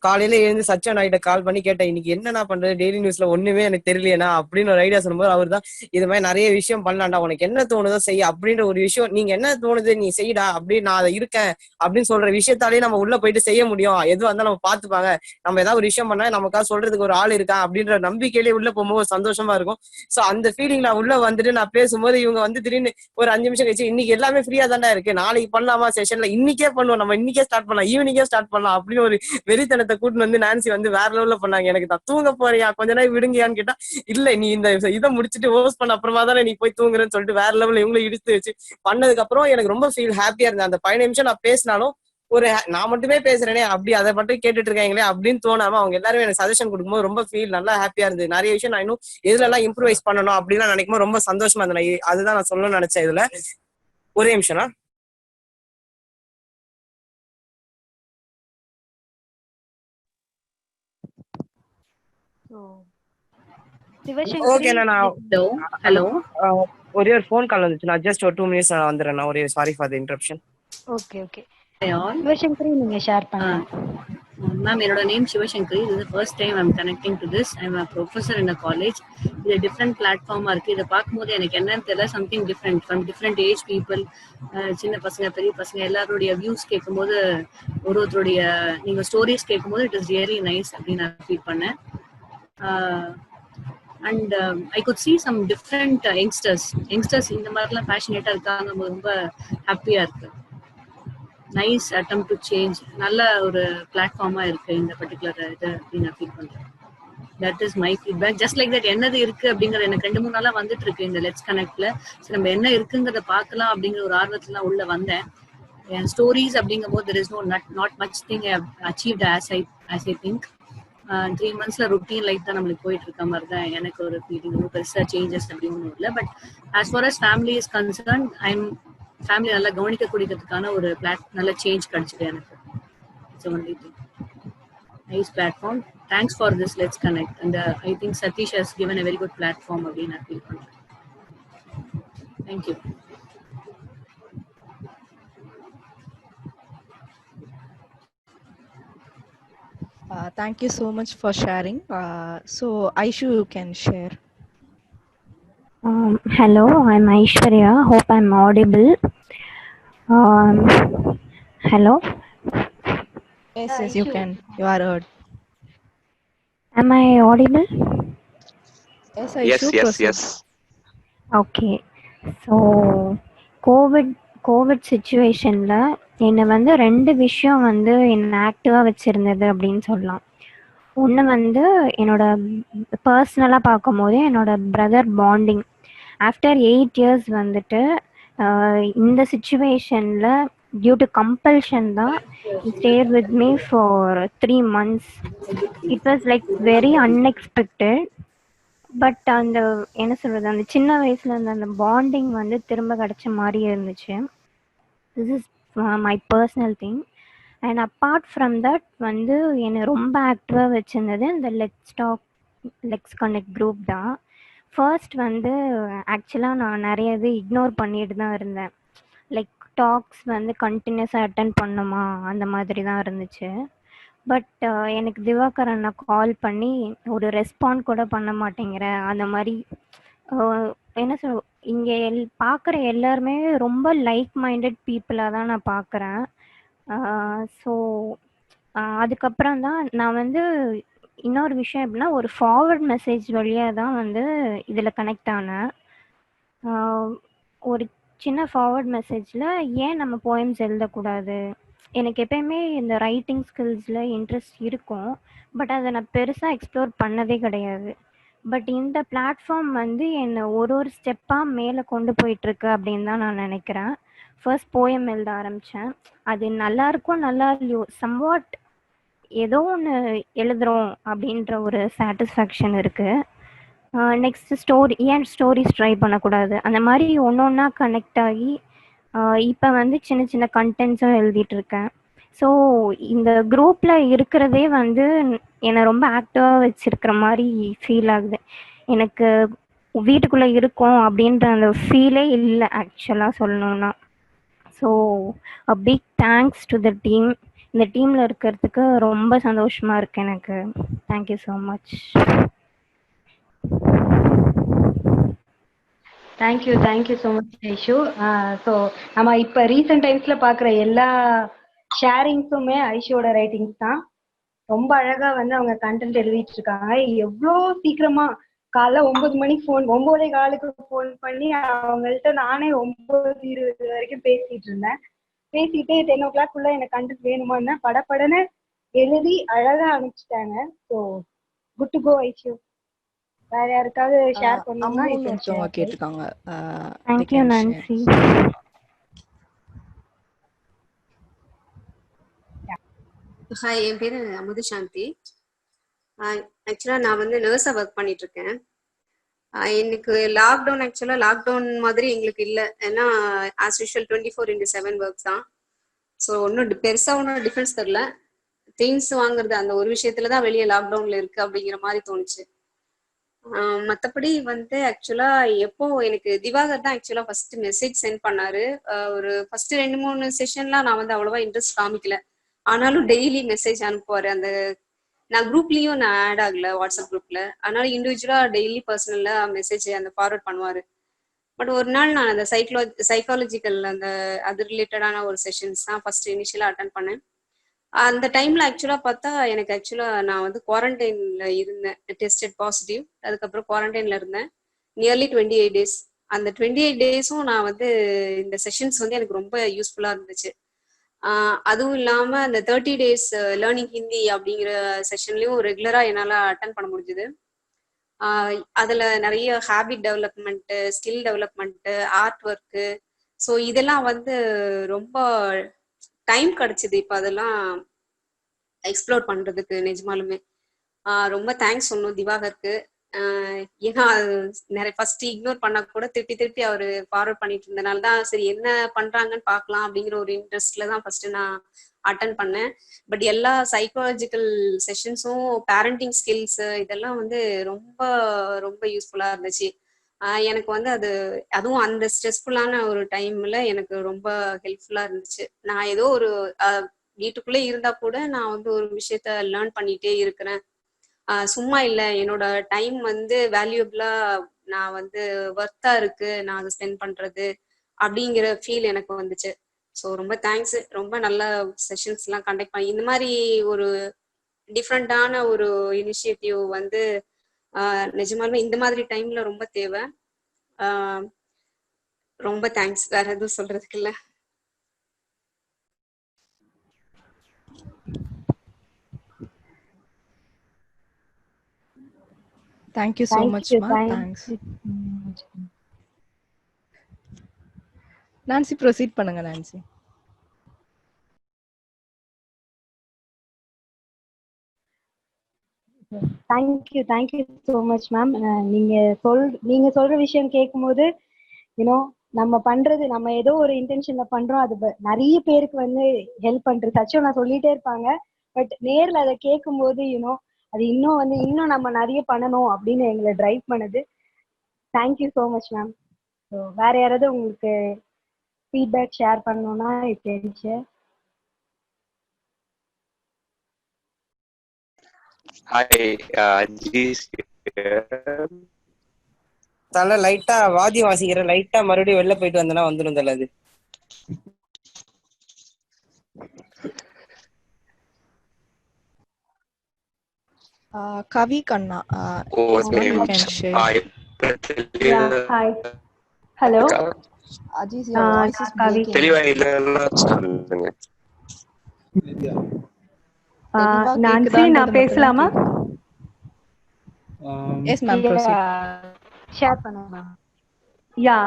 காலையில எழுந்து சச்சன் ஆகிட்ட கால் பண்ணி கேட்டேன், இன்னைக்கு என்னன்னா பண்றது டெய்லி நியூஸ்ல ஒண்ணுமே எனக்கு தெரியலையா அப்படின்னு ஒரு ஐடியா சொல்லும்போது அவர் தான் இது மாதிரி நிறைய விஷயம் பண்ணலாம்டா, உனக்கு என்ன தோணுதோ செய்ய அப்படின்ற ஒரு விஷயம், நீங்க என்ன தோணுது நீ செய்யடா அப்படின்னு நான் அதை இருக்கேன் அப்படின்னு சொல்ற விஷயத்தாலே நம்ம உள்ள போயிட்டு செய்ய முடியும். எதுவாக இருந்தாலும் நம்ம பார்த்துப்பாங்க, நம்ம ஏதாவது ஒரு விஷயம் பண்ணா நமக்காக சொல்றதுக்கு ஒரு ஆள் இருக்கா அப்படின்ற நம்பிக்கையிலே உள்ள போகும்போது சந்தோஷமா இருக்கும். ஸோ அந்த ஃபீலிங் நான் உள்ள வந்துட்டு நான் பேசும்போது இவங்க வந்து திடீர்னு ஒரு 5 நிமிஷம் கழிச்சு இன்னைக்கு எல்லாமே ஃப்ரீயா தானே இருக்கு, நாளைக்கு பண்ணலாமா செஷன்ல, இன்னைக்கே பண்ணுவோம், நம்ம இன்னைக்கே ஸ்டார்ட் பண்ணலாம், ஈவினிங்கே ஸ்டார்ட் பண்ணலாம் அப்படின்னு ஒரு வெறித்தனத்தை கூட்டு வந்து நான்சி வந்து வேற லெவல்ல பண்ணாங்க. எனக்கு நான் தூங்க போறியா கொஞ்ச நேரம் விடுங்கியான்னு கேட்டா, இல்ல நீ இந்த இதை முடிச்சுட்டு ஹோஸ்ட் பண்ண அப்புறமா தானே நீ போய் தூங்குறேன்னு சொல்லிட்டு வேற லெவல்ல இவங்களும் இடித்து வச்சு பண்ணதுக்கு அப்புறம் எனக்கு ரொம்ப ஃபீல் ஹாப்பியா இருந்தேன். அந்த 15 நிமிஷம் நான் பேசினாலும் ஒரு நான் மட்டுமே பேசுறேனே அப்படி அதை மட்டும் கேட்டுட்டு இருக்காங்களே அப்படின்னு தோணாம அவங்க எல்லாரும் எனக்கு சஜஷன் கொடுக்கும்போது ரொம்ப ஃபீல் நல்லா ஹாப்பியா இருந்தது. நிறைய விஷயம் நான் இன்னும் எதுல எல்லாம் இம்ப்ரூவைஸ் பண்ணணும் அப்படின்னு நினைக்கும் போது ரொம்ப சந்தோஷமா இருந்தேன். அதுதான் நான் சொல்லணும்னு நினைச்சேன். இதுல ஒரே நிமிஷம்னா ஓகே
ஹலோ
ஒரே ஒரு ஃபோன் கால் வந்துச்சு, நான் ஜஸ்ட் ஒரு 2 minutes நான் வந்துடுறேன். ஒரே sorry for the interruption.
Okay okay Sivasankari நீங்க ஷேர் பண்ணுங்க.
மேம் என்னோட நேம் சிவசங்கரி. இது first time I'm connecting to this. I'm a professor in a college. இது டிஃப்ரெண்ட் பிளாட்ஃபார்மா இருக்கு. இதை பார்க்கும்போது எனக்கு என்னன்னு தெரியல, something different from different age people, சின்ன பசங்க பெரிய பசங்க எல்லாருடைய வியூஸ் கேட்கும்போது ஒருத்தருடைய நீங்க ஸ்டோரிஸ் கேட்கும்போது இட் இஸ் ரியலி நைஸ் அப்படின்னு நான் ஃபீல் பண்ணேன். And I could see some different youngsters இந்த மாதிரிலாம் பேஷனேட்டா இருக்காங்க, ரொம்ப ஹாப்பியா இருக்கு. நைஸ் அட்டம் டு சேஞ்ச், நல்ல ஒரு பிளாட்ஃபார்மா இருக்கு இந்த பர்டிகுலர் இது அப்படின்னு நான் ஃபீல் பண்றேன். That is my feedback. Just like that என்னது இருக்கு அப்படிங்கிறது எனக்கு 2-3 நாளா வந்துட்டு இருக்கு இந்த லெட்ஸ் கனெக்ட்ல. சரி நம்ம என்ன இருக்குங்கிறத பார்க்கலாம் அப்படிங்கிற ஒரு ஆர்வத்துல உள்ள வந்தேன். ஸ்டோரிஸ் அப்படிங்கும் போது there is no not much thing I have achieved as I think. 3 monthsல ரொட்டீன் லைஃப் தான் நம்மளுக்கு போயிட்டு இருக்க மாதிரி தான் எனக்கு ஒரு ஃபீலிங். ரொம்ப பெருசா சேஞ்சஸ் அப்படி ஒன்றும் இல்லை. But as far as family is concern, family நல்லா கவனிக்கக்கூடியதுக்கான ஒரு நல்ல சேஞ்ச் கிடைச்சிது எனக்கு. It's only thing. Nice platform. Thanks for this let's connect. And I think Sathish has given a very good platform அப்படின்னு நான் ஃபீல் பண்ணுறேன். Thank you.
Thank you so much for sharing. So Aishu, you can share.
Hello, I'm Aishwarya. Hope I'm audible. Hello.
Yes, you can. You are heard.
Am I audible?
Yes, Aishu.
Yes.
Okay. So Covid சிச்சுவேஷன்ல என்னை வந்து 2 விஷயம் வந்து என்னை ஆக்டிவாக வச்சுருந்தது அப்படின்னு சொல்லலாம். ஒன்று வந்து என்னோட பர்சனலாக பார்க்கும்போது என்னோட பிரதர் பாண்டிங். ஆஃப்டர் 8 years வந்துட்டு இந்த சிச்சுவேஷனில் டியூ டு கம்பல்ஷன் தான் state with me for 3 months. It was like very unexpected. But அந்த என்ன சொல்கிறது, அந்த சின்ன வயசில் அந்த பாண்டிங் வந்து திரும்ப கிடைச்ச மாதிரி இருந்துச்சு. This is my personal thing. And apart from that வந்து என்னை ரொம்ப ஆக்டிவாக வச்சுருந்தது இந்த லெட்ஸ் கனெக்ட் குரூப் தான். ஃபர்ஸ்ட் வந்து ஆக்சுவலாக நான் நிறைய இது இக்னோர் பண்ணிட்டு தான் இருந்தேன். லைக் டாக்ஸ் வந்து கண்டினியூஸாக அட்டன் பண்ணுமா அந்த மாதிரி தான் இருந்துச்சு. பட் எனக்கு திவாகர் அண்ணா கால் பண்ணி ஒரு ரெஸ்பாண்ட் கூட பண்ண மாட்டேங்கிற அந்த மாதிரி என்ன சொல் இங்கே பார்க்குற எல்லாருமே ரொம்ப லைக் மைண்டட் பீப்புளாக தான் நான் பார்க்குறேன். ஸோ அதுக்கப்புறம் தான் நான் வந்து இன்னொரு விஷயம் எப்படின்னா ஒரு ஃபார்வர்ட் மெசேஜ் வழியாக தான் வந்து இதில் கனெக்ட் ஆனேன். ஒரு சின்ன ஃபார்வர்ட் மெசேஜில் ஏன் நம்ம போயம்ஸ் எழுதக்கூடாது, எனக்கு எப்பயுமே இந்த ரைட்டிங் ஸ்கில்ஸில் இன்ட்ரெஸ்ட் இருக்கும், பட் அதை நான் பெருசாக எக்ஸ்ப்ளோர் பண்ணதே கிடையாது. பட் இந்த பிளாட்ஃபார்ம் வந்து என்னை ஒரு ஸ்டெப்பாக மேலே கொண்டு போயிட்டுருக்கு அப்படின்னு தான் நான் நினைக்கிறேன். ஃபர்ஸ்ட் போயம் எழுத ஆரம்பித்தேன், அது நல்லா இருக்கும் நல்லா இல்லையோ சம்வாட் ஏதோ ஒன்று எழுதுகிறோம் அப்படின்ற ஒரு சாட்டிஸ்ஃபேக்ஷன் இருக்குது. நெக்ஸ்ட் ஏன் ஸ்டோரிஸ் ட்ரை பண்ணக்கூடாது, அந்த மாதிரி ஒன்று ஒன்றா கனெக்ட் ஆகி இப்போ வந்து சின்ன சின்ன கண்டென்ட்ஸும் எழுதிட்டுருக்கேன். ஸோ இந்த குரூப்பில் இருக்கிறதே வந்து என்னை ரொம்ப ஆக்டிவாக வச்சுருக்கிற மாதிரி ஃபீல் ஆகுது. எனக்கு வீட்டுக்குள்ளே இருக்கோம் அப்படின்ற அந்த ஃபீலே இல்லை ஆக்சுவலாக சொல்லணுன்னா. So a big thanks to the team. இந்த டீமில் இருக்கிறதுக்கு ரொம்ப சந்தோஷமாக இருக்குது எனக்கு. Thank you so much.
Thank you so much Aishu. So நம்ம இப்போ ரீசெண்ட் டைம்ஸில் பார்க்குற எல்லா ஷேரிங்ஸுமே ஐஷுவோட ரைட்டிங்ஸ் தான். ரொம்ப அழகாக வந்து அவங்க கண்டென்ட் எழுதிட்டு இருக்காங்க. எவ்வளோ சீக்கிரமா காலைல 9 மணிக்கு 9:15 ஃபோன் பண்ணி அவங்கள்ட்ட நானே 9:20 வரைக்கும் பேசிட்டு இருந்தேன். பேசிட்டு 10 o'clock எனக்கு கண்டென்ட் வேணுமான்னா படப்படன்னு எழுதி அழகா அனுப்பிச்சிட்டாங்க. So good to go Aishu. வேற யாருக்காவது ஷேர் பண்ணணும்னா
ஒருத்தவங்க கேட்டிருக்காங்க.
Thank you Nancy.
ஹாய், என் பேரு அமுது சாந்தி. ஆக்சுவலா நான் வந்து நர்ஸா ஒர்க் பண்ணிட்டு இருக்கேன். எனக்கு லாக்டவுன் மாதிரி எங்களுக்கு இல்லை, ஏன்னா ஆஸ் யூஷுவல் 24/7 ஒர்க் தான். ஸோ ஒன்றும் பெருசா ஒன்றும் டிஃபரன்ஸ் தெரியல. திங்ஸ் வாங்குறது அந்த ஒரு விஷயத்துலதான் வெளியே லாக்டவுன்ல இருக்கு அப்படிங்கிற மாதிரி தோணுச்சு. மற்றபடி வந்து ஆக்சுவலா எப்போ எனக்கு திவாகர் தான் ஆக்சுவலா ஃபர்ஸ்ட் மெசேஜ் சென்ட் பண்ணாரு. ஒரு ஃபர்ஸ்ட் 2-3 செஷன்லாம் நான் வந்து அவ்வளவா இன்ட்ரெஸ்ட் காமிக்கல, ஆனாலும் டெய்லி மெசேஜ் அனுப்புவாரு. நான் குரூப்லயும் நான் ஆட் ஆகல வாட்ஸ்அப் குரூப்ல, அதனால இண்டிவிஜுவலா டெய்லி பர்சனலா மெசேஜ் அந்த ஃபார்வர்ட் பண்ணுவாரு. பட் ஒரு நாள் நான் அந்த சைக்காலஜிக்கல் அது ரிலேட்டடான ஒரு செஷன்ஸ் தான் ஃபர்ஸ்ட் இனிஷியலா அட்டன் பண்ணேன். அந்த டைம்ல ஆக்சுவலா நான் வந்து குவாரண்டைன்ல இருந்தேன், டெஸ்டட் பாசிட்டிவ். அதுக்கப்புறம் குவாரண்டைன்ல இருந்தேன் நியர்லி 28 days. அந்த 28 days-ம் நான் வந்து இந்த செஷன்ஸ் வந்து எனக்கு ரொம்ப யூஸ்ஃபுல்லா இருந்துச்சு. அதுவும் இல்லாம அந்த 30 days லேர்னிங் ஹிந்தி அப்படிங்கிற செஷன்லயும் ரெகுலரா என்னால அட்டன் பண்ண முடிஞ்சுது. அதுல நிறைய habit development, skill development, art work, so இதெல்லாம் வந்து ரொம்ப டைம் கிடைச்சது இப்போ அதெல்லாம் எக்ஸ்ப்ளோர் பண்றதுக்கு. நிஜமாலுமே ரொம்ப தேங்க்ஸ் சொன்னோம் திவாகருக்கு. ஏன்னா நிறைய ஃபர்ஸ்ட் இக்னோர் பண்ணா கூட திருப்பி அவரு ஃபார்வர்ட் பண்ணிட்டு இருந்தனாலதான் சரி என்ன பண்றாங்கன்னு பாக்கலாம் அப்படிங்கிற ஒரு இன்ட்ரெஸ்ட்ல தான் ஃபர்ஸ்ட் நான் அட்டன் பண்ணேன். பட் எல்லா சைக்காலஜிக்கல் செஷன்ஸும் பேரண்டிங் ஸ்கில்ஸ் இதெல்லாம் வந்து ரொம்ப ரொம்ப யூஸ்ஃபுல்லா இருந்துச்சு. எனக்கு வந்து அதுவும் அந்த ஸ்ட்ரெஸ்ஃபுல்லான ஒரு டைம்ல எனக்கு ரொம்ப ஹெல்ப்ஃபுல்லா இருந்துச்சு. நான் ஏதோ ஒரு வீட்டுக்குள்ளே இருந்தா கூட நான் வந்து ஒரு விஷயத்த லேர்ன் பண்ணிட்டே இருக்கிறேன், சும்மா இல்லை, என்னோட டைம் வந்து வேல்யூபிளா நான் வந்து ஒர்த்தா இருக்கு நான் அதை ஸ்பெண்ட் பண்றது அப்படிங்கிற ஃபீல் எனக்கு வந்துச்சு. ஸோ ரொம்ப தேங்க்ஸ். ரொம்ப நல்ல செஷன்ஸ் எல்லாம் கண்டக்ட் பண்ணி இந்த மாதிரி ஒரு டிஃப்ரெண்டான ஒரு இனிஷியேட்டிவ் வந்து நிஜமாலுமே இந்த மாதிரி டைம்ல ரொம்ப தேவை. ரொம்ப தேங்க்ஸ். வேற எதுவும் சொல்றதுக்கு இல்லை.
Thank you so much, ma. Thanks. Nancy, proceed பண்ணுங்க Nancy.
Thank you so much ma'am. நீங்க சொல்ற விஷயம் கேட்கும்போது நம்ம பண்றது நம்ம ஏதோ ஒரு இன்டென்ஷன்ல பண்றோம், அது நிறைய பேருக்கு வந்து ஹெல்ப் பண்றது. சச்சும் நான் சொல்லிட்டே இருப்பாங்க, பட் நேர்ல அதை கேட்கும் போது அது இன்னும் நம்ம நிறைய பண்ணணும் அப்படின்னு எங்களை டிரைவ் பண்ணுது. Thank you so much ma'am. So வேற யாராவது உங்களுக்கு ஃபீட்பேக் ஷேர் பண்ணணும்னா ஷேர்.
ஹாய் அஜீஸ்.
தலை லைட்டா வாதி வாசிக்கிற, லைட்டா மறுபடியும் வெளில போயிட்டு வந்தனா வந்துடும் தலை. அது
Kavi Kanna,
hi hello
Aziz, your voice is breaking.
தெளிவா இல்லைன்னா சொல்லுங்க.
நான்சி, நான் பேசலாமா?
Yes ma'am, proceed.
ஷேர் பண்ணுங்க மேம். யா,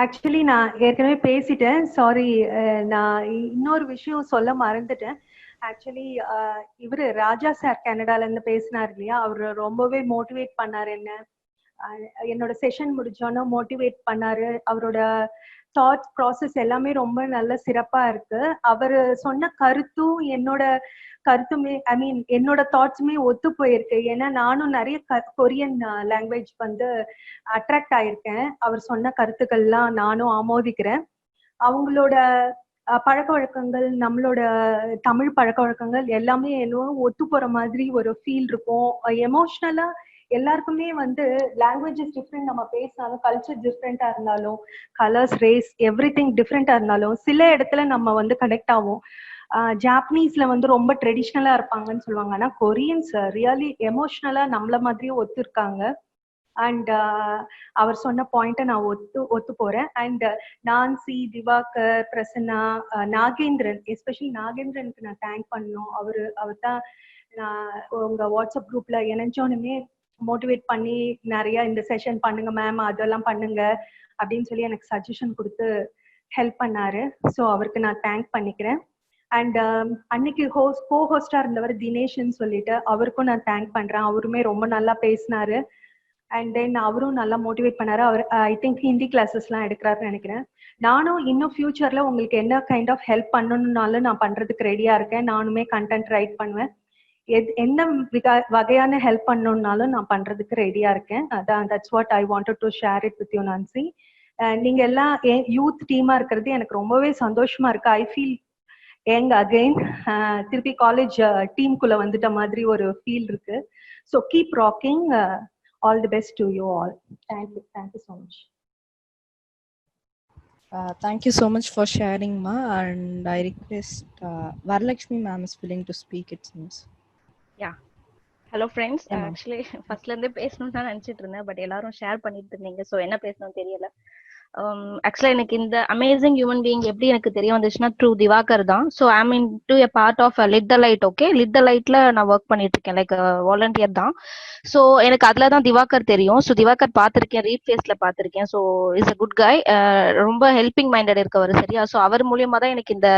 ஆக்சுவலி நான் ஏற்கனவே பேசிட்டேன், சாரி. நான் இன்னொரு விஷயம் சொல்ல மறந்துட்டேன். ஆக்சுவலி இவரு ராஜா சார் கனடால இருந்து பேசினார் இல்லையா, அவர் ரொம்பவே மோட்டிவேட் பண்ணாரு என்ன. என்னோட செஷன் முடிச்சோன்னா மோட்டிவேட் பண்ணாரு. அவரோட தாட் ப்ராசஸ் எல்லாமே ரொம்ப நல்ல சிறப்பா இருக்கு. அவர் சொன்ன கருத்தும் என்னோட கருத்துமே, ஐ மீன் என்னோட தாட்ஸுமே ஒத்து போயிருக்கு. ஏன்னா நானும் நிறைய கொரியன் லாங்குவேஜ் வந்து அட்ராக்ட் ஆயிருக்கேன். அவர் சொன்ன கருத்துக்கள்லாம் நானும் ஆமோதிக்கிறேன். அவங்களோட பழக்க வழக்கங்கள், நம்மளோட தமிழ் பழக்க வழக்கங்கள் எல்லாமே என்னவோ ஒத்து போற மாதிரி ஒரு ஃபீல் இருக்கும். எமோஷ்னலா எல்லாருக்குமே வந்து லாங்குவேஜஸ் டிஃப்ரெண்ட், நம்ம பேசினாலும் கல்ச்சர் டிஃப்ரெண்டா இருந்தாலும், கலர்ஸ், ரேஸ், எவ்ரி திங் டிஃப்ரெண்டா இருந்தாலும் சில இடத்துல நம்ம வந்து கனெக்ட் ஆகும். ஜாப்பனீஸ்ல வந்து ரொம்ப ட்ரெடிஷ்னலா இருப்பாங்கன்னு சொல்லுவாங்க, ஆனா கொரியன்ஸ் ரியலி எமோஷ்னலா நம்மள மாதிரியே ஒத்து இருக்காங்க. அண்ட் அவர் சொன்ன பாயிண்ட்டை நான் ஒத்து போறேன். And Nancy, Diwakar, Prasanna, Nagendran, especially நாகேந்திரனுக்கு நான் தேங்க் பண்ணணும். அவர் தான் நான் உங்க வாட்ஸ்அப் குரூப்ல இணைஞ்சோனுமே மோட்டிவேட் பண்ணி நிறைய இந்த செஷன் பண்ணுங்க மேம், அதெல்லாம் பண்ணுங்க அப்படின்னு சொல்லி எனக்கு சஜஷன் கொடுத்து ஹெல்ப் பண்ணாரு. ஸோ அவருக்கு நான் தேங்க் பண்ணிக்கிறேன். அண்ட் அன்னைக்கு ஹோஸ்டா இருந்தவர் தினேஷ்ன்னு சொல்லிட்டு அவருக்கும் நான் தேங்க் பண்றேன். அவருமே ரொம்ப நல்லா பேசினாரு. அண்ட் தென் அவரும் நல்லா மோட்டிவேட் பண்ணாரு. அவர் ஐ திங்க் ஹிந்தி கிளாஸஸ்லாம் எடுக்கிறாருன்னு நினைக்கிறேன். நானும் இன்னும் ஃபியூச்சர்ல உங்களுக்கு என்ன கைண்ட் ஆஃப் ஹெல்ப் பண்ணணும்னாலும் நான் பண்றதுக்கு ரெடியா இருக்கேன். நானுமே கண்டென்ட் ரைட் பண்ணுவேன். என்ன வகையான ஹெல்ப் பண்ணணும்னாலும் நான் பண்றதுக்கு ரெடியா இருக்கேன். அதான், that's what I wanted to share it with you Nancy. நீங்க எல்லாம் யூத் டீமா இருக்கிறது எனக்கு ரொம்பவே சந்தோஷமா இருக்கு. I feel young again. திருப்பி காலேஜ் டீமுக்குள்ள வந்துட்ட மாதிரி ஒரு ஃபீல் இருக்கு. So keep rocking. All the best to you all. Thank you so much.
Thank you so much for sharing, ma. And I request Varalakshmi ma'am is willing to speak, it seems.
Yeah. Hello friends.
Yeah,
Actually firstல இருந்தே பேசணும்னு தான் நினைச்சிட்டு இருந்தேன், but எல்லாரும் share பண்ணிட்டு இருந்தீங்க, so என்ன பேசணும்னு தெரியல. ஆக்சுவலா எனக்கு இந்த அமேசிங் ஹியூமன் பீயிங் எப்படி எனக்கு தெரிய வந்துச்சுன்னா த்ரூ திவாகர் தான். So I mean to a part of lit the light. Okay, lit the லைட்ல நான் ஒர்க் பண்ணிட்டு இருக்கேன், லைக் வாலண்டியர் தான். ஸோ எனக்கு அதுல தான் திவாகர் தெரியும். ஸோ திவாகர் பார்த்திருக்கேன், ரீட் ஃபேஸ்ல பார்த்திருக்கேன். ஸோ இஸ் அ குட் காய், ரொம்ப ஹெல்பிங் மைண்டட் இருக்கவர், சரியா. ஸோ அவர் மூலியமா தான் எனக்கு இந்த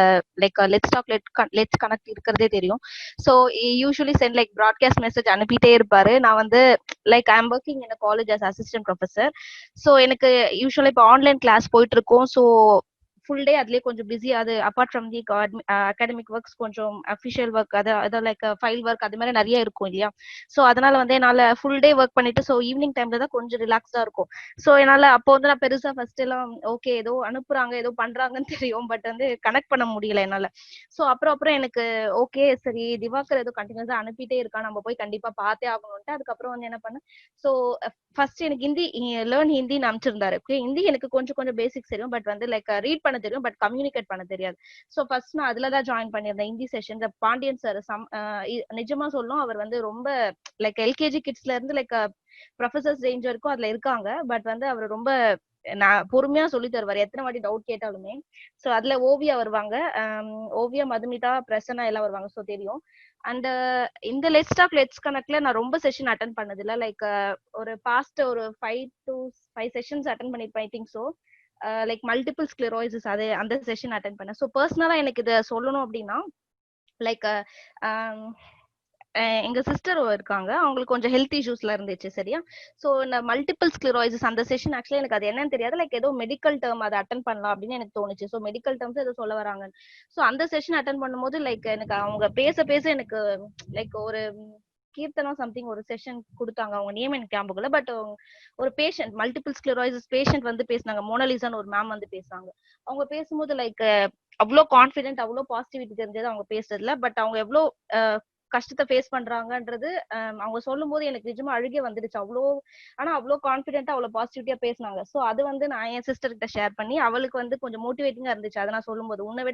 like let's talk let's connect இருக்கிறதே தெரியும். So usually sent like broadcast message அனுப்பிட்டே இருப்பாரு. நான் வந்து like I am working in college as assistant professor. So எனக்கு யூஸ்வலா இப்போ ஆன்லைன் கிளாஸ் போயிட்டு இருக்கோம். ஸோ ஃபுல் டே அதுலேயே கொஞ்சம் பிஸி. அது apart from the academic works கொஞ்சம் அஃபிஷியல் ஒர்க், அதை லைக் ஃபைல் ஒர்க், அது மாதிரி நிறைய இருக்கும் இல்லையா. ஸோ அதனால வந்து என்னால் ஃபுல் டே ஒர்க் பண்ணிட்டு ஸோ ஈவினிங் டைம்ல தான் கொஞ்சம் ரிலாக்ஸ்டாக இருக்கும். ஸோ என்னால் அப்போ வந்து நான் பெருசாக ஃபர்ஸ்ட் எல்லாம் ஓகே ஏதோ அனுப்புறாங்க ஏதோ பண்றாங்கன்னு தெரியும், பட் வந்து கனெக்ட் பண்ண முடியல என்னால். ஸோ அப்புறம் எனக்கு ஓகே சரி திவாகர் ஏதோ கண்டினியூஸாக அனுப்பிட்டே இருக்கான், நம்ம போய் கண்டிப்பாக பார்த்தே ஆகணும்ட்டு அதுக்கப்புறம் வந்து என்ன பண்ணேன். ஸோ ஃபர்ஸ்ட் எனக்கு ஹிந்தி லேர்ன் ஹிந்தின்னு அனுப்பிச்சிருந்தாரு. ஓகே, ஹிந்தி எனக்கு கொஞ்சம் பேசிக்ஸ் தெரியும், பட் வந்து லைக் ரீட் பண்ண தெரியும், பட் கம்யூனிகேட் பண்ண தெரியாது. ஸோ ஃபர்ஸ்ட் நான் அதுல தான் ஜாயின் பண்ணியிருந்தேன் ஹிந்தி செஷன். பாண்டியன் சார் நிஜமா சொல்லும், அவர் வந்து ரொம்ப லைக் எல்கேஜி கிட்ஸ்ல இருந்து லைக் ப்ரொஃபசர்ஸ் ரேஞ்ச் வரைக்கும் அதுல இருக்காங்க, பட் வந்து அவர் ரொம்ப நான் பொறுமையா சொல்லி தருவார் எத்தனை வாட்டி டவுட் கேட்டாலுமே. ஸோ அதுல ஓவியா வருவாங்க, ஓவியா, மதுமிதா, பிரசன்னா எல்லாம் வருவாங்க. ஸோ தெரியும். அண்ட் இந்த லெட்ஸ் டாக் லெட்ஸ் கனெக்ட்ல நான் ரொம்ப செஷன் அட்டன் பண்ணது இல்லை, லைக் ஒரு பாஸ்ட் ஒரு 5 to 5 செஷன்ஸ் அட்டன் பண்ணிருப்பேன் I think. So like multiple sclerosis அது அந்த செஷன் அட்டன் பண்ணேன். ஸோ பர்சனலா எனக்கு இதை சொல்லணும் அப்படின்னா லைக் எங்க சிஸ்டர் இருக்காங்க, அவங்களுக்கு கொஞ்சம் ஹெல்த் இஷ்யூஸ்ல இருந்துச்சு சரியா. ஸோ இந்த மல்டிபிள் ஸ்க்ளரோசிஸ் அந்த செஷன் ஆக்சுவலி எனக்கு அது என்னன்னு தெரியாது, லைக் ஏதோ மெடிக்கல் டேர்ம் அதை அட்டன் பண்ணலாம் அப்படின்னு எனக்கு தோணுச்சு. ஸோ மெடிக்கல் டேர்ம்ஸ் ஏதோ சொல்ல வராங்க. ஸோ அந்த செஷன் அட்டன் பண்ணும்போது லைக் எனக்கு அவங்க பேச பேச எனக்கு லைக் ஒரு கீர்த்தனம் சம்திங் ஒரு செஷன் கொடுத்தாங்க, அவங்க நேம் எனக்கு ஞாபகம் இல்லை. பட் ஒரு பேஷண்ட் மல்டிபிள் ஸ்க்ளரோசிஸ் பேஷண்ட் வந்து பேசினாங்க, மோனலிசான்னு ஒரு மேம் வந்து பேசுறாங்க. அவங்க பேசும்போது லைக் அவ்வளோ கான்ஃபிடென்ட், அவ்வளோ பாசிட்டிவிட்டி தெரிஞ்சது அவங்க பேசுறதுல. பட் அவங்க எவ்வளோ கஷ்டத்தை ஃபேஸ் பண்றாங்கன்றது அவங்க சொல்லும் போது எனக்கு நிஜமா அழுகே வந்துடுச்சு. ஆனா அவ்வளோ கான்ஃபிடென்ட்டா அவ்வளோ பாசிட்டிவிட்டியா பேசினாங்க. ஸோ அது வந்து நான் என் சிஸ்டர் கிட்ட ஷேர் பண்ணி அவளுக்கு வந்து கொஞ்சம் மோட்டிவேட்டிங்கா இருந்துச்சு அதை நான் சொல்லும் போது. உன்னை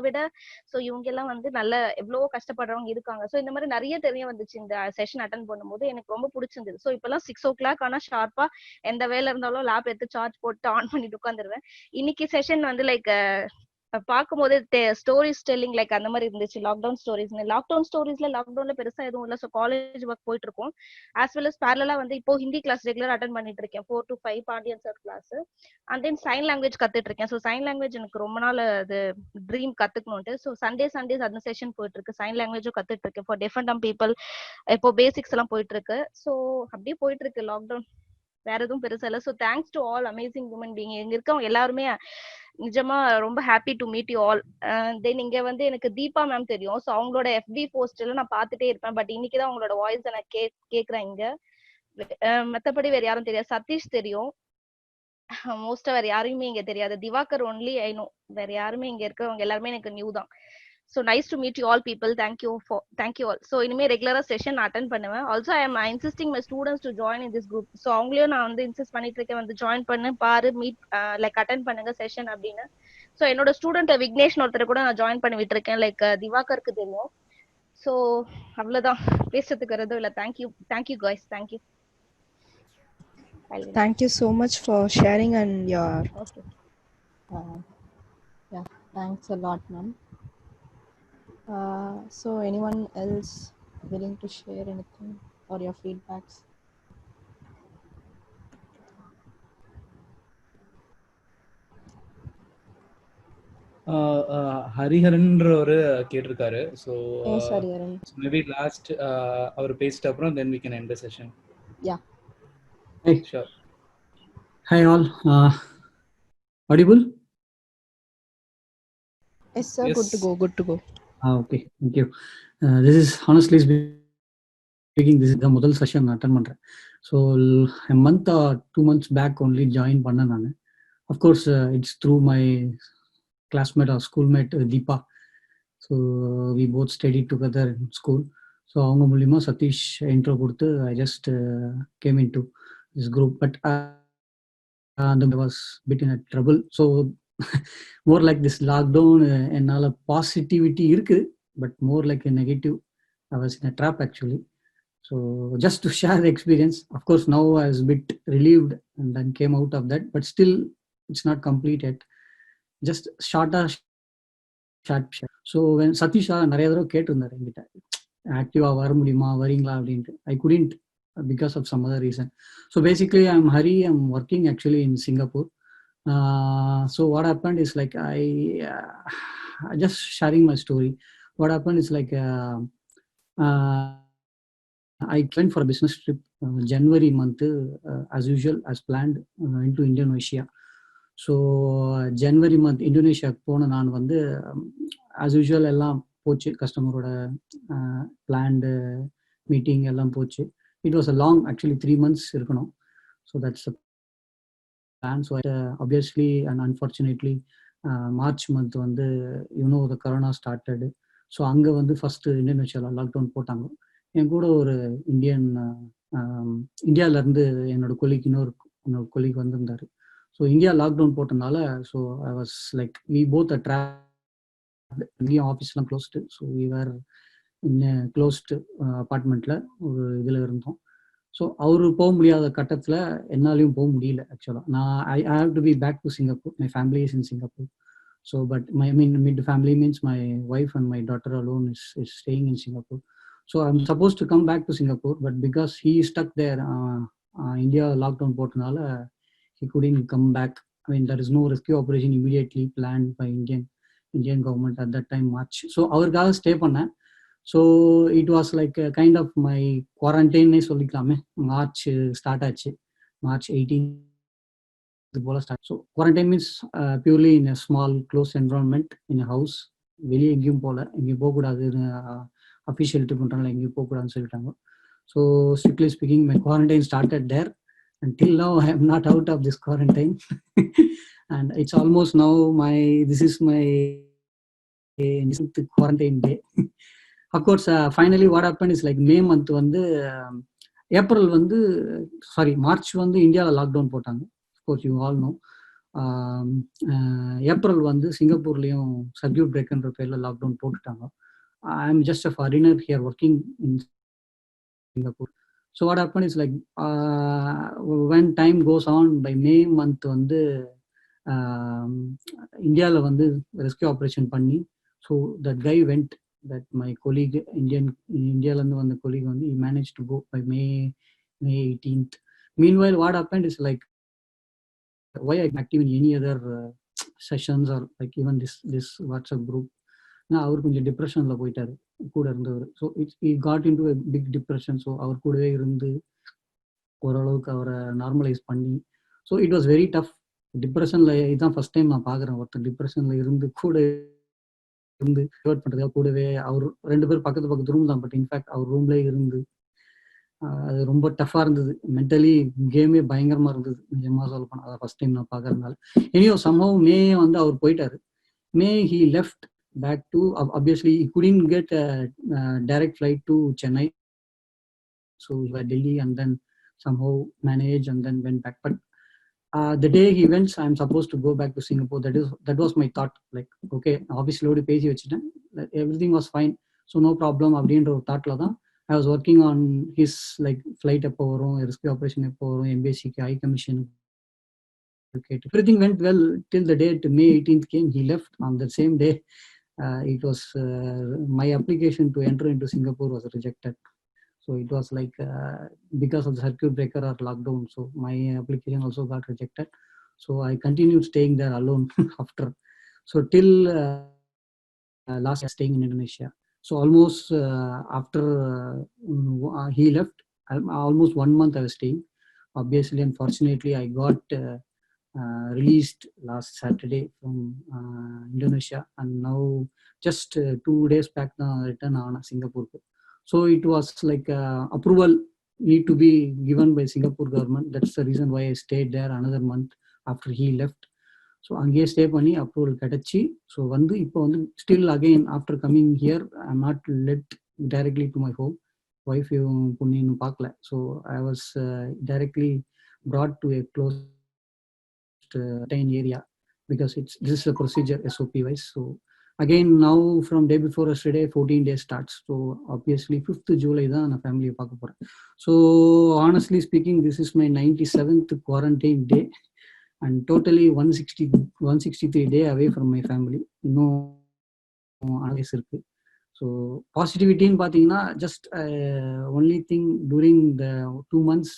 விட ஸோ இவங்க எல்லாம் வந்து நல்ல எவ்வளவோ கஷ்டப்படுறவங்க இருக்காங்க. ஸோ இந்த மாதிரி நிறைய தெரிய வந்துச்சு இந்த செஷன் அட்டன் பண்ணும்போது. எனக்கு ரொம்ப பிடிச்சிருந்தது. ஸோ இப்பெல்லாம் 6 o'clock ஆனா ஷார்ப்பா எந்த வேலை இருந்தாலும் லேப் எடுத்து சார்ஜ் போட்டு ஆன் பண்ணிட்டு உட்காந்துருவேன். இன்னைக்கு செஷன் வந்து லைக் பார்க்கும்போது ஸ்டோரிஸ் டெல்லிங் லைக் அந்த மாதிரி இருந்துச்சு. லாக்டவுன் ஸ்டோரிஸ்ல லாக்டவுன்ல பெருசா எதுவும் இல்லை. ஸோ காலேஜ் ஒர்க் போயிட்டு இருக்கோம். ஆஸ் வெல் அஸ் பேரலா வந்து இப்போ ஹிந்தி கிளாஸ் ரெகுலர் அட்டன் பண்ணிட்டு இருக்கேன், 4 to 5 Pandian sir class. And then sign language கத்துட்டு இருக்கேன். ஸோ சைன் லாங்குவேஜ் எனக்கு ரொம்ப நாள் அது ட்ரீம் கத்துக்கணும்ட்டு. ஸோ சண்டேஸ் அந்த செஷன் போயிட்டு இருக்கு. சைன் லாங்குவேஜும் கத்துட்டு இருக்கேன் ஃபார் டிஃபரெண்ட் பீப்புள். இப்போ பேசிக்ஸ் எல்லாம் போயிட்டு இருக்கு. ஸோ அப்படியே போயிட்டு இருக்கு லாக்டவுன், வேற எதுவும் பெருசா இல்லை. So thanks to all amazing human being. இங்க இருக்கவங்க எல்லாருமே நிஜமா ரொம்ப happy to meet you all. Then இங்க வந்து எனக்கு தீபா மேம் தெரியும். ஸோ அவங்களோட FB போஸ்ட் எல்லாம் நான் பார்த்துட்டே இருப்பேன். பட் இன்னைக்குதான் அவங்களோட வாய்ஸ் நான் கேக்குறேன் இங்க. மத்தபடி வேற யாரும் தெரியாது. சதீஷ் தெரியும், மோஸ்டா வேற யாருமே இங்க தெரியாது. திவாகர் ஒன்லி ஐ நோ, வேற யாருமே இங்க இருக்கவங்க எல்லாருமே எனக்கு நியூ தான். So nice to meet you all people. Thank you all. So இனிமே ரெகுலரா செஷன் அட்டென்ட் பண்ணுவேன். Also I am insisting my students to join in this group. So அவங்களையும் நான் வந்து இன்சிஸ்ட் பண்ணிட்டு இருக்கேன், வந்து ஜாயின் பண்ணு, பாரு, மீட் லைக் அட்டென்ட் பண்ணுங்க செஷன் அப்படின்னு. ஸோ என்னோட ஸ்டூடெண்ட் விக்னேஷ் ஒருத்தரை கூட நான் ஜாயின் பண்ணி விட்டுருக்கேன், லைக் திவாகருக்கு தெரியும். ஸோ அவ்வளவுதான், பேசுறதுக்கு எதுவும் இல்லை. Thank you guys. Thank you.
Thank you so much for sharing and your yeah, thanks a lot, ma'am. So anyone else willing to share anything or your feedbacks?
ஹரிஹரன்றவரு கேட்டிருக்காரு. So
Yes, Hariharan.
Maybe last அவர் பேசிட்ட அப்புறம் then we can end the session.
Yeah.
Hey.
Sure.
Hi all. Audible?
Yes, sir.
Yes.
Good to go.
Okay. Thank you. This is honestly speaking, this is the முதல் session attend பண்ணுறேன். So a month or 2 months back only join பண்ணேன் நான். Of course, it's through my classmate or schoolmate Deepa. So we both studied together in school. So அவங்க மூலியமா Satish intro கொடுத்து I just came into this group. But I was bit in a trouble. So more like this lockdown என்னால positivity இருக்கு, but more like a negative. I was in a trap actually. So just to share the experience, of course now I was a bit relieved and then came out of that, but still it's not complete yet. Just short. So when Satisha நிறைய தடவை கேட்டிருந்தாரு என்கிட்ட, ஆக்டிவா வர முடியுமா, வரீங்களா அப்படின்ட்டு. I couldn't because of some other reason. So basically I'm Hari, I'm working actually in Singapore. So what happened is like I just sharing my story. What happened is like I went for a business trip January month as usual as planned into Indonesia. So January month Indonesia போன நான் வந்து as usual எல்லாம் போச்சு, கஸ்டமரோட planned meeting எல்லாம் போச்சு. It was a long, actually 3 months இருக்கணும். So that's the plan. So obviously and unfortunately March month வந்து the corona started. So அங்க வந்து first இந்தோனேஷியால லாக்டவுன் போட்டாங்க. என் கூட ஒரு இந்தியால இருந்து என்னோட கொலீக் இன்னொரு கொலீக் வந்திருந்தாரு. ஸோ இந்தியா லாக்டவுன் போட்டனால so I was like we both இங்கேயும் ஆஃபீஸ்லாம் closed. So we were in closed அப்பார்ட்மெண்ட்டில் ஒரு இதில் இருந்தோம். ஸோ அவரு போக முடியாத கட்டத்தில் என்னாலையும் போக முடியல. ஆக்சுவலாக நான் I have to be back to Singapore. My family is in Singapore. So but mid family means my wife and my daughter alone is staying in Singapore. So I'm supposed to come back to Singapore, but because he is stuck there, India lockdown போட்டனால he couldn't come back. I mean, there is no rescue operation immediately planned by Indian government at that time March. So அவருக்காக stay பண்ணேன். So it was like kind of my குவாரண்டைன்னே சொல்லிக்கலாமே. March start ஆச்சு, March 18 இது போல் start. So quarantine means purely in a small close environment in a house. வெளியே எங்கேயும் போகல, எங்கேயும் போகக்கூடாதுன்னு அஃபிஷியல் ட்ரிப் பண்ணுறாங்களா, எங்கேயும் போகக்கூடாதுன்னு சொல்லிட்டாங்க. So strictly speaking my quarantine started there. Until now, I am not out of this quarantine. And it's almost now this is my quarantine day. Of course, finally what happened is like May month வந்து April வந்து March வந்து இந்தியாவில் lockdown போட்டாங்க. Of course you all know. April வந்து சிங்கப்பூர்லேயும் circuit பிரேக்ன்ற பேரில் lockdown போட்டுட்டாங்க. ஐ am just a foreigner here working in Singapore. So what happened is like when time goes on, by May month வந்து இந்தியாவில் வந்து ரெஸ்கியூ ஆப்ரேஷன் பண்ணி, so that guy went, that my colleague இந்தியாவிலேருந்து வந்த colleague வந்து he managed to go by May 18th. Meanwhile, what happened is like why I'm active in any other sessions or like even this WhatsApp group. அவர் கொஞ்சம் டிப்ரெஷனில் போயிட்டாரு கூட இருந்தவர். So I got in to a big depression. So அவர் கூடவே இருந்து ஓரளவுக்கு அவரை நார்மலைஸ் பண்ணி, so it was very tough. டிப்ரெஷனில் இதுதான் ஃபர்ஸ்ட் டைம் நான் பார்க்குறேன் ஒருத்தர் டிப்ரெஷனில் இருந்து கூட இருந்து ஹர்ட் பண்ணுறதுக்காக கூடவே. அவர் 2 பேர் பக்கத்து ரூம் தான், பட் இன்ஃபேக்ட் அவர் ரூம்லேயே இருந்து அது ரொம்ப டஃப்பாக இருந்தது. மென்டலி கேமே பயங்கரமாக இருந்தது நிஜமாக சொல்ல போனால். அதை ஃபர்ஸ்ட் டைம் நான் பார்க்கறதுனால. எனியோ சம்ஹவ் மே வந்து அவர் போயிட்டாரு. May he left back to, obviously he couldn't get a direct flight to Chennai, so he was Delhi and then somehow managed and then went back. But the day he went, I'm supposed to go back to Singapore. That was my thought, like okay, obviously load பேசி வச்சிட்டேன், everything was fine, so no problem அப்படின்ற ஒரு தாட்ல தான் I was working on his like flight எப்போ வரும், rescue operation எப்போ வரும், எம்பேசிக்கு high commission. Everything went well till the date May 18th came. He left on the same day. It was my application to enter into Singapore was rejected. So it was like because of the circuit breaker or lockdown. So my application also got rejected. So I continued staying there alone after. So till last year staying in Indonesia. So almost after he left, almost 1 month I was staying. Obviously, unfortunately, I got released last Saturday from Indonesia, and now just 2 days back now return on Singapore. So it was like approval need to be given by Singapore government. That's the reason why I stayed there another month after he left. So அங்கேயே stay பண்ணி approval கிடைச்சி, so வந்து இப்போ வந்து still again after coming here I am not let directly to my home. Wife பொண்ணுன்னு பார்க்கல. So I was directly brought to a close area because this is a procedure SOP wise. So again now from day before yesterday 14 days starts. So obviously 5th July தான் நான் ஃபேமிலியை பார்க்க போகிறேன். So honestly speaking, this is my 97th quarantine day and totally 163 day away from my family. இன்னும் analyse இருக்கு. So பாசிட்டிவிட்டின்னு பார்த்தீங்கன்னா just only thing during the 2 months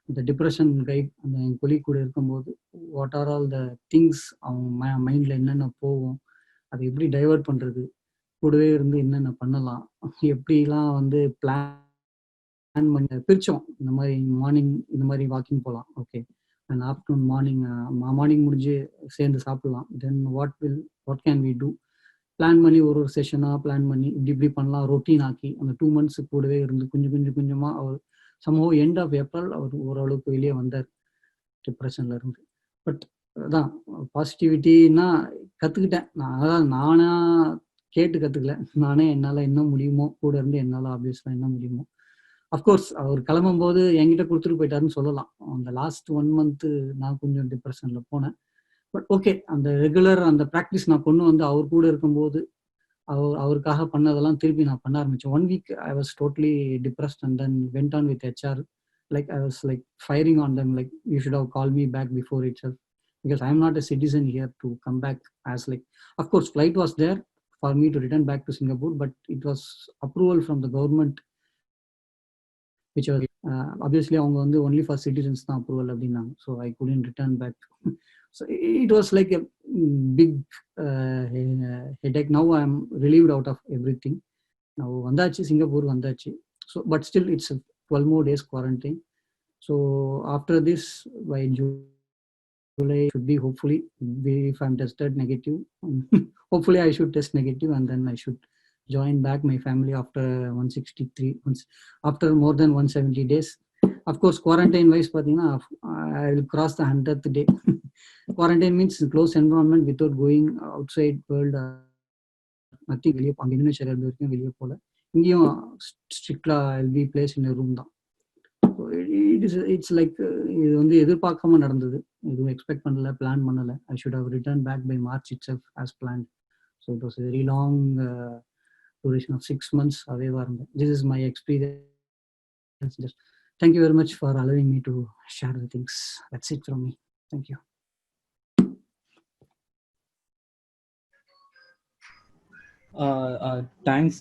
இந்த depression guide அந்த என் கொலி கூட இருக்கும்போது what are all the things அவங்க மைண்டில் என்னென்ன போகும், அதை எப்படி டைவர்ட் பண்ணுறது, கூடவே இருந்து என்னென்ன பண்ணலாம், எப்படிலாம் வந்து பிளான் பண்ண பிரித்தோம். இந்த மாதிரி மார்னிங் இந்த மாதிரி வாக்கிங் போகலாம், ஓகே, அண்ட் ஆஃப்டர்நூன் மார்னிங் முடிஞ்சு சேர்ந்து சாப்பிட்லாம். Then what can we do plan பண்ணி ஒரு செஷனாக பிளான் பண்ணி இப்படி பண்ணலாம், ரொட்டீன் ஆக்கி அந்த 2 months கூடவே இருந்து கொஞ்சமாக அவர் somehow end of April அவர் ஓரளவுக்கு வெளியே வந்தார் டிப்ரெஷன்ல இருந்து. பட் அதான் பாசிட்டிவிட்டின்னா கற்றுக்கிட்டேன் நான். அதான் நானா கேட்டு கற்றுக்கல, நானே என்னால் என்ன முடியுமோ கூட இருந்து என்னால் ஆப்வியஸ்லாம் என்ன முடியுமோ. அஃப்கோர்ஸ் அவர் கிளம்பும் போது என்கிட்ட கொடுத்துட்டு போயிட்டாருன்னு சொல்லலாம். அந்த லாஸ்ட் 1 month நான் கொஞ்சம் டிப்ரெஷனில் போனேன். பட் ஓகே, அந்த ரெகுலர் அந்த ப்ராக்டிஸ் நான் கொண்டு வந்து அவர் கூட இருக்கும்போது அவருக்காக பண்ணதெல்லாம் திருப்பி நான் பண்ண ஆரம்பிச்சேன். 1 week I was totally depressed and then went on with HR. Like I was like firing on them, like you should have called me back before itself because I am not a citizen here to come back as like, of course flight was there for me to return back to Singapore, but it was approval from the government which was obviously அவங்க வந்து only for citizens தான் approval அப்படின்னாங்க. So I couldn't return back. So it was like a big headache. Now I am relieved out of everything. now vandachi Singapore vandachi. So but still it's a 12 more days quarantine. So after this, by July should be hopefully if I'm tested negative, hopefully I should test negative, and then I should join back my family after 163 months, after more than 170 days. Of course, quarantine wise, I will cross the 100th day. Quarantine means close environment without going outside world. Nothing வெளியே அங்கே Indonesia வரைக்கும் வெளியே போல. இங்கேயும் ஸ்ட்ரிக்ட்லா I'll be placed in a room தான். It's like இது வந்து எதிர்பார்க்காம நடந்தது, எதுவும் எக்ஸ்பெக்ட் பண்ணல, பிளான் பண்ணல. I should have returned back by March itself as planned. So it was a very long duration of 6 months அவேவா இருந்தேன். This is my experience. Just thank you very much for allowing me to share the things. That's it from me. Thank you.
Thanks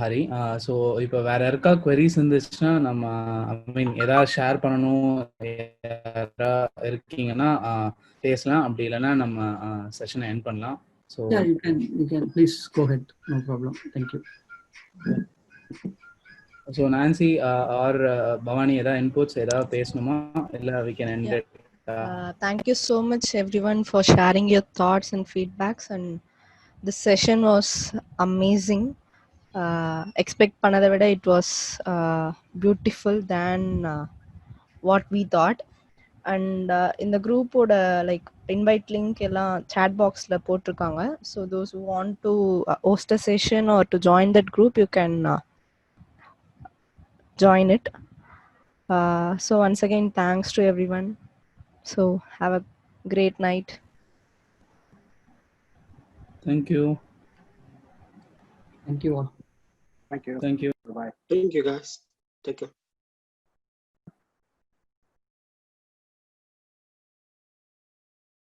Hari. So இப்போ வேற யாருக்கா queries இருந்துச்சுன்னா நம்ம ஏதாவது share பண்ணணும் இருக்கீங்கன்னா பேசலாம், அப்படி இல்லைன்னா நம்ம செஷனை எண்ட் பண்ணலாம். So
you can please go ahead, no problem. Thank you.
So Nancy or Bhavani ஏதாவது இன்புட்ஸ் ஏதாவது பேசணுமா, இல்லை we can end it.
Thank you so much everyone for sharing your thoughts and feedbacks, and this session was amazing. Expect panada vida it was beautiful than what we thought. And in the group oda like invite link ella chat box la potrukanga, so those who want to host a session or to join that group, you can join it. So once again, thanks to everyone. So have a great night.
Thank you.
Thank you all.
Thank you.
Thank you.
Bye.
Thank you guys. Take care.